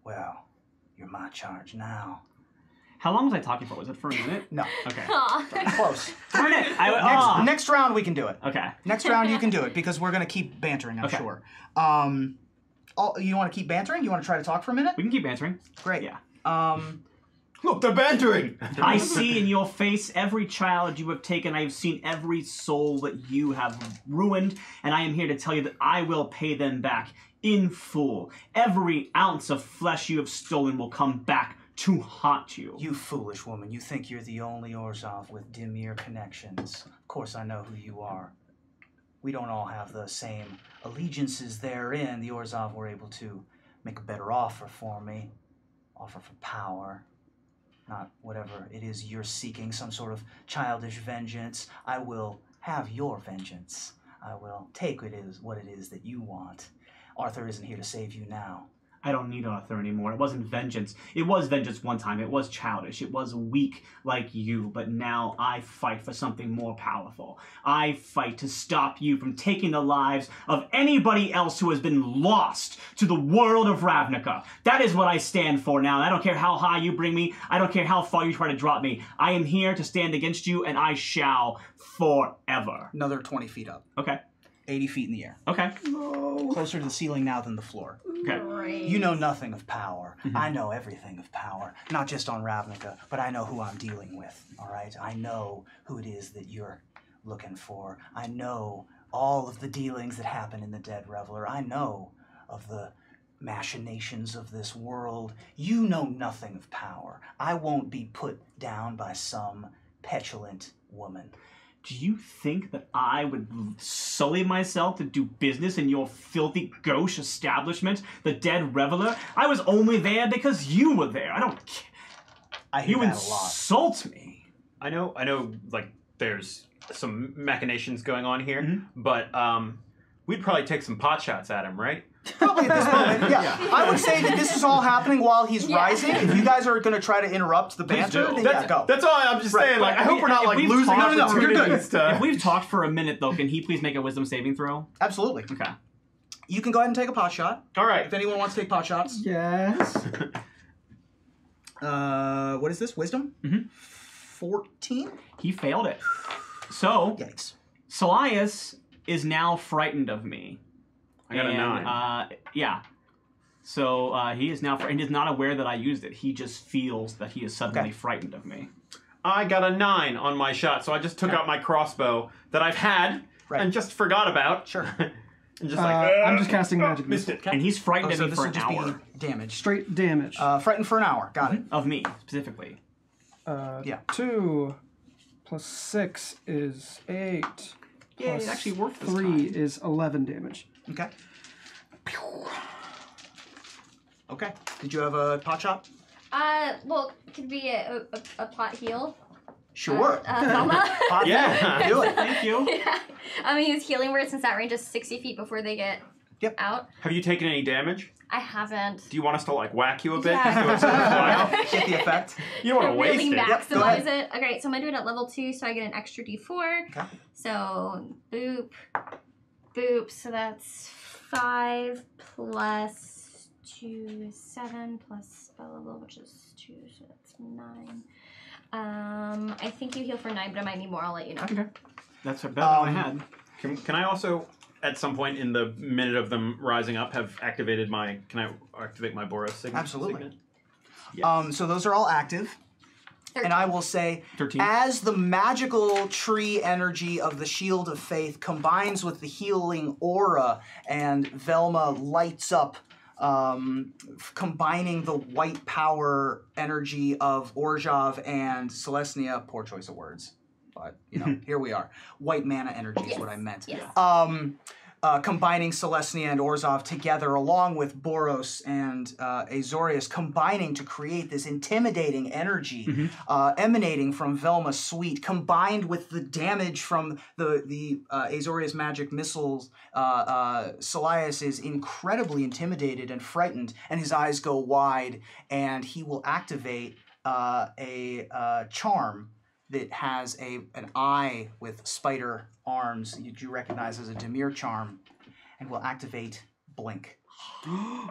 Speaker 1: Well, you're my charge now.
Speaker 5: How long was I talking for? Was it for a minute?
Speaker 1: No.
Speaker 5: Okay.
Speaker 1: Close.
Speaker 5: For a minute.
Speaker 1: Next round we can do it.
Speaker 5: Okay.
Speaker 1: Next round you can do it because we're going to keep bantering, I'm sure. You want to keep bantering? You want to try to talk for a minute?
Speaker 5: We can keep bantering.
Speaker 1: Great.
Speaker 5: Yeah.
Speaker 7: Look, they're bantering!
Speaker 5: I see in your face every child you have taken. I have seen every soul that you have ruined, and I am here to tell you that I will pay them back in full. Every ounce of flesh you have stolen will come back to haunt you.
Speaker 1: You foolish woman. You think you're the only Orzhov with Dimir connections. Of course I know who you are. We don't all have the same allegiances therein. The Orzhov were able to make a better offer for me. Offer for power. Not whatever it is you're seeking, some sort of childish vengeance. I will have your vengeance. I will take what it is that you want. Arthur isn't here to save you now.
Speaker 5: I don't need Arthur anymore. It wasn't vengeance. It was vengeance one time. It was childish. It was weak like you. But now I fight for something more powerful. I fight to stop you from taking the lives of anybody else who has been lost to the world of Ravnica. That is what I stand for now. I don't care how high you bring me. I don't care how far you try to drop me. I am here to stand against you, and I shall forever.
Speaker 1: Another 20 feet up.
Speaker 5: Okay.
Speaker 1: 80 feet in the air.
Speaker 5: Okay.
Speaker 4: No.
Speaker 1: Closer to the ceiling now than the floor.
Speaker 5: Okay.
Speaker 3: Great.
Speaker 1: You know nothing of power. I know everything of power. Not just on Ravnica, but I know who I'm dealing with, all right? I know who it is that you're looking for. I know all of the dealings that happen in the Dead Reveler. I know of the machinations of this world. You know nothing of power. I won't be put down by some petulant woman.
Speaker 5: Do you think that I would sully myself to do business in your filthy gauche establishment, the Dead Reveler? I was only there because you were there. I don't care.
Speaker 1: I hear
Speaker 5: You
Speaker 1: that a lot.
Speaker 5: insult me.
Speaker 2: I know, like, there's some machinations going on here, but we'd probably take some pot shots at him, right?
Speaker 1: Probably at this moment, yeah. I would say that this is all happening while he's rising. If you guys are going to try to interrupt the banter, then go.
Speaker 7: That's all I'm just saying. Like, I hope we're not like losing opportunities to...
Speaker 5: If we've talked for a minute, though, can he please make a wisdom saving throw?
Speaker 1: Absolutely.
Speaker 5: Okay.
Speaker 1: You can go ahead and take a pot shot.
Speaker 2: All right.
Speaker 1: If anyone wants to take pot shots.
Speaker 4: Yes.
Speaker 1: What is this? Wisdom? 14?
Speaker 5: He failed it. So,
Speaker 1: Yikes.
Speaker 5: Salias is now frightened of me.
Speaker 2: I got a 9.
Speaker 5: Yeah. So he is now and is not aware that I used it. He just feels that he is suddenly frightened of me.
Speaker 2: I got a 9 on my shot, so I just took out my crossbow that I've had and just forgot about.
Speaker 1: Sure.
Speaker 2: And just
Speaker 4: I'm just casting magic.
Speaker 2: missed it.
Speaker 5: And he's frightened of me
Speaker 1: this
Speaker 5: for
Speaker 1: would
Speaker 5: an
Speaker 1: just
Speaker 5: hour.
Speaker 1: be damage.
Speaker 4: Straight damage.
Speaker 1: Frightened for an hour. Got it.
Speaker 5: Of me, specifically.
Speaker 1: Yeah.
Speaker 4: 2 plus 6 is 8.
Speaker 5: Yeah, it actually worked this
Speaker 4: 3
Speaker 5: time.
Speaker 4: is 11 damage.
Speaker 1: Okay. Okay. Did you have a pot shot?
Speaker 3: Well, could be a pot heal.
Speaker 1: Sure.
Speaker 3: Velma.
Speaker 2: Yeah.
Speaker 1: Do it.
Speaker 5: Thank you.
Speaker 3: Yeah. Use healing word since that range is 60 feet before they get out.
Speaker 2: Have you taken any damage?
Speaker 3: I haven't.
Speaker 2: Do you want us to like whack you a bit?
Speaker 3: Yeah.
Speaker 2: Do it sort of while?
Speaker 1: Get the effect.
Speaker 2: You don't want to waste
Speaker 3: Really
Speaker 2: it.
Speaker 3: maximize it. Okay, so I'm gonna do it at level 2, so I get an extra D4.
Speaker 1: Okay.
Speaker 3: So boop, boop. So that's 5 plus 2 is 7 plus spell level, which is 2, so that's 9. I think you heal for 9, but I might need more. I'll let you know.
Speaker 5: Okay. That's better than I had.
Speaker 2: Can I also, at some point in the minute of them rising up, have activated my? Can I activate my Boros signet?
Speaker 1: Absolutely.
Speaker 2: Signet? Yes.
Speaker 1: So those are all active.
Speaker 3: 13.
Speaker 1: And I will say,
Speaker 5: 13.
Speaker 1: as the magical tree energy of the Shield of Faith combines with the healing aura, and Velma lights up, combining the white power energy of Orzhov and Celestia. Poor choice of words, but you know, here we are. White mana energy is what I meant.
Speaker 3: Yes.
Speaker 1: combining Celestia and Orzhov together, along with Boros and Azorius, combining to create this intimidating energy emanating from Velma's suite, combined with the damage from the Azorius magic missiles. Celias is incredibly intimidated and frightened, and his eyes go wide, and he will activate a charm that has an eye with spider arms you recognize as a Demir charm, and will activate Blink.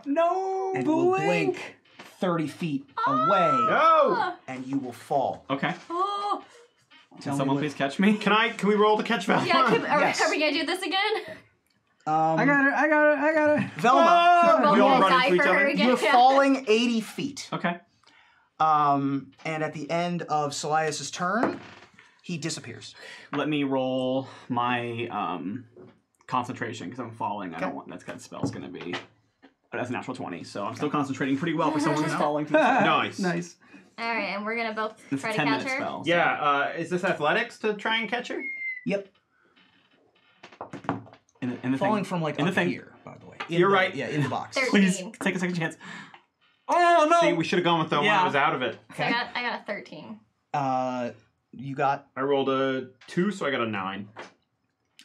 Speaker 5: No!
Speaker 1: And will blink 30 feet away.
Speaker 2: No!
Speaker 1: And you will fall.
Speaker 5: Okay.
Speaker 3: Oh.
Speaker 5: Can someone please catch me?
Speaker 7: Can we roll to catch Velma?
Speaker 3: Yeah,
Speaker 1: Yes.
Speaker 3: are we gonna do this again?
Speaker 4: I got it.
Speaker 1: Velma,
Speaker 7: we all
Speaker 3: gonna
Speaker 7: run
Speaker 3: die
Speaker 7: into each
Speaker 3: for her
Speaker 7: other?
Speaker 3: again.
Speaker 1: you're falling 80 feet.
Speaker 5: Okay.
Speaker 1: And at the end of Celias' turn, he disappears.
Speaker 5: Let me roll my concentration because I'm falling. I don't want that's kind of spell's gonna be. That's a natural 20, so I'm still concentrating pretty well for someone who's falling.
Speaker 7: Nice.
Speaker 4: Nice.
Speaker 3: All right, and we're gonna both
Speaker 5: It's
Speaker 3: try
Speaker 5: a
Speaker 3: to
Speaker 5: 10-minute
Speaker 3: catch her.
Speaker 5: spell. so-
Speaker 2: Yeah, is this athletics to try and catch her?
Speaker 1: Yep.
Speaker 5: In the
Speaker 1: Falling
Speaker 5: thing.
Speaker 1: from like
Speaker 5: in the
Speaker 1: up
Speaker 5: thing.
Speaker 1: here, by the way.
Speaker 2: You're right.
Speaker 1: Yeah, in the box.
Speaker 3: 13.
Speaker 5: Please take a second chance. Oh no!
Speaker 7: See, we should have gone with the one
Speaker 5: Yeah.
Speaker 7: that was out of it.
Speaker 3: So I got a 13.
Speaker 1: You got
Speaker 2: I rolled a 2, so I got a 9.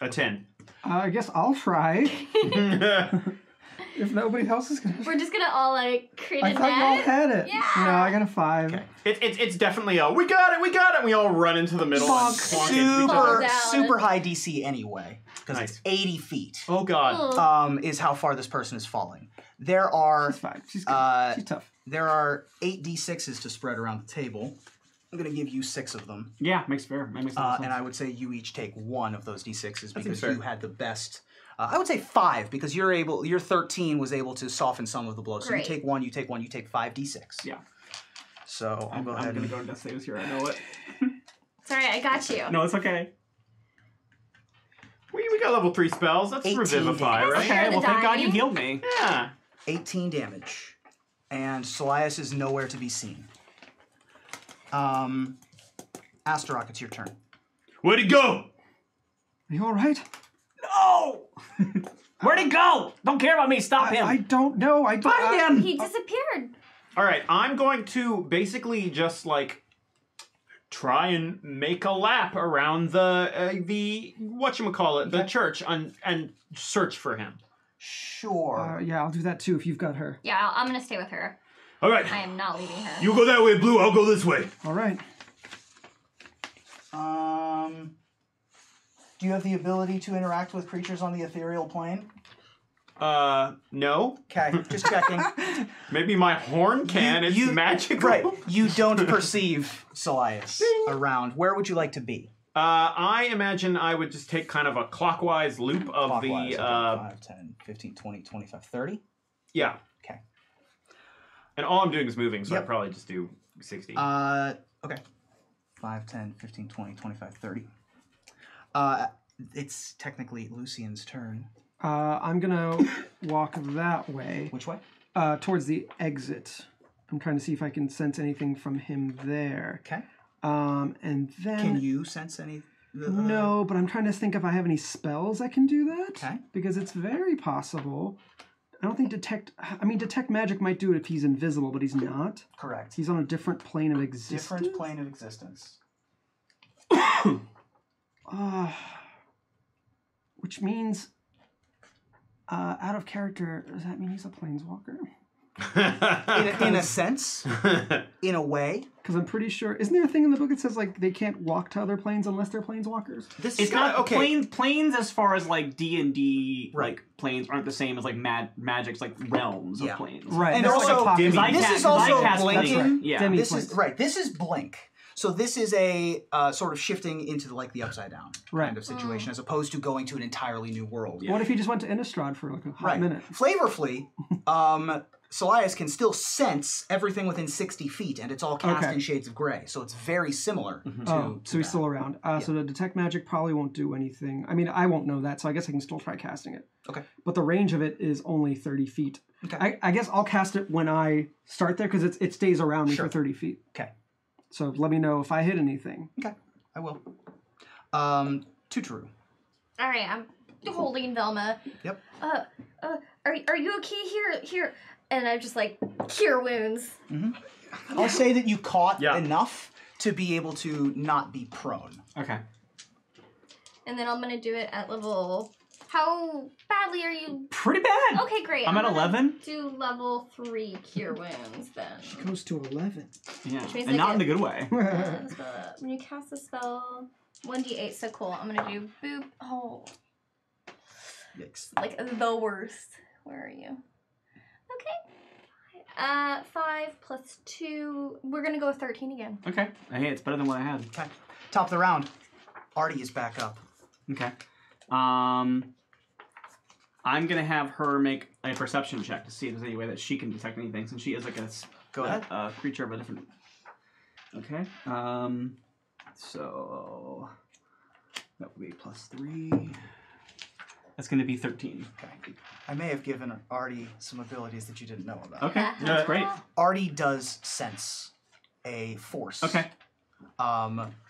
Speaker 2: A 10.
Speaker 4: I guess I'll try. If nobody else is gonna.
Speaker 3: We're just gonna all like create
Speaker 4: I
Speaker 3: a
Speaker 4: thought y'all
Speaker 3: net.
Speaker 4: had it.
Speaker 3: Yeah.
Speaker 4: No, I got a 5.
Speaker 1: Okay.
Speaker 2: It's definitely a we got it, and we all run into the middle and plonk into each other.
Speaker 1: super high DC anyway, because
Speaker 2: Nice.
Speaker 1: it's 80 feet.
Speaker 2: Oh god.
Speaker 3: Ugh.
Speaker 1: Is how far this person is falling. There are
Speaker 4: She's fine. She's good. She's tough.
Speaker 1: there are 8 D6s to spread around the table. I'm gonna give you 6 of them,
Speaker 5: Yeah, makes fair. Makes sense.
Speaker 1: and I would say you each take 1 of those D6s because
Speaker 2: fair.
Speaker 1: you had the best. I would say 5 because your 13 was able to soften some of the blows. So
Speaker 3: Great.
Speaker 1: you take 1, you take 1, you take 5 D6.
Speaker 5: Yeah.
Speaker 1: So I'll go
Speaker 5: I'm
Speaker 1: ahead
Speaker 5: gonna
Speaker 1: and
Speaker 5: go to death saves here. I know it.
Speaker 3: Sorry, I got you.
Speaker 5: No, it's okay.
Speaker 2: We got level 3 spells. That's
Speaker 1: 18
Speaker 2: Revivify,
Speaker 1: damage.
Speaker 2: right?
Speaker 5: Okay,
Speaker 3: the
Speaker 5: well, thank God
Speaker 3: dying.
Speaker 5: you healed me.
Speaker 2: Yeah.
Speaker 1: 18 damage, and Celias is nowhere to be seen. Astaroth, it's your turn.
Speaker 6: Where'd he go?
Speaker 4: Are you all right?
Speaker 5: No! Where'd he go? Don't care about me. Stop him.
Speaker 4: I don't know.
Speaker 5: Find him.
Speaker 3: He disappeared.
Speaker 2: All right, I'm going to basically just like try and make a lap around the whatchamacallit, the church, and search for him.
Speaker 1: Sure.
Speaker 4: Yeah, I'll do that too if you've got her.
Speaker 3: Yeah, I'm gonna stay with her.
Speaker 6: All right.
Speaker 3: I am not leaving her.
Speaker 6: You go that way, Blue. I'll go this way.
Speaker 4: All right.
Speaker 1: Do you have the ability to interact with creatures on the ethereal plane?
Speaker 2: No.
Speaker 1: Okay, just checking.
Speaker 2: Maybe my horn can. It's magical.
Speaker 1: Right. You don't perceive Celias around. Where would you like to be?
Speaker 2: I imagine I would just take kind of a clockwise loop of
Speaker 1: Clockwise,
Speaker 2: the.
Speaker 1: 5, 10, 15, 20, 25, 30.
Speaker 2: Yeah.
Speaker 1: Okay.
Speaker 2: And all I'm doing is moving, so
Speaker 1: Yep.
Speaker 2: I'd probably just do 60.
Speaker 1: Okay. 5, 10, 15, 20, 25, 30. It's technically Lucian's turn.
Speaker 4: I'm gonna walk that way.
Speaker 1: Which way?
Speaker 4: Towards the exit. I'm trying to see if I can sense anything from him there.
Speaker 1: Okay.
Speaker 4: And then
Speaker 1: Can you sense any?
Speaker 4: no, but I'm trying to think if I have any spells that can do that.
Speaker 1: Okay.
Speaker 4: Because it's very possible. I don't think detect magic might do it if he's invisible, but he's not.
Speaker 1: Correct.
Speaker 4: He's on a different plane of existence.
Speaker 1: Different plane of existence.
Speaker 4: Which means, out of character, does that mean he's a planeswalker?
Speaker 1: In a sense, in a way.
Speaker 4: Because I'm pretty sure, isn't there a thing in the book that says like they can't walk to other planes unless they're planeswalkers?
Speaker 1: This
Speaker 5: It's
Speaker 1: is
Speaker 5: not
Speaker 1: okay.
Speaker 5: planes as far as like D&D
Speaker 1: Right.
Speaker 5: like planes aren't the same as like magic's like realms
Speaker 1: Yeah.
Speaker 5: of planes.
Speaker 4: Right.
Speaker 1: And
Speaker 4: that's
Speaker 1: also,
Speaker 4: like a
Speaker 5: Because
Speaker 4: pocket.
Speaker 5: I
Speaker 1: this
Speaker 5: cast-
Speaker 1: is also
Speaker 5: I cast
Speaker 1: blinking.
Speaker 5: planes, right. Yeah.
Speaker 4: Demi-
Speaker 1: This
Speaker 4: planes.
Speaker 1: is right. This is blink. So this is a sort of shifting into like the upside down kind of situation, as opposed to going to an entirely new world.
Speaker 4: What if he just went to Innistrad for like a hot minute?
Speaker 1: Flavorfully, Celias can still sense everything within 60 feet, and it's all cast
Speaker 4: Okay.
Speaker 1: in shades of gray. So it's very similar to.
Speaker 4: So he's
Speaker 1: that.
Speaker 4: still around. So the detect magic probably won't do anything. I mean, I won't know that, so I guess I can still try casting it.
Speaker 1: Okay.
Speaker 4: But the range of it is only 30 feet.
Speaker 1: Okay.
Speaker 4: I guess I'll cast it when I start there because it stays around me
Speaker 1: Sure.
Speaker 4: for 30 feet.
Speaker 1: Okay.
Speaker 4: So let me know if I hit anything.
Speaker 1: Okay. I will. Tutoru.
Speaker 3: All right, holding Velma.
Speaker 1: Yep.
Speaker 3: Are you okay here? And I'm just like, cure wounds.
Speaker 1: I'll say that you caught enough to be able to not be prone.
Speaker 5: Okay.
Speaker 3: And then I'm gonna do it at level. How badly are you?
Speaker 5: Pretty bad.
Speaker 3: Okay, great.
Speaker 5: I'm at 11.
Speaker 3: Do level 3 cure wounds then.
Speaker 4: She goes to 11.
Speaker 5: Yeah, and not in the good way.
Speaker 3: When you cast the spell, 1d8. So cool. I'm gonna do boop. Oh.
Speaker 1: Yikes.
Speaker 3: Like the worst. Where are you? Okay. 5 plus 2. We're gonna go with 13 again.
Speaker 5: Okay. Hey, it's better than what I had.
Speaker 1: Okay. Top of the round. Artie is back up.
Speaker 5: Okay. I'm gonna have her make a perception check to see if there's any way that she can detect anything, since she is like a creature of a different. Okay. So that would be +3. That's gonna be 13.
Speaker 1: Okay. I may have given Artie some abilities that you didn't know about.
Speaker 5: Okay. No, that's great.
Speaker 1: Artie does sense a force.
Speaker 5: Okay.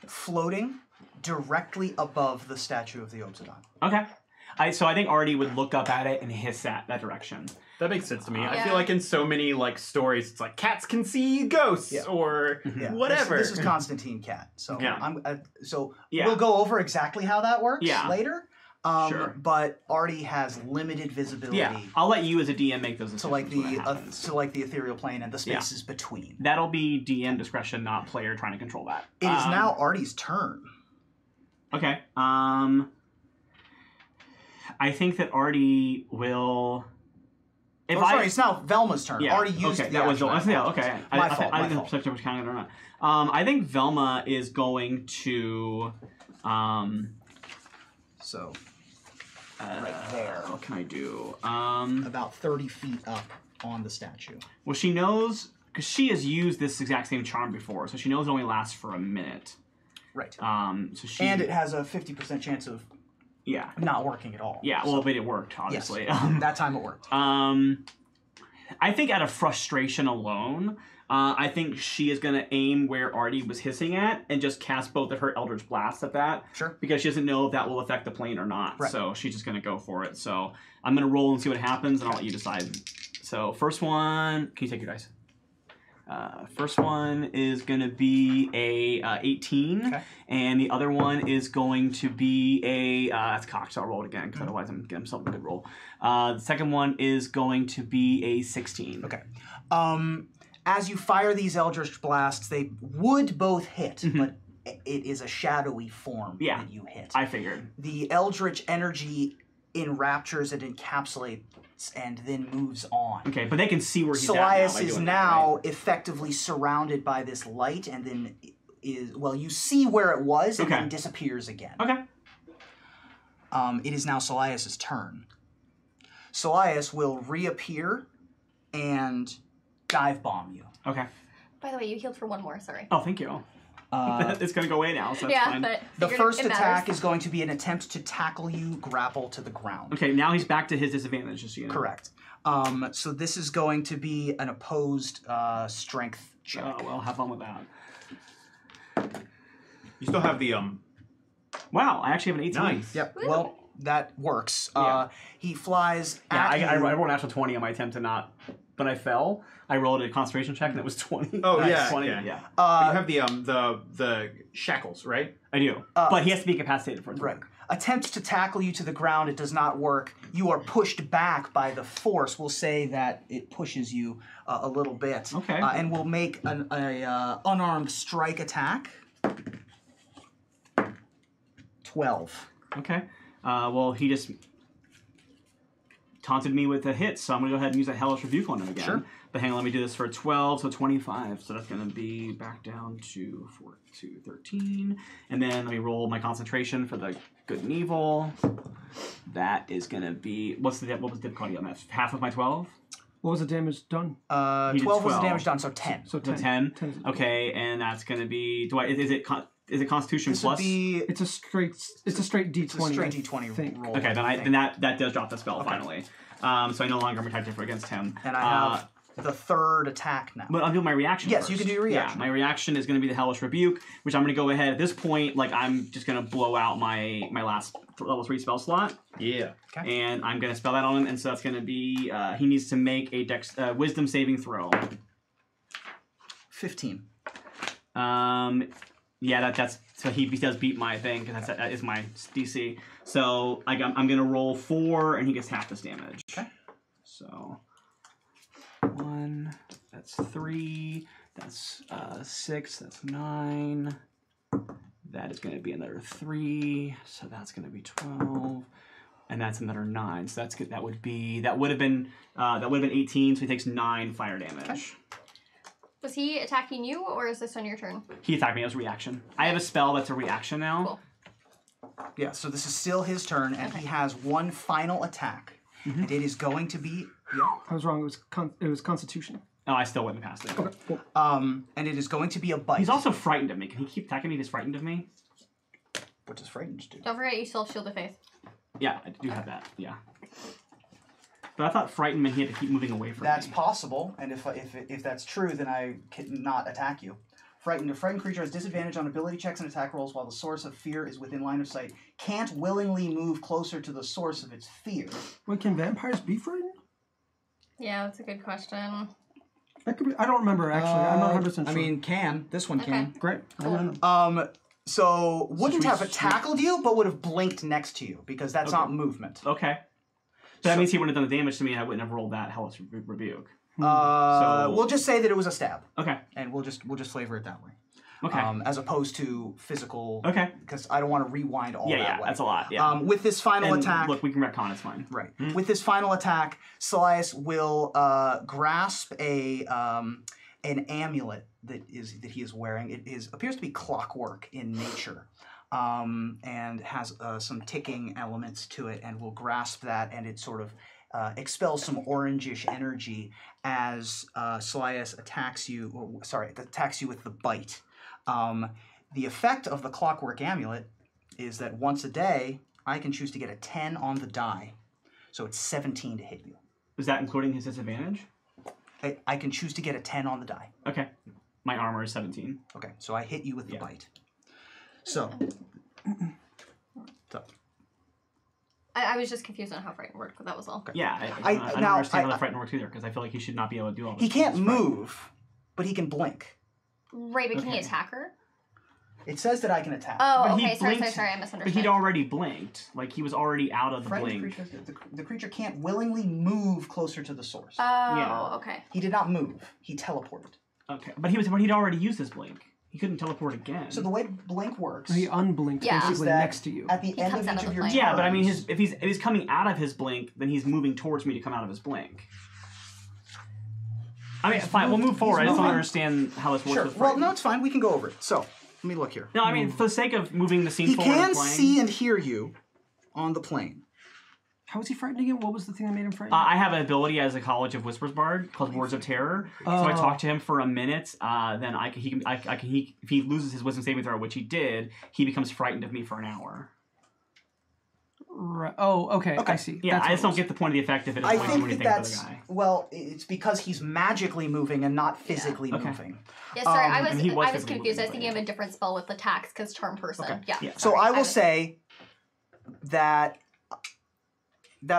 Speaker 1: Floating directly above the statue of the Obsidian.
Speaker 5: Okay. So I think Artie would look up at it and hiss that direction.
Speaker 2: That makes sense to me. I feel like in so many like stories, it's like cats can see ghosts or whatever.
Speaker 1: This is Constantine Cat, so
Speaker 2: yeah.
Speaker 1: We'll go over exactly how that works later.
Speaker 5: Sure.
Speaker 1: But Artie has limited visibility.
Speaker 5: Yeah, I'll let you as a DM make those decisions.
Speaker 1: To like the ethereal plane and the spaces between.
Speaker 5: That'll be DM discretion, not player trying to control that.
Speaker 1: It is now Artie's turn.
Speaker 5: Okay. I think that Artie will.
Speaker 1: It's now Velma's turn.
Speaker 5: Yeah.
Speaker 1: Artie used
Speaker 5: that was Velma. Yeah. Okay.
Speaker 1: My fault.
Speaker 5: I didn't know if was counting it or not. I think Velma is going to.
Speaker 1: So. Right there.
Speaker 5: What can I do?
Speaker 1: About 30 feet up on the statue.
Speaker 5: Well, she knows because she has used this exact same charm before, so she knows it only lasts for a minute.
Speaker 1: Right.
Speaker 5: So she.
Speaker 1: And it has a 50% chance of.
Speaker 5: Yeah.
Speaker 1: Not working at all.
Speaker 5: Yeah, well, but it worked, obviously.
Speaker 1: Yes. That time it worked.
Speaker 5: I think out of frustration alone, I think she is going to aim where Artie was hissing at and just cast both of her Eldritch Blasts at that.
Speaker 1: Sure.
Speaker 5: Because she doesn't know if that will affect the plane or not.
Speaker 1: Right.
Speaker 5: So she's just going to go for it. So I'm going to roll and see what happens, and I'll let you decide. So first one, can you take your dice? First one is going to be a 18, and the other one is going to be a that's cocked, so I'll roll it again because otherwise I'm going to get myself a good roll. The second one is going to be a 16.
Speaker 1: Okay. As you fire these Eldritch Blasts, they would both hit, but it is a shadowy form that you hit.
Speaker 5: I figured.
Speaker 1: The Eldritch energy enraptures and encapsulates and then moves on.
Speaker 5: Okay, but they can see where he's at now.
Speaker 1: Solias is now effectively surrounded by this light, and then you see where it was, and then disappears again.
Speaker 5: Okay.
Speaker 1: It is now Solias' turn. Solias will reappear and dive bomb you.
Speaker 5: Okay.
Speaker 3: By the way, you healed for 1 more. Sorry.
Speaker 5: Oh, thank you. It's going to go away now, so that's fine.
Speaker 3: But
Speaker 1: the first attack is going to be an attempt to tackle you, grapple to the ground.
Speaker 5: Okay, now he's back to his disadvantage, just so you know.
Speaker 1: Correct. So this is going to be an opposed strength check.
Speaker 5: Oh, well, have fun with that.
Speaker 2: You still have the
Speaker 5: Wow, I actually have an 18.
Speaker 2: Nice.
Speaker 1: Yep. Well, that works. He flies
Speaker 5: at
Speaker 1: you.
Speaker 5: I rolled an natural 20 on my attempt to not, but I fell. I rolled a concentration check and it was 20.
Speaker 2: Oh,
Speaker 5: Nice.
Speaker 2: yeah.
Speaker 5: 20,
Speaker 2: yeah. But you have the shackles, right?
Speaker 5: I do. But he has to be incapacitated for it to
Speaker 1: Right.
Speaker 5: work.
Speaker 1: Attempts to tackle you to the ground, it does not work. You are pushed back by the force. We'll say that it pushes you a little bit.
Speaker 5: Okay.
Speaker 1: And we'll make an unarmed strike attack. 12.
Speaker 5: Okay. Well, he just taunted me with a hit, so I'm going to go ahead and use a Hellish Rebuke on him again.
Speaker 1: Sure.
Speaker 5: But hang on, let me do this for 12, so 25. So that's going to be back down to 13. And then let me roll my concentration for the good and evil. That is going to be... what was the difficulty on that? Half of my 12?
Speaker 4: What was the damage done?
Speaker 1: 12 was the damage done, so 10.
Speaker 4: So 10.
Speaker 5: 10? Okay, and that's going to be... Is it Constitution
Speaker 1: This
Speaker 5: plus?
Speaker 1: would be...
Speaker 4: It's a straight D20.
Speaker 1: It's a straight D20 roll.
Speaker 5: Okay, then that does drop the spell finally. So I no longer am protected against him.
Speaker 1: And I have the third attack now.
Speaker 5: But I'll do my reaction
Speaker 1: Yes,
Speaker 5: first.
Speaker 1: you can do your reaction.
Speaker 5: Yeah, my reaction is going to be the Hellish Rebuke, which I'm going to go ahead at this point. Like I'm just going to blow out my last level 3 spell slot.
Speaker 2: Yeah.
Speaker 1: Okay.
Speaker 5: And I'm going to spell that on him, and so that's going to be, he needs to make a wisdom saving throw.
Speaker 1: 15.
Speaker 5: Yeah, that's so he does beat my thing, because that is my DC. So I'm going to roll 4, and he gets half this damage.
Speaker 1: Okay.
Speaker 5: So 1, that's 3, that's 6, that's 9. That is going to be another 3, so that's going to be 12, and that's another 9. So that's good. That would have been 18. So he takes 9 fire damage.
Speaker 1: Okay.
Speaker 3: Was he attacking you, or is this on your turn?
Speaker 5: He attacked me as a reaction. I have a spell that's a reaction now.
Speaker 3: Cool.
Speaker 1: Yeah, so this is still his turn, and he has one final attack. And it is going to be... Yeah.
Speaker 4: I was wrong. It was Constitution.
Speaker 5: Oh, I still wouldn't pass it.
Speaker 4: Okay, cool.
Speaker 1: And it is going to be a bite.
Speaker 5: He's also frightened of me. Can he keep attacking me? He's frightened of me.
Speaker 1: What does frightened do?
Speaker 3: Don't forget you still have Shield of Faith.
Speaker 5: Yeah, I do have that. Yeah. But I thought frightened meant he had to keep moving away from
Speaker 1: That's
Speaker 5: me.
Speaker 1: possible, and if that's true, then I cannot attack you. Frightened. A frightened creature has disadvantage on ability checks and attack rolls while the source of fear is within line of sight. Can't willingly move closer to the source of its fear.
Speaker 4: Wait, can vampires be frightened?
Speaker 3: Yeah, that's a good question.
Speaker 4: That could be. I don't remember actually. I'm not 100% sure.
Speaker 1: I mean, can. This one can.
Speaker 4: great. I don't know.
Speaker 1: So wouldn't have tackled you, but would have blinked next to you because that's not movement.
Speaker 5: Okay. So that means he wouldn't have done the damage to me, and I wouldn't have rolled that Hellish Rebuke.
Speaker 1: We'll just say that it was a stab.
Speaker 5: Okay.
Speaker 1: And we'll just flavor it that way.
Speaker 5: Okay.
Speaker 1: As opposed to physical.
Speaker 5: Okay.
Speaker 1: Because I don't want to rewind all that way.
Speaker 5: Yeah, that's a lot. Yeah.
Speaker 1: With this final attack.
Speaker 5: Look, we can retcon. It's fine.
Speaker 1: Right. With this final attack, Silias will grasp an amulet that he is wearing. It appears to be clockwork in nature. And has some ticking elements to it, and will grasp that, and it sort of expels some orangish energy as Silias attacks you. Attacks you with the bite. The effect of the clockwork amulet is that once a day, I can choose to get a 10 on the die, so it's 17 to hit you.
Speaker 5: Is that including his disadvantage?
Speaker 1: I can choose to get a 10 on the die.
Speaker 5: Okay. My armor is 17.
Speaker 1: Okay, so I hit you with the bite. So
Speaker 3: I was just confused on how frightened worked, but that was all.
Speaker 1: Okay.
Speaker 5: Yeah, I don't understand how the frightened works either, because I feel like he should not be able to do all this.
Speaker 1: He can't move, but he can blink.
Speaker 3: Right, but can he attack her?
Speaker 1: It says that I can attack.
Speaker 3: Oh,
Speaker 5: But he
Speaker 3: okay, sorry,
Speaker 5: blinked-
Speaker 3: I misunderstood.
Speaker 5: But he'd already blinked. Like, he was already out of the
Speaker 1: Frightened
Speaker 5: blink.
Speaker 1: creatures, the creature can't willingly move closer to the source.
Speaker 3: Oh, okay.
Speaker 1: He did not move. He teleported.
Speaker 5: Okay, but he'd already used his blink. He couldn't teleport again.
Speaker 1: So the way blink works
Speaker 4: He unblinked
Speaker 3: Yeah.
Speaker 1: is
Speaker 4: basically
Speaker 1: that
Speaker 4: next to you.
Speaker 1: at the end
Speaker 3: comes
Speaker 1: of
Speaker 3: out
Speaker 1: each
Speaker 3: of
Speaker 1: of
Speaker 3: the
Speaker 1: your
Speaker 3: blink.
Speaker 5: Yeah, but I mean,
Speaker 1: turns-
Speaker 5: if he's coming out of his blink, then he's moving towards me to come out of his blink. I mean, fine, we'll move forward. I just don't understand how this works
Speaker 1: Sure.
Speaker 5: with
Speaker 1: Well,
Speaker 5: frightened.
Speaker 1: no, it's fine. We can go over it. So let me look here.
Speaker 5: No, I mean, for the sake of moving the scene
Speaker 1: He
Speaker 5: forward
Speaker 1: can
Speaker 5: and playing,
Speaker 1: see and hear you on the plane.
Speaker 4: How was he frightened again? What was the thing that made him frightened?
Speaker 5: I have an ability as a College of Whispers bard called Words of Terror. So I talk to him for a minute. Then if he loses his Wisdom saving throw, which he did, he becomes frightened of me for an hour.
Speaker 4: Right. Oh, okay. I see.
Speaker 5: Yeah,
Speaker 4: That's
Speaker 5: I just
Speaker 4: what
Speaker 5: don't get the point of the effect if it
Speaker 1: I
Speaker 5: doesn't do
Speaker 1: think
Speaker 5: anything
Speaker 1: that
Speaker 5: for the
Speaker 1: that's
Speaker 5: guy.
Speaker 1: well. It's because he's magically moving and not physically
Speaker 5: Okay.
Speaker 1: moving.
Speaker 3: Yeah, sorry, I
Speaker 5: and he was
Speaker 3: was
Speaker 5: physically
Speaker 3: confused. I was
Speaker 5: moving,
Speaker 3: thinking of a different spell with attacks, because charm person.
Speaker 1: Okay.
Speaker 3: Yeah.
Speaker 5: Yeah.
Speaker 1: So
Speaker 3: sorry,
Speaker 1: I will
Speaker 3: was-
Speaker 1: say that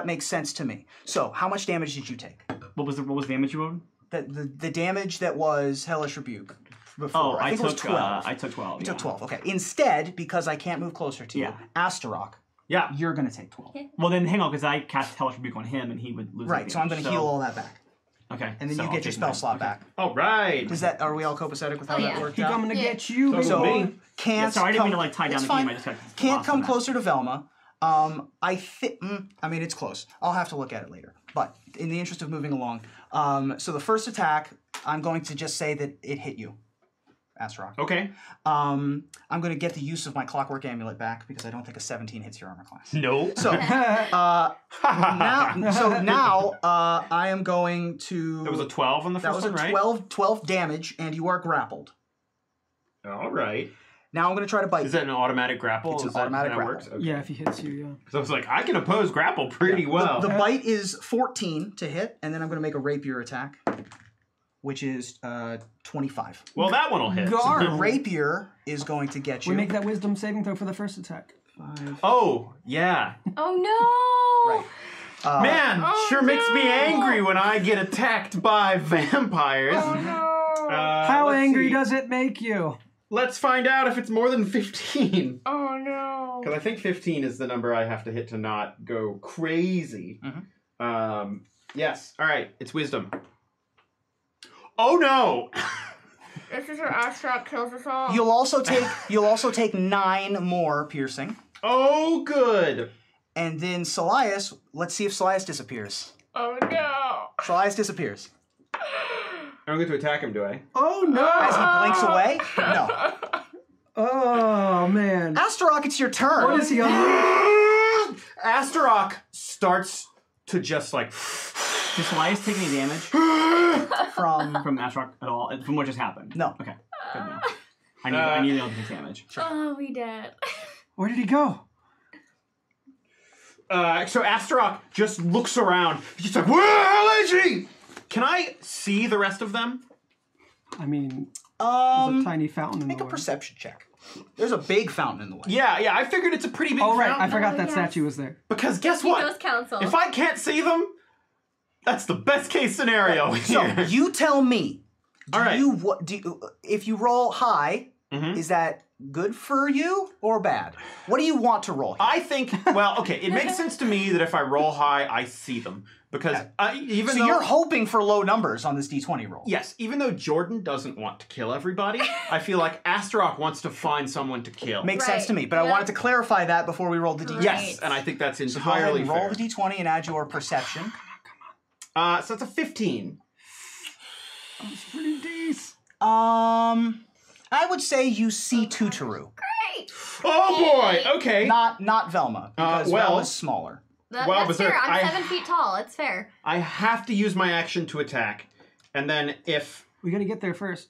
Speaker 1: makes sense to me. So how much damage did you take?
Speaker 5: What was the damage you rolled?
Speaker 1: The damage that was Hellish Rebuke before.
Speaker 5: Oh,
Speaker 1: I think it was 12.
Speaker 5: I took 12.
Speaker 1: You took 12. Okay. Instead, because I can't move closer to you,
Speaker 5: Yeah.
Speaker 1: Astaroth,
Speaker 2: Yeah.
Speaker 1: you're going to take 12.
Speaker 5: Well, then hang on, because I cast Hellish Rebuke on him, and he would lose.
Speaker 1: Right. So I'm going to heal all that back,
Speaker 5: Okay.
Speaker 1: and then
Speaker 5: so
Speaker 1: you
Speaker 5: I'll
Speaker 1: get your
Speaker 5: take
Speaker 1: spell
Speaker 5: mine.
Speaker 1: slot
Speaker 5: Okay.
Speaker 1: back.
Speaker 2: All right.
Speaker 1: Are we all copacetic with how that
Speaker 3: yeah.
Speaker 1: worked
Speaker 4: He
Speaker 1: out?
Speaker 4: coming to
Speaker 3: Yeah.
Speaker 4: get you,
Speaker 2: So
Speaker 1: So
Speaker 2: me.
Speaker 1: can't.
Speaker 5: Yeah, sorry, I didn't mean to
Speaker 1: come-
Speaker 5: tie down
Speaker 1: it's
Speaker 5: the
Speaker 1: fine.
Speaker 5: game. I just got
Speaker 1: Can't
Speaker 5: lost
Speaker 1: come
Speaker 5: in that.
Speaker 1: closer to Velma. I mean, it's close. I'll have to look at it later. But in the interest of moving along, so the first attack, I'm going to just say that it hit you, Astaroth.
Speaker 2: Okay.
Speaker 1: I'm going to get the use of my Clockwork Amulet back because I don't think a 17 hits your armor class.
Speaker 2: No.
Speaker 1: So now I am going to.
Speaker 2: That was a 12 on the
Speaker 1: That
Speaker 2: first
Speaker 1: was
Speaker 2: one,
Speaker 1: a
Speaker 2: right?
Speaker 1: 12 damage, and you are grappled.
Speaker 2: All right.
Speaker 1: Now I'm going to try to bite.
Speaker 2: Is that an automatic grapple?
Speaker 1: It's an
Speaker 2: Is that
Speaker 1: automatic
Speaker 2: how that
Speaker 1: grapple.
Speaker 2: works? Okay.
Speaker 4: Yeah, if he hits you, yeah.
Speaker 2: So I was like, I can oppose grapple pretty well.
Speaker 1: The bite is 14 to hit, and then I'm going to make a rapier attack, which is 25.
Speaker 2: Well, that one will hit.
Speaker 4: Gar.
Speaker 1: The rapier is going to get you.
Speaker 4: We make that wisdom saving throw for the first attack. 5.
Speaker 2: Oh, yeah.
Speaker 3: Oh no!
Speaker 1: Right.
Speaker 2: Man, sure makes me angry when I get attacked by vampires.
Speaker 3: Oh no!
Speaker 4: How angry does it make you?
Speaker 2: Let's find out if it's more than 15.
Speaker 3: Oh no!
Speaker 2: Because I think 15 is the number I have to hit to not go crazy. Yes. All right. It's wisdom. Oh no!
Speaker 3: This is where Astrak kills us all.
Speaker 1: You'll also take 9 more piercing.
Speaker 2: Oh, good.
Speaker 1: And then Selias, let's see if Selias disappears.
Speaker 3: Oh no!
Speaker 1: Selias disappears.
Speaker 2: I don't get to attack him, do I?
Speaker 4: Oh no!
Speaker 1: As he blinks away? No.
Speaker 4: Oh man.
Speaker 1: Astaroth, it's your turn.
Speaker 4: What is he on?
Speaker 2: Astaroth starts to just like...
Speaker 5: Does Elias take any damage
Speaker 1: From
Speaker 5: Astrak at all? From what just happened?
Speaker 1: No.
Speaker 5: Okay. Good enough. I need to know if he takes damage.
Speaker 3: Oh, we dead.
Speaker 4: Where did he go?
Speaker 2: So Astaroth just looks around. He's like, where the hell is he? Can I see the rest of them?
Speaker 4: I mean, there's a tiny fountain in
Speaker 1: make
Speaker 4: the
Speaker 1: a
Speaker 4: way.
Speaker 1: perception check. There's a big fountain in the way.
Speaker 2: Yeah, I figured it's a pretty big
Speaker 4: Oh right,
Speaker 2: fountain.
Speaker 4: I forgot that
Speaker 3: yes.
Speaker 4: statue was there.
Speaker 2: Because guess
Speaker 3: He
Speaker 2: what?
Speaker 3: goes council.
Speaker 2: If I can't see them, that's the best case scenario
Speaker 1: So
Speaker 2: here.
Speaker 1: you tell me.
Speaker 2: All right.
Speaker 1: If you roll high, is that good for you or bad? What do you want to roll?
Speaker 2: I think, well, okay, it makes sense to me that if I roll high, I see them. Because even
Speaker 1: So
Speaker 2: though...
Speaker 1: you're hoping for low numbers on this D20 roll.
Speaker 2: Yes, even though Jordan doesn't want to kill everybody, I feel like Astaroth wants to find someone to kill.
Speaker 1: Makes sense
Speaker 3: Right.
Speaker 1: to me, but I
Speaker 3: Yep.
Speaker 1: wanted to clarify that before we rolled the D20.
Speaker 2: Yes, and I think that's
Speaker 1: So go ahead
Speaker 2: entirely
Speaker 1: and roll
Speaker 2: fair.
Speaker 1: the D20 and add your perception.
Speaker 2: So that's a 15.
Speaker 4: It's pretty decent.
Speaker 1: I would say you see Tutoru.
Speaker 3: Great!
Speaker 2: Oh boy, okay.
Speaker 1: Not Velma, because
Speaker 2: well-
Speaker 1: Velma's smaller.
Speaker 2: Well,
Speaker 3: That's
Speaker 2: Berserk,
Speaker 3: fair. I'm
Speaker 2: I-
Speaker 3: 7 feet tall. It's fair.
Speaker 2: I have to use my action to attack. And then if...
Speaker 4: We gotta get there first.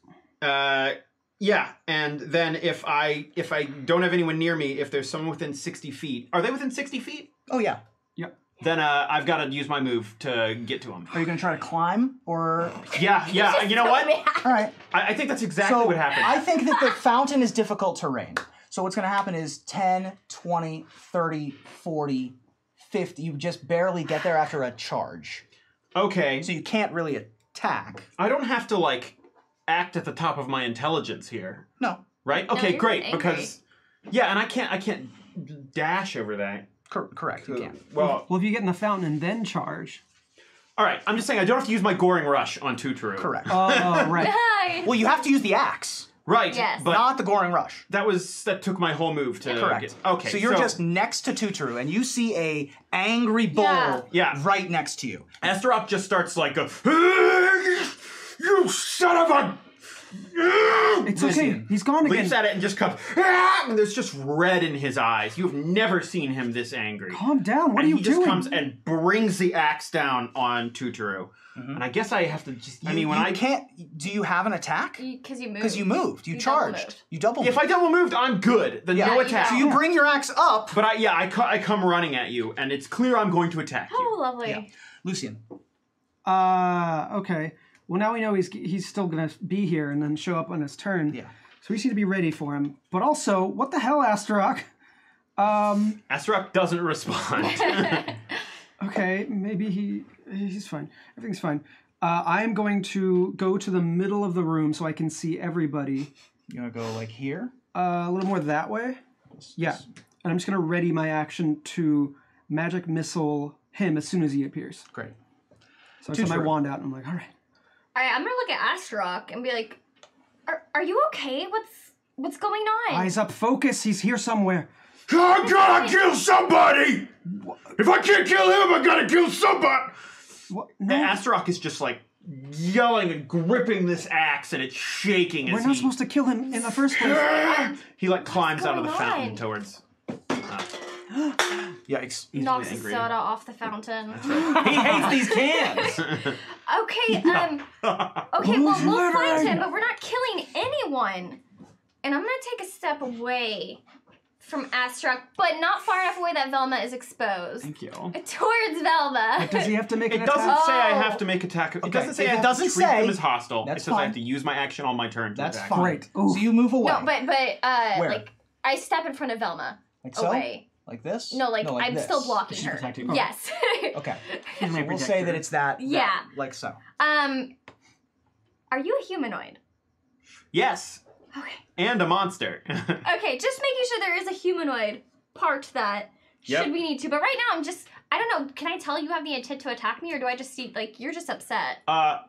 Speaker 2: Yeah, and then if I don't have anyone near me, if there's someone within 60 feet... Are they within 60 feet?
Speaker 1: Oh, yeah.
Speaker 4: Yep.
Speaker 2: Then I've got to use my move to get to them.
Speaker 1: Are you going to try to climb, or...
Speaker 2: Yeah, you know what?
Speaker 1: All right.
Speaker 2: I think that's exactly
Speaker 1: So
Speaker 2: what happened.
Speaker 1: I think that the fountain is difficult terrain. So what's going to happen is 10, 20, 30, 40, 50. You just barely get there after a charge.
Speaker 2: Okay.
Speaker 1: So you can't really attack.
Speaker 2: I don't have to, like, act at the top of my intelligence here.
Speaker 1: No.
Speaker 2: Right?
Speaker 3: No,
Speaker 2: Okay,
Speaker 3: you're
Speaker 2: great.
Speaker 3: angry.
Speaker 2: Because... Yeah, and I can't dash over that.
Speaker 1: Correct, you can't.
Speaker 2: Well,
Speaker 4: Well, if you get in the fountain and then charge.
Speaker 2: all right. I'm just saying I don't have to use my Goring Rush on Tutoru.
Speaker 1: Correct.
Speaker 4: Oh, right.
Speaker 3: Hi.
Speaker 1: Well, you have to use the axe,
Speaker 2: Right.
Speaker 3: Yes.
Speaker 2: But
Speaker 1: not the Goring Rush.
Speaker 2: that took my whole move to
Speaker 1: Correct.
Speaker 2: get... Okay.
Speaker 1: So you're just next to Tutoru, and you see a angry bull
Speaker 2: Yeah.
Speaker 1: right next to you.
Speaker 2: Astaroth just starts like a... You son of a...
Speaker 4: It's okay. He's gone again.
Speaker 2: Leaps at it and just comes... And there's just red in his eyes. You've never seen him this angry.
Speaker 4: Calm down. What
Speaker 2: and
Speaker 4: are you
Speaker 2: he
Speaker 4: doing?
Speaker 2: just comes and brings the axe down on Tutoru. And I guess I have to just... I mean, when
Speaker 1: you
Speaker 2: I...
Speaker 1: can't... Do you have an attack?
Speaker 3: Because you moved.
Speaker 1: Because you moved. You
Speaker 3: You
Speaker 1: charged.
Speaker 3: double moved.
Speaker 1: You double
Speaker 2: If
Speaker 1: moved.
Speaker 2: I double moved, I'm good. Then
Speaker 1: Yeah.
Speaker 2: no
Speaker 3: you
Speaker 2: attack.
Speaker 1: So you bring your axe up.
Speaker 2: But I come running at you, and it's clear I'm going to attack
Speaker 3: Oh,
Speaker 2: you.
Speaker 3: lovely.
Speaker 1: Yeah. Lucian.
Speaker 4: Okay. Well, now we know he's still gonna be here and then show up on his turn.
Speaker 1: Yeah.
Speaker 4: So we just need to be ready for him. But also, what the hell, Astaroth?
Speaker 2: Astaroth doesn't respond.
Speaker 4: Okay, maybe he's fine. Everything's fine. I'm going to go to the middle of the room so I can see everybody.
Speaker 1: You want to go like here?
Speaker 4: A little more that way. Yeah. And I'm just gonna ready my action to magic missile him as soon as he appears.
Speaker 1: Great.
Speaker 4: So I set my wand out and I'm like, all right.
Speaker 3: All right, I'm gonna look at Astaroth and be like, "Are you okay? What's going on?"
Speaker 4: Eyes up, focus. He's here somewhere.
Speaker 6: I gotta kill somebody! If I can't kill him, I gotta kill somebody!
Speaker 4: What?
Speaker 2: And
Speaker 4: No,
Speaker 2: Astaroth is just like yelling and gripping this axe, and it's shaking as
Speaker 4: we're not supposed to kill him in the first place.
Speaker 2: he like climbs out of the
Speaker 3: going
Speaker 2: fountain
Speaker 3: on?
Speaker 2: towards...
Speaker 1: Yikes.
Speaker 3: Knocks the
Speaker 2: angry.
Speaker 3: soda off the fountain.
Speaker 5: He hates these cans.
Speaker 3: Okay, okay, well, we'll find him, but we're not killing anyone. And I'm gonna take a step away from Astaroth, but not far enough away that Velma is exposed.
Speaker 5: Thank you.
Speaker 3: Towards Velma.
Speaker 4: Does he have to make an
Speaker 2: It doesn't
Speaker 4: attack?
Speaker 2: say I
Speaker 3: Oh.
Speaker 2: have to make attack. It doesn't say
Speaker 1: If
Speaker 2: I
Speaker 1: it
Speaker 2: have
Speaker 1: doesn't
Speaker 2: to treat
Speaker 1: say,
Speaker 2: them as hostile. It
Speaker 1: that's
Speaker 2: says I
Speaker 1: fine.
Speaker 2: have to use my action on my turn to
Speaker 1: That's
Speaker 2: attack.
Speaker 1: fine.
Speaker 4: Great. Ooh.
Speaker 1: So you move away.
Speaker 3: No, but
Speaker 1: Where?
Speaker 3: like I step in front of Velma.
Speaker 1: Like so?
Speaker 3: away.
Speaker 1: Like this?
Speaker 3: No, like, I'm
Speaker 1: this.
Speaker 3: still blocking
Speaker 5: She's
Speaker 3: her.
Speaker 5: protecting her.
Speaker 3: Yes.
Speaker 1: Okay.
Speaker 5: She's my
Speaker 1: So we'll say
Speaker 5: protector.
Speaker 1: that it's that.
Speaker 3: Yeah.
Speaker 1: Like so.
Speaker 3: Are you a humanoid?
Speaker 2: Yes.
Speaker 3: Okay.
Speaker 2: And a monster.
Speaker 3: Okay, just making sure there is a humanoid part that
Speaker 2: Yep.
Speaker 3: should we need to. But right now, I don't know, can I tell you have the intent to attack me, or do I just see, like, you're just upset?
Speaker 2: I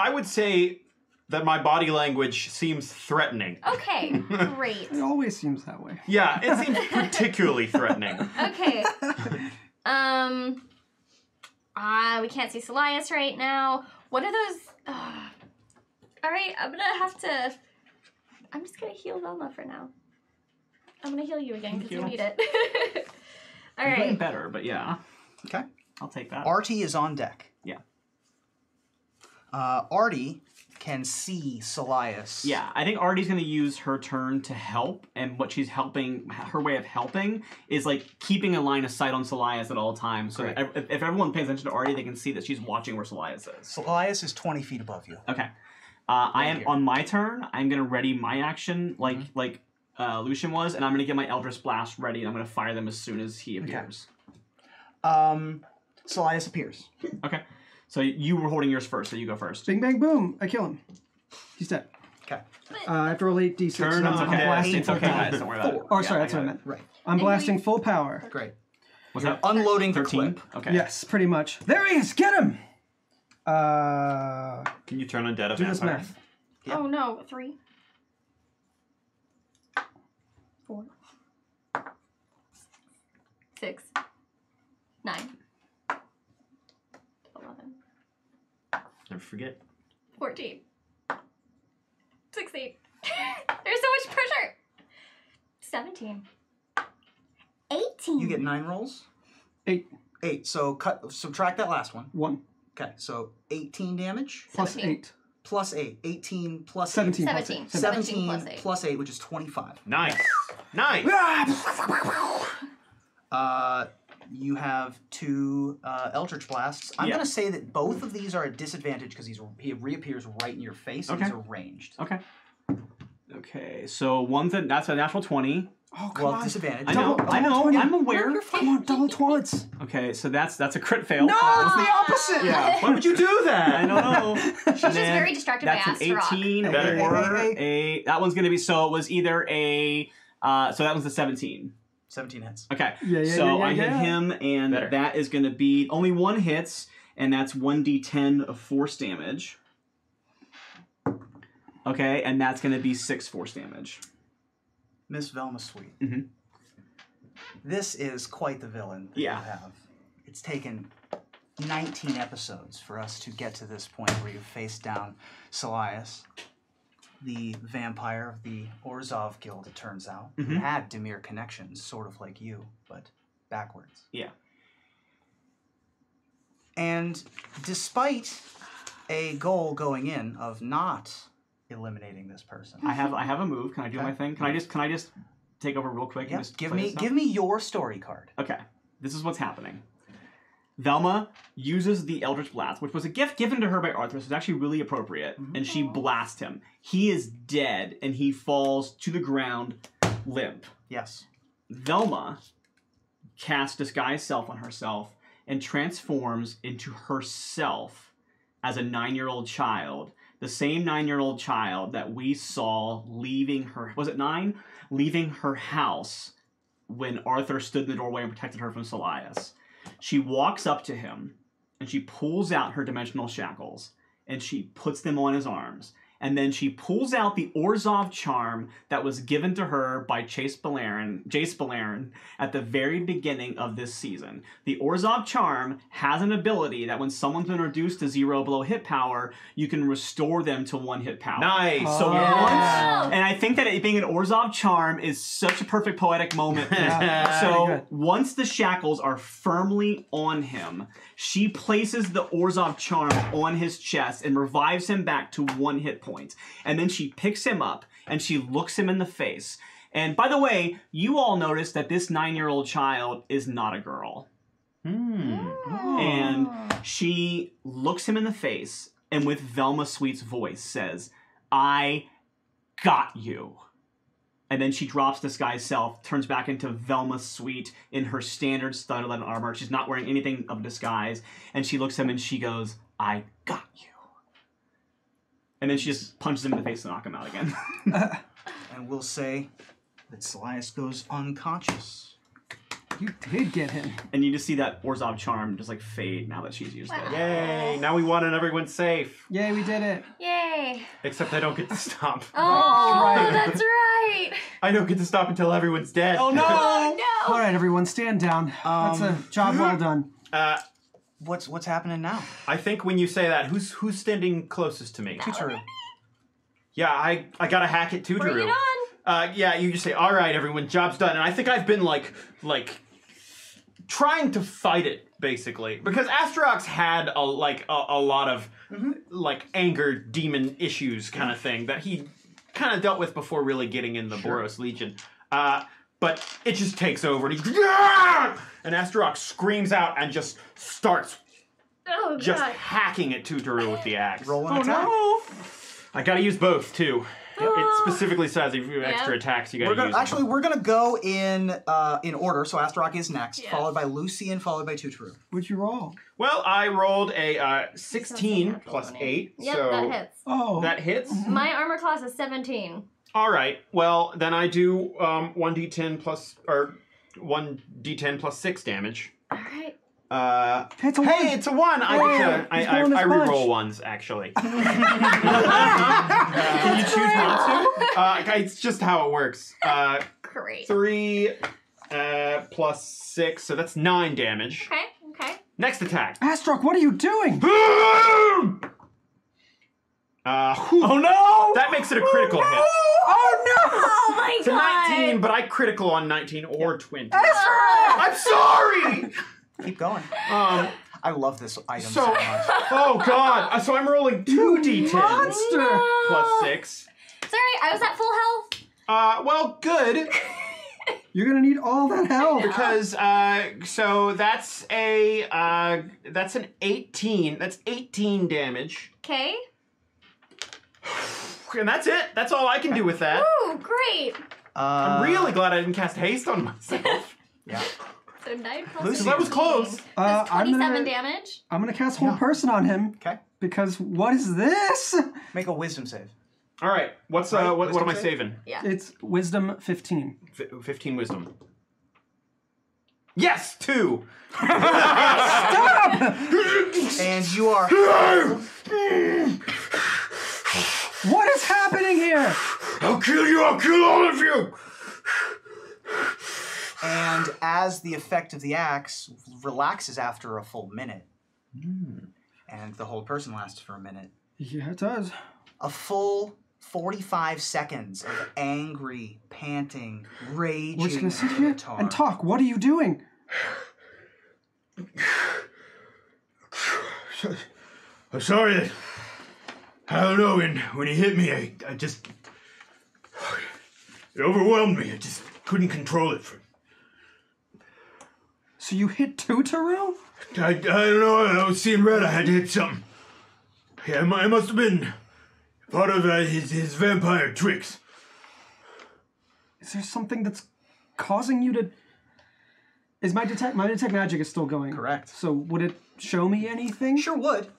Speaker 2: would say that my body language seems threatening.
Speaker 3: Okay, great.
Speaker 4: It always seems that way.
Speaker 2: Yeah, it seems particularly threatening.
Speaker 3: Okay. We can't see Solias right now. What are those? Alright, I'm just gonna heal Velma for now. I'm gonna heal you again because you need it.
Speaker 5: You're getting
Speaker 3: Alright.
Speaker 5: better, but yeah.
Speaker 1: Okay.
Speaker 5: I'll take that.
Speaker 1: Artie is on deck.
Speaker 5: Yeah.
Speaker 1: Artie can see Solias.
Speaker 5: Yeah, I think Artie's going to use her turn to help, and what she's helping, her way of helping, is like keeping a line of sight on Solias at all times. So
Speaker 1: Great.
Speaker 5: that if everyone pays attention to Artie, they can see that she's watching where Solias is.
Speaker 1: Solias is 20 feet above you.
Speaker 5: Okay. I am
Speaker 1: here.
Speaker 5: on my turn. I'm going to ready my action like Lucian was, and I'm going to get my Eldritch Blast ready, and I'm going to fire them as soon as he appears.
Speaker 1: Solias appears.
Speaker 5: Okay. So you were holding yours first, so you go first.
Speaker 4: Bing, bang, boom. I kill him. He's dead.
Speaker 1: Okay.
Speaker 4: I have to roll 8d6.
Speaker 5: Turn
Speaker 4: so
Speaker 5: on
Speaker 4: I'm
Speaker 5: the
Speaker 4: blasting
Speaker 5: It's
Speaker 4: full
Speaker 5: okay,
Speaker 4: power.
Speaker 5: guys. Don't worry about it.
Speaker 4: Oh, sorry,
Speaker 5: Yeah,
Speaker 4: that's what I meant.
Speaker 1: Right.
Speaker 4: I'm blasting full power.
Speaker 1: Great.
Speaker 5: What's
Speaker 1: You're
Speaker 5: that?
Speaker 1: unloading the
Speaker 5: 13?
Speaker 1: clip.
Speaker 5: Okay.
Speaker 4: Yes, pretty much. There he is! Get him!
Speaker 2: Can you turn on dead a
Speaker 4: Do this
Speaker 2: vampire?
Speaker 4: math.
Speaker 1: Yeah.
Speaker 3: Oh no, 3, 4, 6, 9, 11,
Speaker 2: Never forget.
Speaker 3: 14, 16. There's so much pressure. 17. 18.
Speaker 1: You get 9 rolls?
Speaker 4: 8.
Speaker 1: 8. So subtract that last one.
Speaker 4: 1.
Speaker 1: Okay, so 18 damage
Speaker 4: Plus
Speaker 3: 17.
Speaker 4: 8.
Speaker 1: plus 8. 18 plus
Speaker 4: 17.
Speaker 3: 17.
Speaker 1: 17
Speaker 3: plus 8.
Speaker 1: plus 8, which is 25.
Speaker 2: Nice. Nice.
Speaker 1: You have 2 Eldritch Blasts. I'm going to say that both of these are at disadvantage because he reappears right in your face and
Speaker 5: Okay.
Speaker 1: these are ranged.
Speaker 5: Okay. Okay, so that's a natural 20.
Speaker 4: Oh, come
Speaker 1: Well,
Speaker 4: on.
Speaker 1: disadvantage.
Speaker 5: I know, I'm aware.
Speaker 4: Come on, double 20s.
Speaker 5: Okay, so that's a crit fail.
Speaker 4: No, it's the opposite!
Speaker 5: Yeah.
Speaker 2: Why would you do that?
Speaker 5: I don't know.
Speaker 3: She's just very distracted by
Speaker 5: That's an
Speaker 3: Astaroth.
Speaker 5: 18
Speaker 1: Hey,
Speaker 5: or
Speaker 1: hey.
Speaker 5: that one's gonna be, so it was either a, so that was the 17.
Speaker 1: 17 hits.
Speaker 5: Okay,
Speaker 4: Yeah,
Speaker 5: so
Speaker 4: yeah,
Speaker 5: I hit
Speaker 4: yeah.
Speaker 5: him, and
Speaker 2: Better.
Speaker 5: that is gonna be only 1 hits, and that's 1d10 of force damage. Okay, and that's gonna be 6 force damage.
Speaker 1: Miss Velma Sweet.
Speaker 5: Mm-hmm.
Speaker 1: This is quite the villain that
Speaker 5: Yeah.
Speaker 1: you have. It's taken 19 episodes for us to get to this point where you face down Solias, the vampire of the Orzhov Guild, it turns out, who
Speaker 5: Mhm.
Speaker 1: had Demir connections, sort of like you, but backwards.
Speaker 5: Yeah.
Speaker 1: And despite a goal going in of not eliminating this person,
Speaker 5: I have a move. Can I do
Speaker 1: Okay.
Speaker 5: my thing? Can I just take over real quick?
Speaker 1: yeah,
Speaker 5: And just
Speaker 1: give
Speaker 5: play
Speaker 1: me
Speaker 5: this out?
Speaker 1: give me your story card.
Speaker 5: Okay, this is what's happening. Velma uses the Eldritch Blast, which was a gift given to her by Arthur, so it's actually really appropriate, and she blasts him. He is dead, and he falls to the ground limp.
Speaker 1: Yes.
Speaker 5: Velma casts Disguise Self on herself and transforms into herself as a 9-year-old child. The same 9-year-old child that we saw leaving her, was it 9? Leaving her house when Arthur stood in the doorway and protected her from Solias. She walks up to him and she pulls out her dimensional shackles and she puts them on his arms. And then she pulls out the Orzhov charm that was given to her by Jace Beleren at the very beginning of this season. The Orzhov charm has an ability that when someone's been reduced to 0 below hit power, you can restore them to 1 hit power.
Speaker 2: Nice.
Speaker 5: So
Speaker 3: Yeah.
Speaker 5: once, and I think that it being an Orzhov charm is such a perfect poetic moment.
Speaker 4: Yeah.
Speaker 5: So
Speaker 4: Very good.
Speaker 5: once the shackles are firmly on him, she places the Orzhov charm on his chest and revives him back to 1 hit point. And then she picks him up and she looks him in the face. And by the way, you all notice that this 9-year-old child is not a girl. And she looks him in the face and with Velma Sweet's voice says, "I got you." And then she drops disguise self, turns back into Velma Sweet in her standard studded armor. She's not wearing anything of disguise. And she looks at him and she goes, I got you. And then she just punches him in the face to knock him out again.
Speaker 1: And we'll say that Silius goes unconscious.
Speaker 4: You did get him.
Speaker 5: And you just see that Orzhov charm just like fade now that she's used it.
Speaker 7: Yay! Now we won and everyone's safe.
Speaker 4: Yay, we did it.
Speaker 3: Yay.
Speaker 7: Except I don't get to stop.
Speaker 3: Oh, that's right.
Speaker 7: I don't get to stop until everyone's dead.
Speaker 5: Oh no!
Speaker 3: Oh, no.
Speaker 4: All right, everyone, stand down. That's a job well done.
Speaker 1: What's happening now?
Speaker 7: I think when you say that, who's standing closest to me?
Speaker 1: Tutoru.
Speaker 7: Yeah, I gotta hack it, Tutoru.
Speaker 3: Bring it on.
Speaker 7: Yeah, you just say, all right, everyone, job's done. And I think I've been like trying to fight it, basically, because Astrox had a lot of like anger demon issues kind of thing that he kind of dealt with before really getting in the Boros Legion. But it just takes over, and and Astrox screams out and just starts just hacking at Tutoru with the axe.
Speaker 1: Roll an attack.
Speaker 5: No!
Speaker 7: I gotta use both too. It specifically says if you have extra attacks, you gotta use them.
Speaker 1: Actually, we're gonna go in order. So Astrox is next, followed by Lucy, and followed by Tutoru.
Speaker 4: What'd you roll?
Speaker 7: Well, I rolled a 16 plus 8.
Speaker 3: Yep,
Speaker 7: so
Speaker 3: that hits.
Speaker 4: Oh.
Speaker 7: that hits.
Speaker 3: My armor class is 17.
Speaker 7: All right. Well, then I do 1d10 plus 6 damage.
Speaker 3: All right.
Speaker 4: It's a
Speaker 7: Hey,
Speaker 4: one.
Speaker 7: it's a 1. I reroll ones actually.
Speaker 5: Can you choose not to?
Speaker 7: It's just how it works.
Speaker 3: Great.
Speaker 7: 3 plus 6, so that's 9 damage.
Speaker 3: Okay.
Speaker 7: Next attack.
Speaker 4: Astrox, what are you doing?
Speaker 7: Oh
Speaker 5: no!
Speaker 7: That makes it a critical hit.
Speaker 4: Oh no!
Speaker 3: Oh my
Speaker 7: It's a
Speaker 3: god.
Speaker 7: 19, but I critical on 19 or 20.
Speaker 3: Oh.
Speaker 7: I'm sorry!
Speaker 1: Keep going. I love this item so
Speaker 7: So,
Speaker 1: much.
Speaker 7: oh god. So I'm rolling 2d10
Speaker 4: Monster!
Speaker 7: plus 6.
Speaker 3: Sorry, I was at full health.
Speaker 7: Well, good.
Speaker 4: You're gonna need all that help.
Speaker 7: Because, so that's that's an 18. That's 18 damage.
Speaker 3: Okay.
Speaker 7: And that's it. That's all I can do with that.
Speaker 3: Ooh, great.
Speaker 7: I'm really glad I didn't cast haste on myself.
Speaker 1: Yeah.
Speaker 3: So 9 plus
Speaker 1: Lucy,
Speaker 3: 18.
Speaker 7: that was close.
Speaker 3: That's 27
Speaker 4: I'm gonna,
Speaker 3: damage.
Speaker 4: I'm gonna cast Whole Person on him.
Speaker 1: Okay.
Speaker 4: Because what is this?
Speaker 1: Make a wisdom save.
Speaker 7: All right. What's
Speaker 1: Right,
Speaker 7: what
Speaker 1: wisdom
Speaker 7: am I
Speaker 1: save?
Speaker 7: saving?
Speaker 3: Yeah.
Speaker 4: It's Wisdom 15.
Speaker 7: 15 wisdom. Yes, 2.
Speaker 4: Stop!
Speaker 1: And you are.
Speaker 4: What is happening here?
Speaker 6: I'll kill you! I'll kill all of you!
Speaker 1: And as the effect of the axe relaxes after a full minute, and the hold person lasts for a minute,
Speaker 4: Yeah, it does.
Speaker 1: a full 45 seconds of angry, panting, raging
Speaker 4: We're just gonna sit here
Speaker 1: avatar.
Speaker 4: and talk. What are you doing?
Speaker 6: I'm sorry that... I don't know, when he hit me, I just... It overwhelmed me. I just couldn't control it.
Speaker 4: So you hit Tutoru?
Speaker 6: I don't know. I was seeing red. I had to hit something. Yeah, it must have been part of his vampire tricks.
Speaker 4: Is there something that's causing you to... Is my detect magic is still going?
Speaker 1: Correct.
Speaker 4: So would it show me anything?
Speaker 1: Sure would.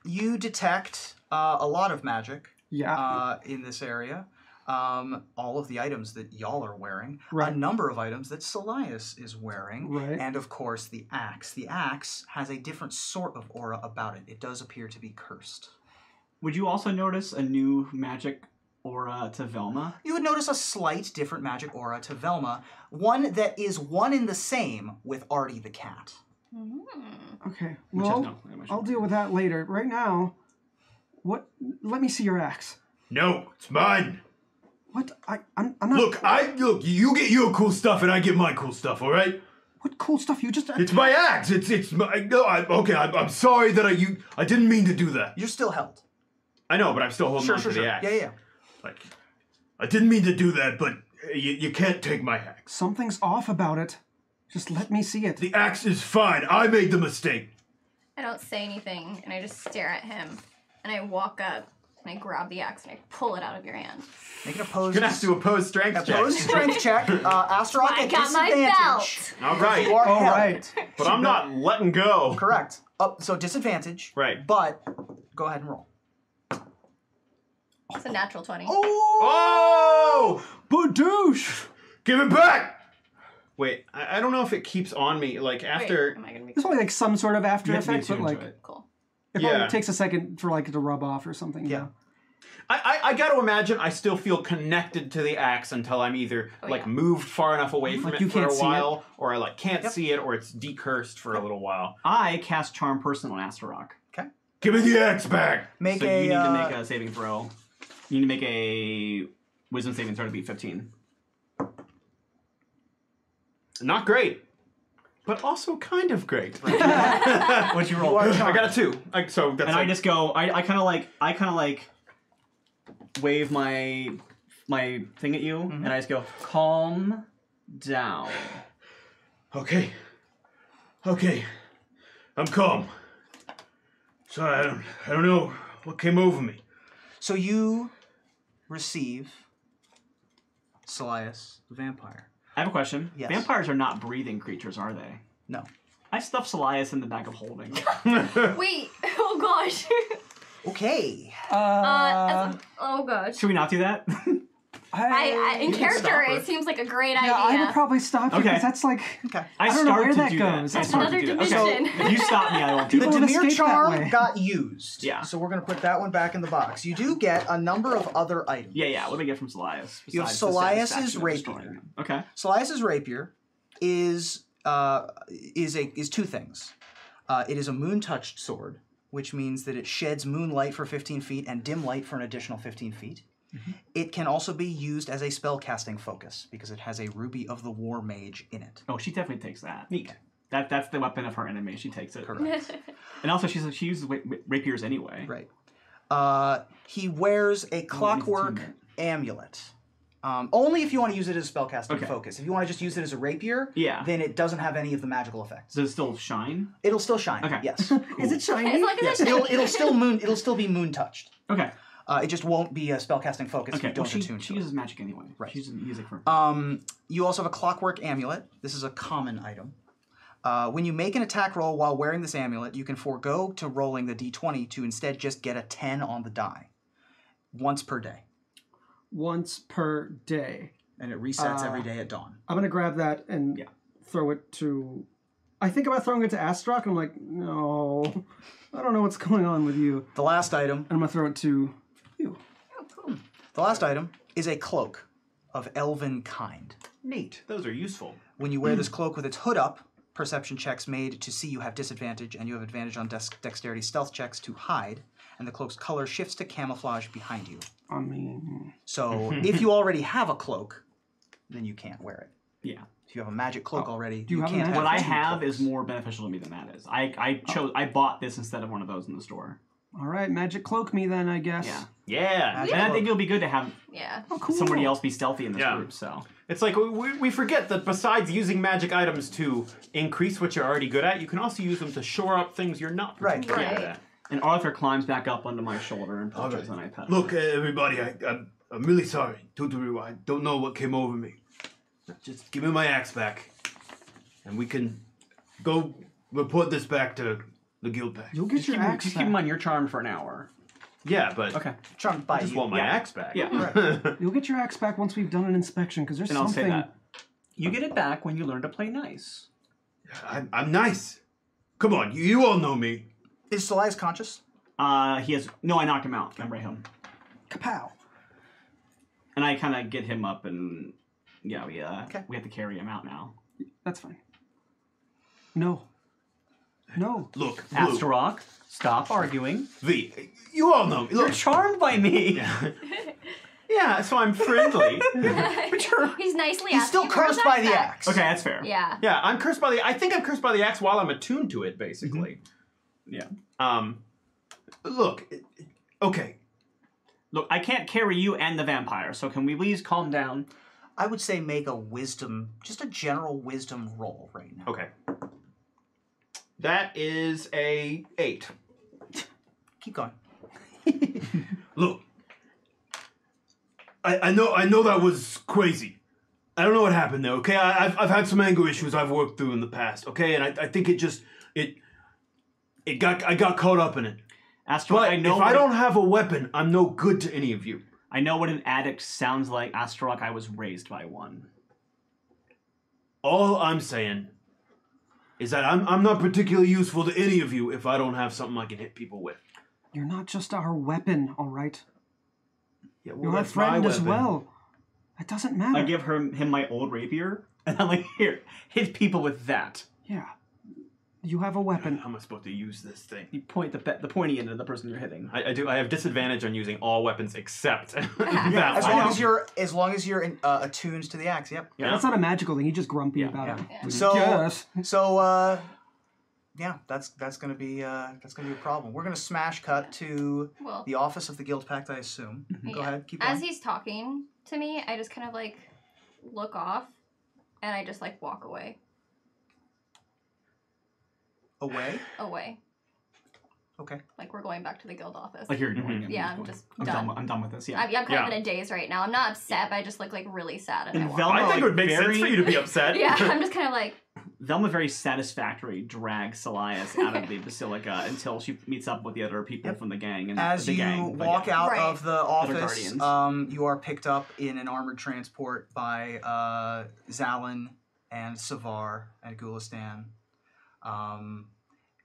Speaker 1: You detect a lot of magic in this area. All of the items that y'all are wearing,
Speaker 4: Right.
Speaker 1: a number of items that Silius is wearing,
Speaker 4: Right.
Speaker 1: and of course the axe. The axe has a different sort of aura about it. It does appear to be cursed.
Speaker 5: Would you also notice a new magic aura to Velma?
Speaker 1: You would notice a slight different magic aura to Velma, one that is one in the same with Artie the cat.
Speaker 4: Okay.
Speaker 5: Which has
Speaker 4: Well,
Speaker 5: no damage.
Speaker 4: I'll deal with that later. Right now, what? Let me see your axe.
Speaker 6: No, it's mine.
Speaker 4: What? I'm not...
Speaker 6: Look, you get your cool stuff and I get my cool stuff, all right?
Speaker 4: What cool stuff? You just...
Speaker 6: It's my axe. It's my... No, I'm sorry that I didn't mean to do that.
Speaker 1: You're still held.
Speaker 7: I know, but I'm still holding on to the axe.
Speaker 1: Yeah.
Speaker 6: Like, I didn't mean to do that, but you can't take my axe.
Speaker 4: Something's off about it. Just let me see it.
Speaker 6: The axe is fine. I made the mistake.
Speaker 3: I don't say anything, and I just stare at him. And I walk up, And I grab the axe and I pull it out of your hand.
Speaker 1: Make an opposed.
Speaker 7: You're gonna have to oppose strength check.
Speaker 1: Opposed strength check. Astaroth
Speaker 3: I
Speaker 1: at
Speaker 3: got my
Speaker 1: disadvantage.
Speaker 7: All right.
Speaker 1: You are
Speaker 4: All
Speaker 1: held.
Speaker 4: right.
Speaker 7: But I'm not letting go.
Speaker 1: Correct. So disadvantage.
Speaker 7: Right.
Speaker 1: But go ahead and roll.
Speaker 3: It's a natural 20.
Speaker 7: Oh!
Speaker 4: Badoosh!
Speaker 7: Give it back! Wait, I don't know if it keeps on me. Like, after...
Speaker 3: Wait, am I gonna be
Speaker 4: There's probably like some sort of after
Speaker 5: You have to be
Speaker 4: effect, but
Speaker 5: attuned
Speaker 4: like
Speaker 5: to it.
Speaker 3: cool?
Speaker 4: it probably
Speaker 7: Yeah.
Speaker 4: takes a second for like it to rub off or something.
Speaker 1: Yeah.
Speaker 4: know?
Speaker 7: I got to imagine I still feel connected to the axe until I'm either,
Speaker 3: yeah.
Speaker 7: moved far enough away from
Speaker 4: Like
Speaker 7: it
Speaker 4: you
Speaker 7: for
Speaker 4: can't
Speaker 7: a
Speaker 4: see
Speaker 7: while, or I, can't see it, or it's decursed for a little while.
Speaker 5: I cast Charm Person on Astaroth.
Speaker 1: Okay.
Speaker 7: Give me the axe back!
Speaker 1: Make
Speaker 5: So
Speaker 1: a.
Speaker 5: you need to make a saving throw. You need to make a Wisdom saving throw to beat 15.
Speaker 7: Not great. But also kind of great.
Speaker 5: What'd you roll?
Speaker 1: are
Speaker 7: I got a 2. So that's
Speaker 5: And I just go. I kind of like wave my thing at you, and I just go, calm down.
Speaker 6: Okay. I'm calm. Sorry, I don't know what came over me.
Speaker 1: So you receive Salias, the vampire.
Speaker 5: I have a question.
Speaker 1: Yes.
Speaker 5: Vampires are not breathing creatures, are they?
Speaker 1: No.
Speaker 5: I stuffed Salias in the bag of holding.
Speaker 3: Wait, oh gosh.
Speaker 1: Okay.
Speaker 3: Oh gosh.
Speaker 5: Should we not do that?
Speaker 3: In
Speaker 1: can
Speaker 3: character,
Speaker 1: stop her.
Speaker 3: it seems like a great idea.
Speaker 4: Yeah, I would probably stop you
Speaker 5: Okay.
Speaker 4: because that's like
Speaker 1: Okay.
Speaker 4: I don't know where that
Speaker 5: do
Speaker 4: goes.
Speaker 5: I
Speaker 4: That's
Speaker 5: started
Speaker 3: another
Speaker 5: to do that.
Speaker 3: dimension.
Speaker 5: Okay. If you stop me, I won't do
Speaker 1: The
Speaker 4: People
Speaker 5: that.
Speaker 4: would
Speaker 1: Demir
Speaker 4: escape that
Speaker 1: charm
Speaker 4: way.
Speaker 1: got used.
Speaker 5: Yeah.
Speaker 1: So we're going to put that one back in the box. You do get a number of other items.
Speaker 5: Yeah. What do we get from Salias?
Speaker 1: You have
Speaker 5: besides the
Speaker 1: Salias's
Speaker 5: satisfaction of
Speaker 1: rapier.
Speaker 5: destroying him? Okay.
Speaker 1: Salias's rapier is two things. It is a moon-touched sword, which means that it sheds moonlight for 15 feet and dim light for an additional 15 feet.
Speaker 5: Mm-hmm.
Speaker 1: It can also be used as a spellcasting focus because it has a Ruby of the War Mage in it.
Speaker 5: Oh, she definitely takes that.
Speaker 1: Neat.
Speaker 5: That's the weapon of her enemy. She takes it.
Speaker 1: Correct.
Speaker 5: And also, she uses rapiers anyway.
Speaker 1: Right. He wears a clockwork amulet. Only if you want to use it as a spellcasting focus. If you want to just use it as a rapier, then it doesn't have any of the magical effects.
Speaker 5: Does it still shine?
Speaker 1: It'll still shine.
Speaker 5: Okay.
Speaker 1: Yes.
Speaker 4: Is it shiny?
Speaker 3: As long as
Speaker 1: Yes.
Speaker 3: it's
Speaker 1: It'll still be moon touched.
Speaker 5: Okay.
Speaker 1: It just won't be a spellcasting focus if
Speaker 5: Okay.
Speaker 1: you don't
Speaker 5: Well,
Speaker 1: attune
Speaker 5: she
Speaker 1: to
Speaker 5: uses magic anyway.
Speaker 1: Right.
Speaker 5: She uses music for.
Speaker 1: You also have a clockwork amulet. This is a common item. When you make an attack roll while wearing this amulet, you can forego to rolling the d20 to instead just get a 10 on the die. Once per day.
Speaker 4: Once per day.
Speaker 1: And it resets every day at dawn.
Speaker 4: I'm gonna grab that and throw it to. I think about throwing it to Astaroth, and I'm like, no, I don't know what's going on with you.
Speaker 1: The last item.
Speaker 4: And I'm gonna throw it to you.
Speaker 3: Oh, cool.
Speaker 1: The last item is a cloak of elven kind.
Speaker 7: Neat. Those are useful.
Speaker 1: When you wear this cloak with its hood up, perception checks made to see you have disadvantage, and you have advantage on dexterity stealth checks to hide, and the cloak's color shifts to camouflage behind you.
Speaker 4: I mean,
Speaker 1: So if you already have a cloak, then you can't wear it.
Speaker 5: Yeah.
Speaker 1: If you have a magic cloak already,
Speaker 4: do you have a
Speaker 1: can't
Speaker 4: magic-
Speaker 1: have
Speaker 5: What I
Speaker 1: two
Speaker 5: have
Speaker 1: cloaks.
Speaker 5: is more beneficial to me than that is. I bought this instead of one of those in the store.
Speaker 4: all right, magic cloak me then, I guess.
Speaker 5: Yeah.
Speaker 7: Yeah.
Speaker 1: Magic
Speaker 5: And I
Speaker 1: cloak.
Speaker 5: think it'll be good to have
Speaker 3: Yeah.
Speaker 4: Oh, cool.
Speaker 5: somebody else be stealthy in this
Speaker 7: Yeah.
Speaker 5: group. So
Speaker 7: It's like we forget that besides using magic items to increase what you're already good at, you can also use them to shore up things you're not particularly
Speaker 3: Right.
Speaker 7: good at.
Speaker 5: and Arthur climbs back up onto my shoulder and
Speaker 6: All
Speaker 5: touches
Speaker 6: right.
Speaker 5: and I pet.
Speaker 6: Look, everybody, I'm really sorry. Tutoru, I don't know what came over me. Just give me my axe back, and we can go report this back to the Guildpact.
Speaker 4: You'll get your axe
Speaker 5: Just
Speaker 4: back.
Speaker 5: keep him on your charm for an hour.
Speaker 7: Yeah, but
Speaker 5: Okay.
Speaker 1: Charmed by
Speaker 7: I just
Speaker 1: you.
Speaker 7: want my
Speaker 5: Yeah.
Speaker 7: axe back.
Speaker 5: Yeah.
Speaker 4: You'll get your axe back once we've done an inspection, because there's
Speaker 5: And I'll
Speaker 4: something.
Speaker 5: say that. You get it back when you learn to play nice.
Speaker 6: I'm nice. Come on, you all know me.
Speaker 1: Is Salias conscious?
Speaker 5: He has no. I knocked him out. I'm right home.
Speaker 4: Kapow.
Speaker 5: And I kind of get him up, and we
Speaker 1: Okay.
Speaker 5: we have to carry him out now.
Speaker 4: That's fine. No. No.
Speaker 6: Look, Blue,
Speaker 5: Astaroth, stop arguing.
Speaker 6: V, you all know me.
Speaker 5: You're
Speaker 6: Look,
Speaker 5: charmed by me.
Speaker 7: Yeah, so I'm friendly.
Speaker 3: He's nicely
Speaker 1: He's
Speaker 3: asking
Speaker 1: still
Speaker 3: for his
Speaker 1: cursed by the
Speaker 3: back.
Speaker 1: axe.
Speaker 5: Okay, that's fair.
Speaker 3: Yeah.
Speaker 7: Yeah, I'm cursed by the. I think I'm cursed by the axe while I'm attuned to it, basically.
Speaker 5: Yeah.
Speaker 6: look, okay.
Speaker 5: Look, I can't carry you and the vampire, so can we please calm down?
Speaker 1: I would say make a wisdom, just a general wisdom roll right now.
Speaker 7: Okay. That is a 8.
Speaker 1: Keep going.
Speaker 6: Look, I know that was crazy. I don't know what happened there, okay? I've had some anger issues I've worked through in the past, okay? And I think I got caught up in it.
Speaker 5: Astrolog,
Speaker 6: if I don't have a weapon, I'm no good to any of you.
Speaker 5: I know what an addict sounds like. Astrolog, I was raised by one.
Speaker 6: All I'm saying is that I'm not particularly useful to any of you if I don't have something I can hit people with.
Speaker 4: You're not just our weapon, all right?
Speaker 6: Yeah, well,
Speaker 4: You're our friend as well. It doesn't matter.
Speaker 5: I give him my old rapier, and I'm like, here, hit people with that.
Speaker 4: Yeah. You have a weapon.
Speaker 6: How am I supposed to use this thing?
Speaker 5: You point the pointy end at the person you're hitting.
Speaker 7: I do. I have disadvantage on using all weapons except that
Speaker 1: as long as you're attuned to the axe. Yep.
Speaker 4: Yeah. That's not a magical thing. You're just grumpy about it.
Speaker 1: Yeah. That's gonna be a problem. We're gonna smash cut to the office of the Guildpact, I assume. Go ahead, keep going.
Speaker 3: As he's talking to me, I just kind of like look off, and I just like walk away.
Speaker 1: Away?
Speaker 3: Away.
Speaker 1: Okay.
Speaker 3: Like we're going back to the guild office.
Speaker 5: Like you're going.
Speaker 3: Yeah, I'm just done.
Speaker 5: I'm done with this. Yeah.
Speaker 3: I'm kind of in a daze right now. I'm not upset, but I just look like really sad. And
Speaker 7: I think it would make sense for you to be upset.
Speaker 3: Yeah, I'm just kind of like.
Speaker 5: Velma very satisfactorily drags Celias out of the basilica until she meets up with the other people from the gang. And
Speaker 1: as
Speaker 5: the
Speaker 1: you
Speaker 5: gang,
Speaker 1: walk out of the office,
Speaker 5: guardians.
Speaker 1: you are picked up in an armored transport by Zalin and Savar and Gulistan.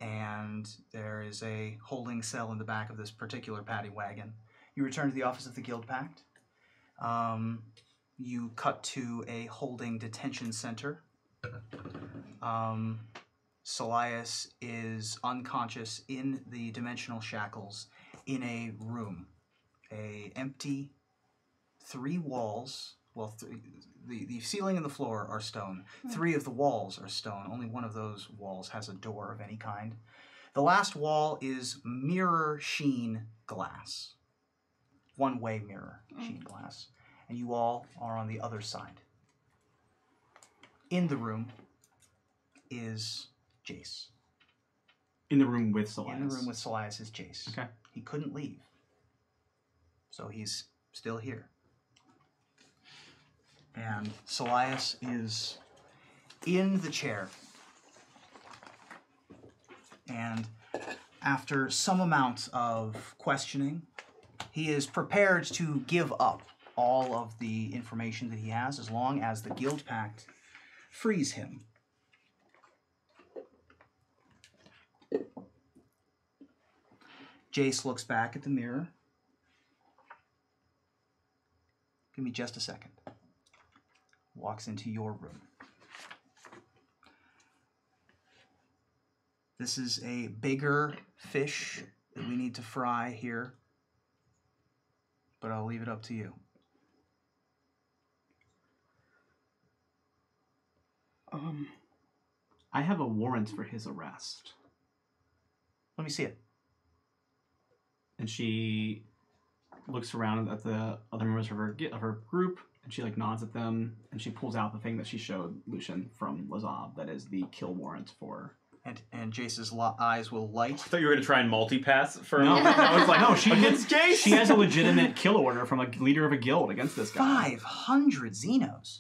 Speaker 1: And there is a holding cell in the back of this particular paddy wagon. You return to the office of the Guildpact. You cut to a holding detention center. Celias is unconscious in the dimensional shackles in a room. A empty 3 walls. Well, the ceiling and the floor are stone. 3 of the walls are stone. Only one of those walls has a door of any kind. The last wall is mirror sheen glass. One-way mirror sheen glass. And you all are on the other side. In the room is Jace.
Speaker 5: In the room with Celias.
Speaker 1: In the room with Celias is Jace.
Speaker 5: Okay.
Speaker 1: He couldn't leave. So he's still here. And Celias is in the chair. And after some amount of questioning, he is prepared to give up all of the information that he has as long as the Guildpact frees him. Jace looks back at the mirror. Give me just a second. Walks into your room. This is a bigger fish that we need to fry here, but I'll leave it up to you.
Speaker 5: I have a warrant for his arrest.
Speaker 1: Let me see it.
Speaker 5: And she looks around at the other members of her group, and she like nods at them, and she pulls out the thing that she showed Lucian from Lazov. That is the kill warrant for.
Speaker 1: And Jace's eyes will light.
Speaker 7: I thought you were going to try and multi-pass for a
Speaker 5: No.
Speaker 7: moment. I was like,
Speaker 5: no, she
Speaker 7: against Jace?
Speaker 5: She has a legitimate kill order from a leader of a guild against this guy.
Speaker 1: 500 Xenos.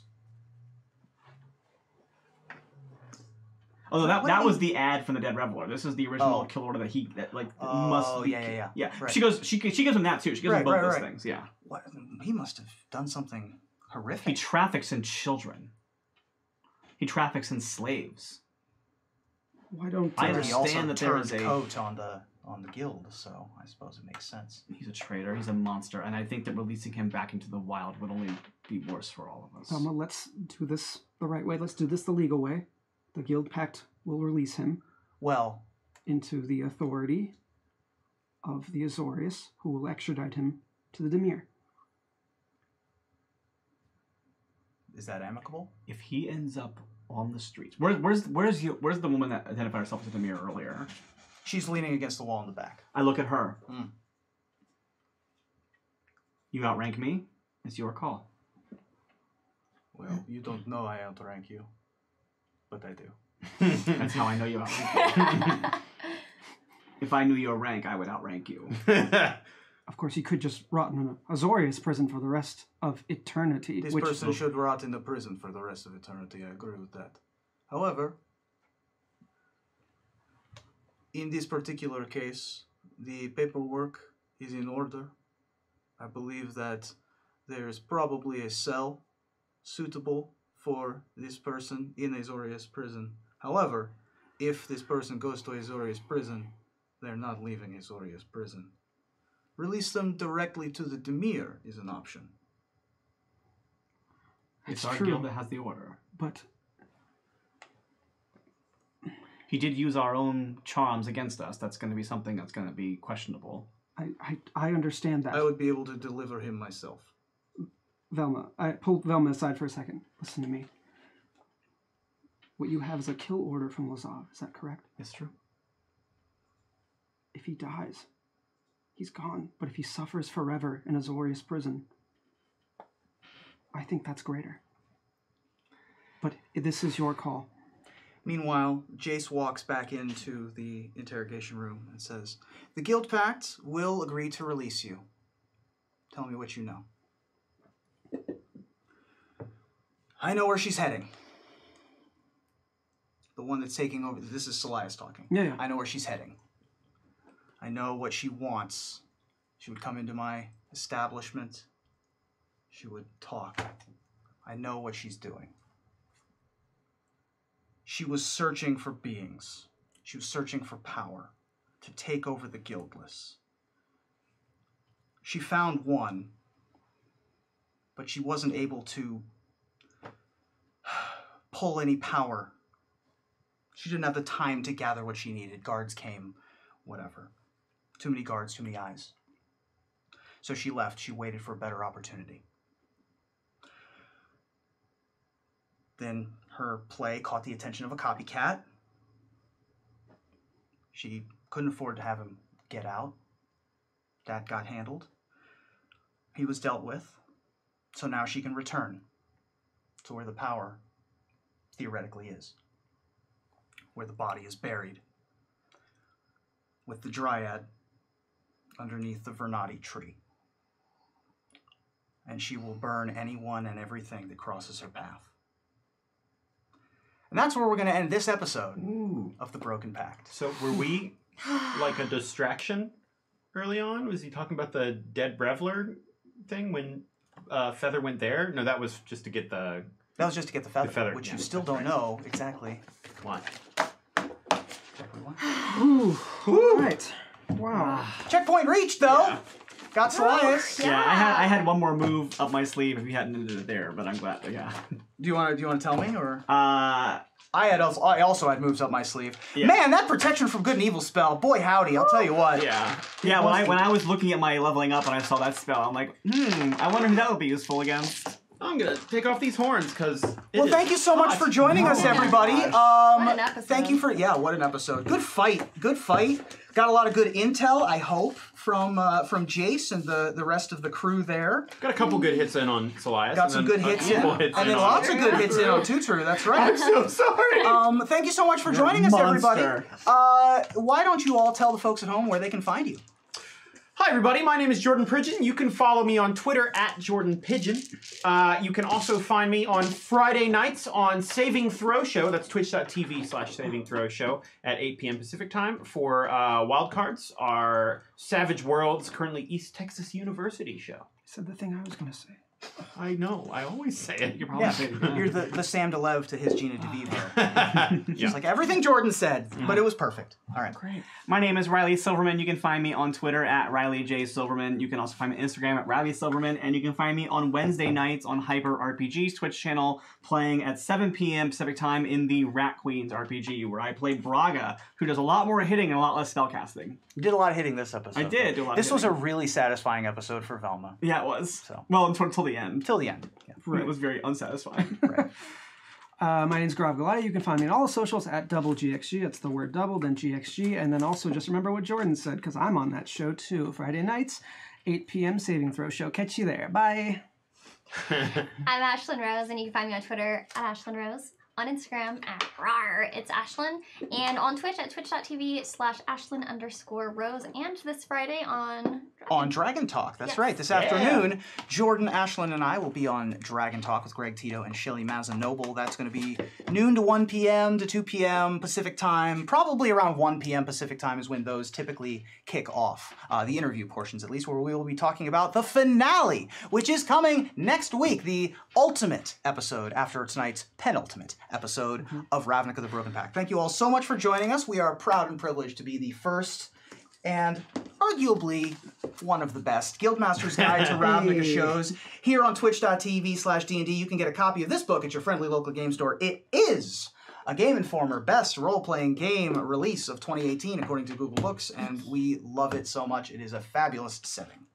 Speaker 5: Although that was the ad from the Dead Reveler. This is the original kill order that must.
Speaker 1: Yeah.
Speaker 5: Right. She gives him that too. She gives him both those things. Yeah.
Speaker 1: What? He must have done something horrific.
Speaker 5: He traffics in children. He traffics in slaves.
Speaker 4: Why don't
Speaker 5: I
Speaker 1: he
Speaker 5: understand
Speaker 1: also
Speaker 5: that there is
Speaker 1: turned
Speaker 5: a
Speaker 1: coat on the guild? So I suppose it makes sense.
Speaker 5: He's a traitor. He's a monster, and I think that releasing him back into the wild would only be worse for all of us.
Speaker 4: Let's do this the right way. Let's do this the legal way. The Guildpact will release him.
Speaker 1: Well,
Speaker 4: into the authority of the Azorius, who will extradite him to the Dimir.
Speaker 1: Is that amicable?
Speaker 5: If he ends up on the streets, where's the woman that identified herself as the Dimir earlier?
Speaker 1: She's leaning against the wall in the back.
Speaker 5: I look at her. You outrank me. It's your call.
Speaker 1: Well, you don't know I outrank you, but I do.
Speaker 5: That's how I know you outrank me. If I knew your rank, I would outrank you.
Speaker 4: Of course, he could just rot in an Azorius prison for the rest of eternity.
Speaker 1: This person should rot in the prison for the rest of eternity. I agree with that. However, in this particular case, the paperwork is in order. I believe that there is probably a cell suitable for this person in Azorius prison. However, if this person goes to Azorius prison, they're not leaving Azorius prison. Release them directly to the Demir is an option.
Speaker 5: It's our guild that has the order.
Speaker 4: But
Speaker 5: he did use our own charms against us. That's going to be something that's going to be questionable.
Speaker 4: I understand that.
Speaker 1: I would be able to deliver him myself.
Speaker 4: Velma, I pulled Velma aside for a second. Listen to me. What you have is a kill order from Lazav. Is that correct?
Speaker 5: It's true.
Speaker 4: If he dies, he's gone. But if he suffers forever in Azorius prison, I think that's greater. But this is your call.
Speaker 1: Meanwhile, Jace walks back into the interrogation room and says, "The Guildpact will agree to release you. Tell me what you know." I know where she's heading. The one that's taking over. This is Celias talking.
Speaker 4: Yeah.
Speaker 1: I know where she's heading. I know what she wants. She would come into my establishment. She would talk. I know what she's doing. She was searching for beings. She was searching for power to take over the guildless. She found one, but she wasn't able to pull any power. She didn't have the time to gather what she needed. Guards came, whatever. Too many guards, too many eyes. So she left. She waited for a better opportunity. Then her play caught the attention of a copycat. She couldn't afford to have him get out. That got handled. He was dealt with. So now she can return to where the power theoretically is. Where the body is buried. With the Dryad underneath the Vernati tree. And she will burn anyone and everything that crosses her path. And that's where we're going to end this episode of The Broken Pact.
Speaker 7: So were we like a distraction early on? Was he talking about the dead Brevler thing when Feather went there? No, that was just to get the...
Speaker 1: That was just to get the feather, which you still don't know exactly
Speaker 7: why.
Speaker 4: Ooh. All right. Wow.
Speaker 1: Checkpoint reached, though. Yeah. Got Celias.
Speaker 5: Yeah, I had one more move up my sleeve if we hadn't ended it there, but I'm glad. Yeah.
Speaker 1: Do you want to tell me or? I also had moves up my sleeve.
Speaker 5: Yeah.
Speaker 1: Man, that protection from good and evil spell, boy howdy! I'll tell you what.
Speaker 5: Yeah. Yeah. When I was looking at my leveling up and I saw that spell, I'm like, I wonder who that would be useful against.
Speaker 7: I'm gonna take off these horns because.
Speaker 1: Well, thank you so much for joining us, everybody.
Speaker 3: What an episode.
Speaker 1: Thank you for what an episode. Good fight. Good fight. Got a lot of good intel, I hope, from Jace and the rest of the crew there.
Speaker 7: Got a couple good hits in on Celias.
Speaker 1: Got some good hits in. And then lots of good hits in on Tutru. That's right.
Speaker 7: I'm so sorry.
Speaker 1: Thank you so much for joining us, everybody. Why don't you all tell the folks at home where they can find you?
Speaker 7: Hi, everybody. My name is Jordan Pridgeon. You can follow me on Twitter at Jordan Pigeon. You can also find me on Friday nights on Saving Throw Show. That's twitch.tv/Saving Throw Show at 8 p.m. Pacific time for Wildcards, our Savage Worlds, currently East Texas University show.
Speaker 4: I said the thing I was going to say.
Speaker 7: I know. I always say it.
Speaker 5: You probably say it.
Speaker 1: You're the Sam DeLev to his Gina DeVivo. Just like everything Jordan said, but it was perfect. All right.
Speaker 5: Great. My name is Riley Silverman. You can find me on Twitter at Riley J. Silverman. You can also find me on Instagram at Riley Silverman. And you can find me on Wednesday nights on Hyper RPG's Twitch channel playing at 7 p.m. Pacific time in the Rat Queens RPG, where I play Braga, who does a lot more hitting and a lot less spellcasting.
Speaker 1: You did a lot of hitting this episode.
Speaker 5: I did do a lot
Speaker 1: This
Speaker 5: of
Speaker 1: was
Speaker 5: hitting.
Speaker 1: a really satisfying episode for Velma.
Speaker 5: Yeah, it was.
Speaker 1: So.
Speaker 5: Well, until the end.
Speaker 1: Till the end. Yeah.
Speaker 5: Right. It was very unsatisfying.
Speaker 1: Right.
Speaker 4: My name's Grav Goliath. You can find me on all the socials at DoubleGXG. It's the word double, then GXG. And then also just remember what Jordan said, because I'm on that show too. Friday nights, 8 p.m. Saving Throw Show. Catch you there. Bye.
Speaker 3: I'm Ashlyn Rose, and you can find me on Twitter at Ashlyn Rose, on Instagram at rawr, it's Ashlyn, and on Twitch at twitch.tv/Ashlyn_Rose, and this Friday on
Speaker 1: On Dragon Talk, that's right. This afternoon, Jordan, Ashlyn, and I will be on Dragon Talk with Greg Tito and Shelly Mazanoble. That's going to be noon to 1 p.m. to 2 p.m. Pacific time. Probably around 1 p.m. Pacific time is when those typically kick off. The interview portions, at least, where we will be talking about the finale, which is coming next week. The ultimate episode after tonight's penultimate episode of Ravnica the Broken Pact. Thank you all so much for joining us. We are proud and privileged to be the first and arguably one of the best Guildmaster's Guide to Ravnica shows here on twitch.tv/D&D. You can get a copy of this book at your friendly local game store. It is a Game Informer Best Role-Playing Game release of 2018, according to Google Books, and we love it so much. It is a fabulous setting.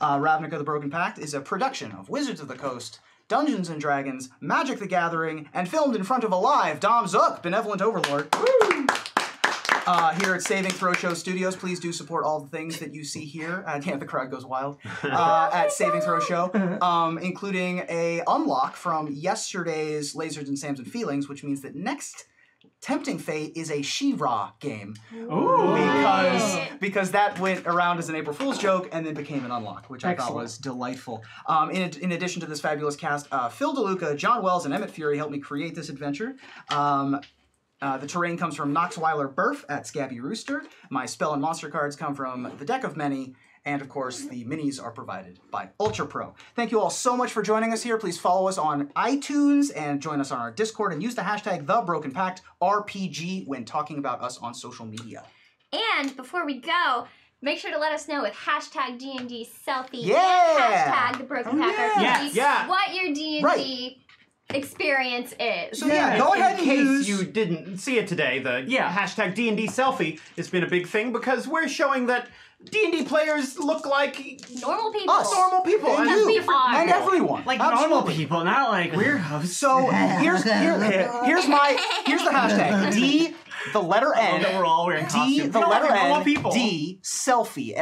Speaker 1: Ravnica the Broken Pact is a production of Wizards of the Coast, Dungeons & Dragons, Magic the Gathering, and filmed in front of a live Dom Zook, Benevolent Overlord. Woo! Here at Saving Throw Show Studios, please do support all the things that you see here. The crowd goes wild. At Saving Throw Show, including a unlock from yesterday's Lasers and Sams and Feelings, which means that next Tempting Fate is a She-Ra game. Ooh. Because that went around as an April Fool's joke and then became an unlock, which I thought was delightful. In addition to this fabulous cast, Phil DeLuca, John Wells, and Emmett Fury helped me create this adventure. The terrain comes from Noxweiler Burf at Scabby Rooster. My spell and monster cards come from the Deck of Many. And, of course, the minis are provided by Ultra Pro. Thank you all so much for joining us here. Please follow us on iTunes and join us on our Discord and use the hashtag TheBrokenPactRPG when talking about us on social media.
Speaker 3: And before we go, make sure to let us know with hashtag D&D Selfie and hashtag The Broken Pact RPG what your D&D experience is.
Speaker 1: So go ahead and
Speaker 7: use... In case you didn't see it today, the hashtag D&D Selfie has been a big thing because we're showing that D&D players look like
Speaker 3: normal people.
Speaker 1: Us. Normal people.
Speaker 3: And you.
Speaker 1: And everyone.
Speaker 5: Like normal people, not like weirdos.
Speaker 1: So here's the hashtag. D, the letter N.
Speaker 5: That we're all wearing costumes.
Speaker 1: D, the letter N. D, selfie.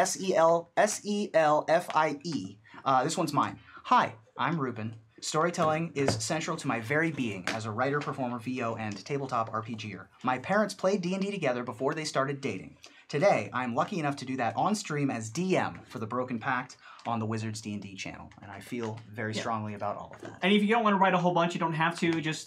Speaker 1: SELFIE. This one's mine. Hi, I'm Ruben. Storytelling is central to my very being as a writer, performer, VO, and tabletop RPGer. My parents played D&D together before they started dating. Today, I'm lucky enough to do that on stream as DM for the Broken Pact on the Wizards D&D channel, and I feel very strongly about all of that.
Speaker 5: And if you don't want to write a whole bunch, you don't have to. Just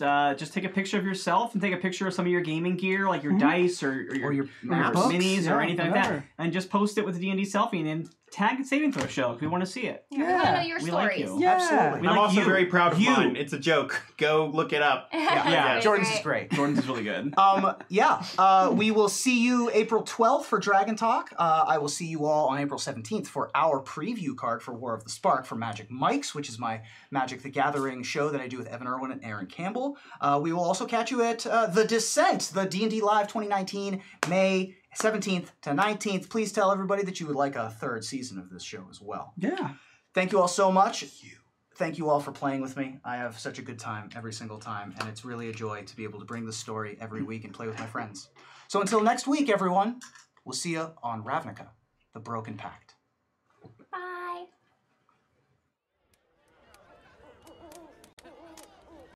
Speaker 5: take a picture of yourself and take a picture of some of your gaming gear, like your dice or your minis or anything like that, and just post it with the D&D selfie and then tag Saving Throw Show if we want to see it.
Speaker 3: We want to know your stories.
Speaker 5: Like you.
Speaker 1: Absolutely.
Speaker 7: I'm also very proud of mine. It's a joke. Go look it up.
Speaker 1: Jordan's is great.
Speaker 5: Jordan's is really good.
Speaker 1: We will see you April 12th for Dragon Talk. I will see you all on April 17th for our preview card for War of the Spark for Magic Mike's, which is my Magic the Gathering show that I do with Evan Irwin and Aaron Campbell. We will also catch you at The Descent, the D&D Live 2019, May 17th to 19th. Please tell everybody that you would like a third season of this show as well.
Speaker 4: Yeah.
Speaker 1: Thank you all so much. Thank you all for playing with me. I have such a good time every single time, and it's really a joy to be able to bring the story every week and play with my friends. So until next week, everyone, we'll see you on Ravnica, the Broken Pact.